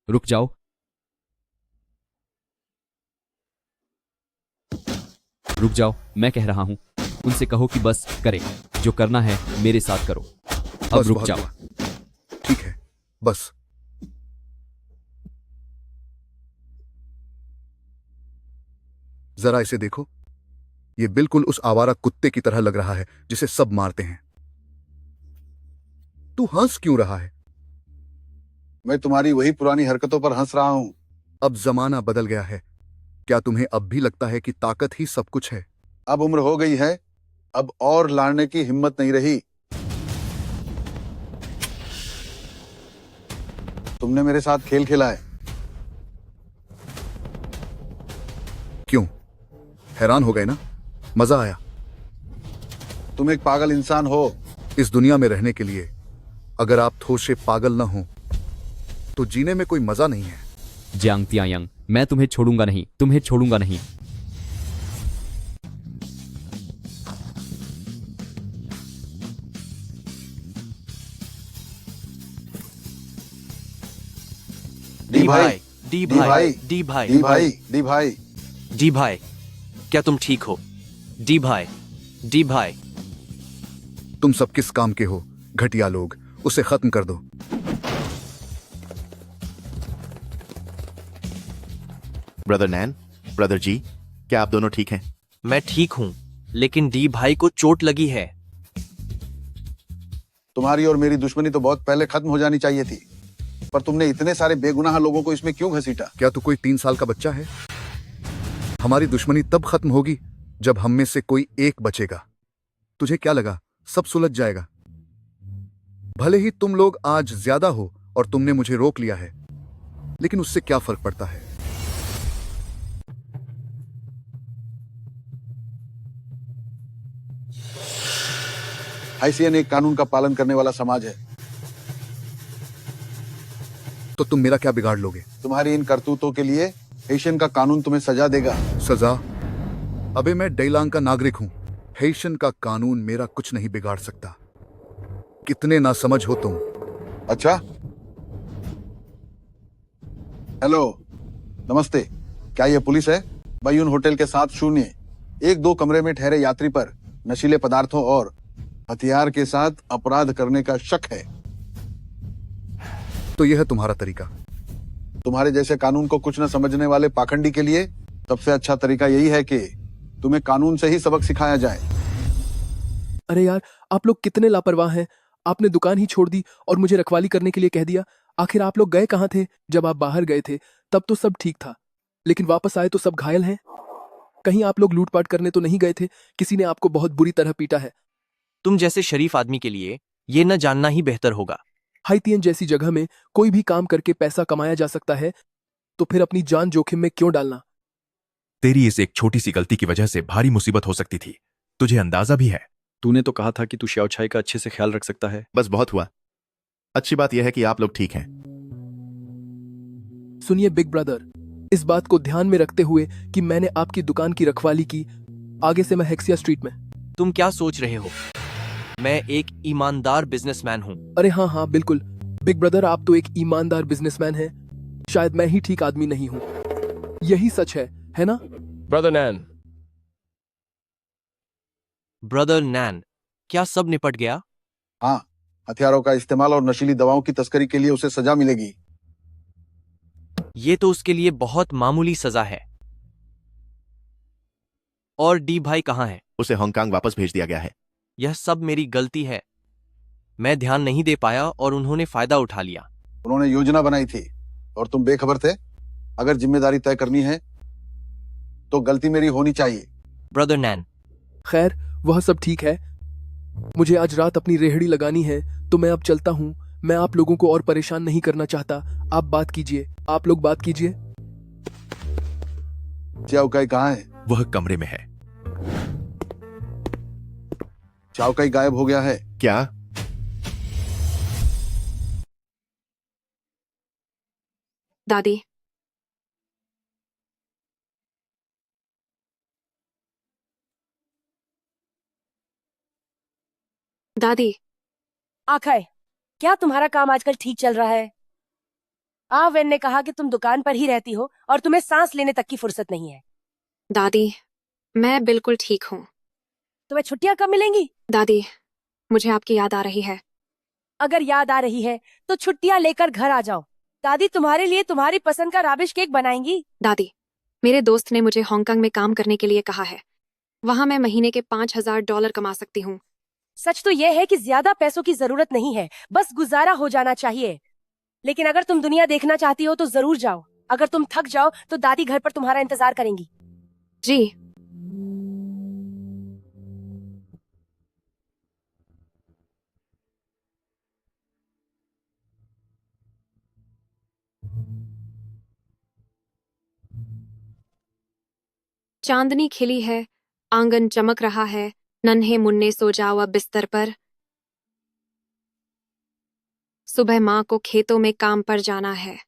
रुक जाओ। रुक जाओ, मैं कह रहा हूं। उनसे कहो कि बस करें, जो करना है मेरे साथ करो। अब रुक जाओ। ठीक है, बस। जरा इसे देखो, ये बिल्कुल उस आवारा कुत्ते की तरह लग रहा है जिसे सब मारते हैं। तू हंस क्यों रहा है? मैं तुम्हारी वही पुरानी हरकतों पर हंस रहा हूं। अब जमाना बदल गया है। क्या तुम्हें अब भी लगता है कि ताकत ही सब कुछ है? अब उम्र हो गई है, अब और लड़ने की हिम्मत नहीं रही। तुमने मेरे साथ खेल खेला है। क्यों? हैरान हो गए ना? मजा आया? तुम एक पागल इंसान हो। इस दुनिया में रहने के लिए अगर आप थोड़े से पागल ना हो तो जीने में कोई मजा नहीं है। जियांग तियायांग, मैं तुम्हें छोड़ूंगा नहीं, तुम्हें छोड़ूंगा नहीं। डी भाई, डी भाई, डी भाई, डी भाई, डी भाई, डी भाई, क्या तुम ठीक हो? डी भाई, डी भाई। तुम सब किस काम के हो? घटिया लोग, उसे खत्म कर दो। ब्रदर नैन, ब्रदर जी, क्या आप दोनों ठीक हैं? मैं ठीक हूं, लेकिन डी भाई को चोट लगी है। तुम्हारी और मेरी दुश्मनी तो बहुत पहले खत्म हो जानी चाहिए थी, पर तुमने इतने सारे बेगुनाह लोगों को इसमें क्यों घसीटा? क्या तू कोई 3 साल का बच्चा है? हमारी दुश्मनी तब खत्म होगी जब हम में से कोई एक बचेगा। तुझे क्या लगा सब सुलझ जाएगा? भले ही तुम लोग आज ज्यादा हो और तुमने मुझे रोक लिया है, लेकिन उससे क्या फर्क पड़ता है? हाइसियन एक कानून का पालन करने वाला समाज है। तो तुम मेरा क्या बिगाड़ लोगे? तुम्हारी इन करतूतों के लिए हेशियन का कानून तुम्हें सजा देगा। सजा? अबे मैं डेलांग का नागरिक हूं। हेशियन का कानून मेरा कुछ नहीं बिगाड़ सकता। कितने नासमझ हो तुम। अच्छा, हेलो, नमस्ते। क्या ये पुलिस है? बायून होटल के साथ 0-1-2 कमरे में ठहरे यात्री पर नशीले पदार्थों और हथियार के साथ अपराध करने का शक है। तो यह है तुम्हारा तरीका? तुम्हारे जैसे कानून को कुछ न समझने वाले पाखंडी के लिए सबसे अच्छा तरीका यही है कि तुम्हें कानून से ही सबक सिखाया जाए। अरे यार, आप लोग कितने लापरवाह हैं। आपने दुकान ही छोड़ दी और मुझे रखवाली करने के लिए कह दिया। आखिर आप लोग गए कहाँ थे? जब आप बाहर गए थे तब तो सब ठीक था, लेकिन वापस आए तो सब घायल हैं। कहीं आप लोग लूटपाट करने तो नहीं गए थे? किसी ने आपको बहुत बुरी तरह पीटा है? तुम जैसे शरीफ आदमी के लिए ये न जानना ही बेहतर होगा। हाइतियन जैसी जगह में कोई भी काम करके पैसा कमाया जा सकता है, तो फिर अपनी जान जोखिम में क्यों डालना? तेरी इस एक छोटी सी गलती की वजह से भारी मुसीबत हो सकती थी, तुझे अंदाजा भी है। तूने तो कहा था कि तू श्याओछाई का अच्छे से ख्याल रख सकता है। बस बहुत हुआ। अच्छी बात यह है कि आप लोग ठीक हैं। सुनिए बिग ब्रदर, इस बात को ध्यान में रखते हुए कि मैंने आपकी दुकान की रखवाली की, आगे से मैं हेक्सिया स्ट्रीट में। तुम क्या सोच रहे हो? मैं एक ईमानदार बिजनेसमैन हूँ। अरे हाँ हाँ बिल्कुल बिग ब्रदर, आप तो एक ईमानदार बिजनेसमैन हैं। शायद मैं ही ठीक आदमी नहीं हूँ। यही सच है ना? ब्रदर नैन। ब्रदर नैन, क्या सब निपट गया? हाँ, हथियारों का इस्तेमाल और नशीली दवाओं की तस्करी के लिए उसे सजा मिलेगी। ये तो उसके लिए बहुत मामूली सजा है। और डी भाई कहाँ है? उसे हांगकांग वापस भेज दिया गया है। यह सब मेरी गलती है। मैं ध्यान नहीं दे पाया और उन्होंने फायदा उठा लिया। उन्होंने योजना बनाई थी और तुम बेखबर थे। अगर जिम्मेदारी तय करनी है तो गलती मेरी होनी चाहिए। ब्रदर नैन। खैर, वह सब ठीक है। मुझे आज रात अपनी रेहड़ी लगानी है, तो मैं अब चलता हूँ। मैं आप लोगों को और परेशान नहीं करना चाहता। आप बात कीजिए, आप लोग बात कीजिए। चाओकाई कहाँ है? वह कमरे में है। चाओकाई गायब हो गया है क्या? दादी, दादी। आखिर क्या तुम्हारा काम आजकल ठीक चल रहा है? वेन ने कहा कि तुम दुकान पर ही रहती हो और तुम्हें सांस लेने तक की फुर्सत नहीं है। दादी, मैं बिल्कुल ठीक हूँ। तुम्हें छुट्टियां कब मिलेंगी? दादी, मुझे आपकी याद आ रही है। अगर याद आ रही है तो छुट्टियां लेकर घर आ जाओ। दादी तुम्हारे लिए तुम्हारी पसंद का राबिश केक बनाएंगी। दादी, मेरे दोस्त ने मुझे हांगकांग में काम करने के लिए कहा है। वहाँ मैं महीने के $5,000 कमा सकती हूँ। सच तो यह है कि ज्यादा पैसों की जरूरत नहीं है, बस गुजारा हो जाना चाहिए। लेकिन अगर तुम दुनिया देखना चाहती हो तो जरूर जाओ। अगर तुम थक जाओ तो दादी घर पर तुम्हारा इंतजार करेंगी। जी। चांदनी खिली है, आंगन चमक रहा है। नन्हे मुन्ने सो जाओ अब बिस्तर पर। सुबह माँ को खेतों में काम पर जाना है।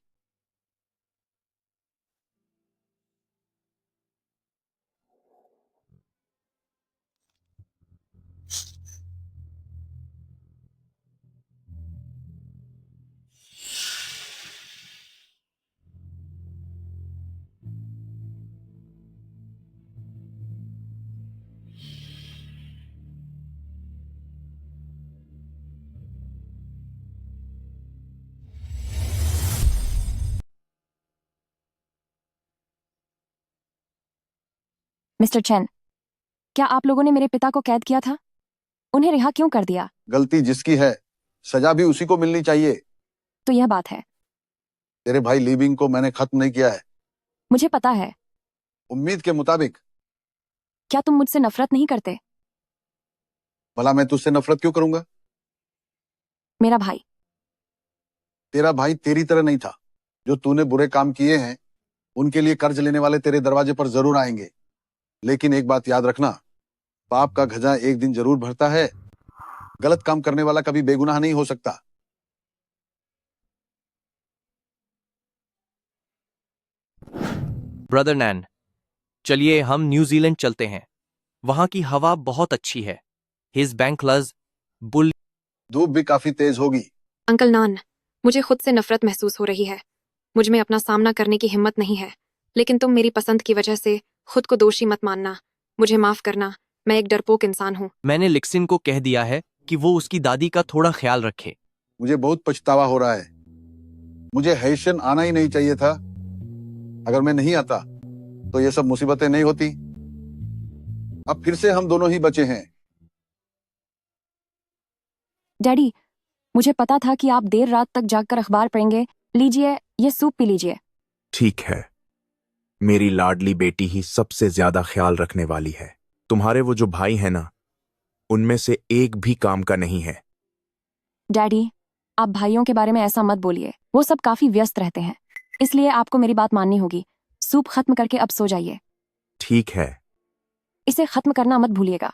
मिस्टर चेन, क्या आप लोगों ने मेरे पिता को कैद किया था? उन्हें रिहा क्यों कर दिया? गलती जिसकी है सजा भी उसी को मिलनी चाहिए। तो यह बात है। तेरे भाई लीबिंग को मैंने खत्म नहीं किया है। मुझे पता है। उम्मीद के मुताबिक। क्या तुम मुझसे नफरत नहीं करते? भला मैं तुझसे नफरत क्यों करूंगा? मेरा भाई। तेरा भाई तेरी तरह नहीं था। जो तूने बुरे काम किए हैं उनके लिए कर्ज लेने वाले तेरे दरवाजे पर जरूर आएंगे, लेकिन एक बात याद रखना, पाप का खजा एक दिन जरूर भरता है। गलत काम करने वाला कभी बेगुनाह नहीं हो सकता। ब्रदर नैन, चलिए हम न्यूजीलैंड चलते हैं। वहां की हवा बहुत अच्छी है। हिज बैंक लज बुल धूप भी काफी तेज होगी। अंकल नान, मुझे खुद से नफरत महसूस हो रही है। मुझ में अपना सामना करने की हिम्मत नहीं है, लेकिन तुम मेरी पसंद की वजह से खुद को दोषी मत मानना। मुझे माफ करना, मैं एक डरपोक इंसान हूँ। मैंने लिक्सिन को कह दिया है कि वो उसकी दादी का थोड़ा ख्याल रखे। मुझे बहुत पछतावा हो रहा है। मुझे हैशन आना ही नहीं चाहिए था। अगर मैं नहीं आता तो ये सब मुसीबतें नहीं होती। अब फिर से हम दोनों ही बचे हैं। डैडी, मुझे पता था कि आप देर रात तक जागकर अखबार पढ़ेंगे। लीजिए, ये सूप पी लीजिए। ठीक है, मेरी लाडली बेटी ही सबसे ज्यादा ख्याल रखने वाली है। तुम्हारे वो जो भाई है ना, उनमें से एक भी काम का नहीं है। डैडी, आप भाइयों के बारे में ऐसा मत बोलिए। वो सब काफी व्यस्त रहते हैं, इसलिए आपको मेरी बात माननी होगी। सूप खत्म करके अब सो जाइए। ठीक है। इसे खत्म करना मत भूलिएगा।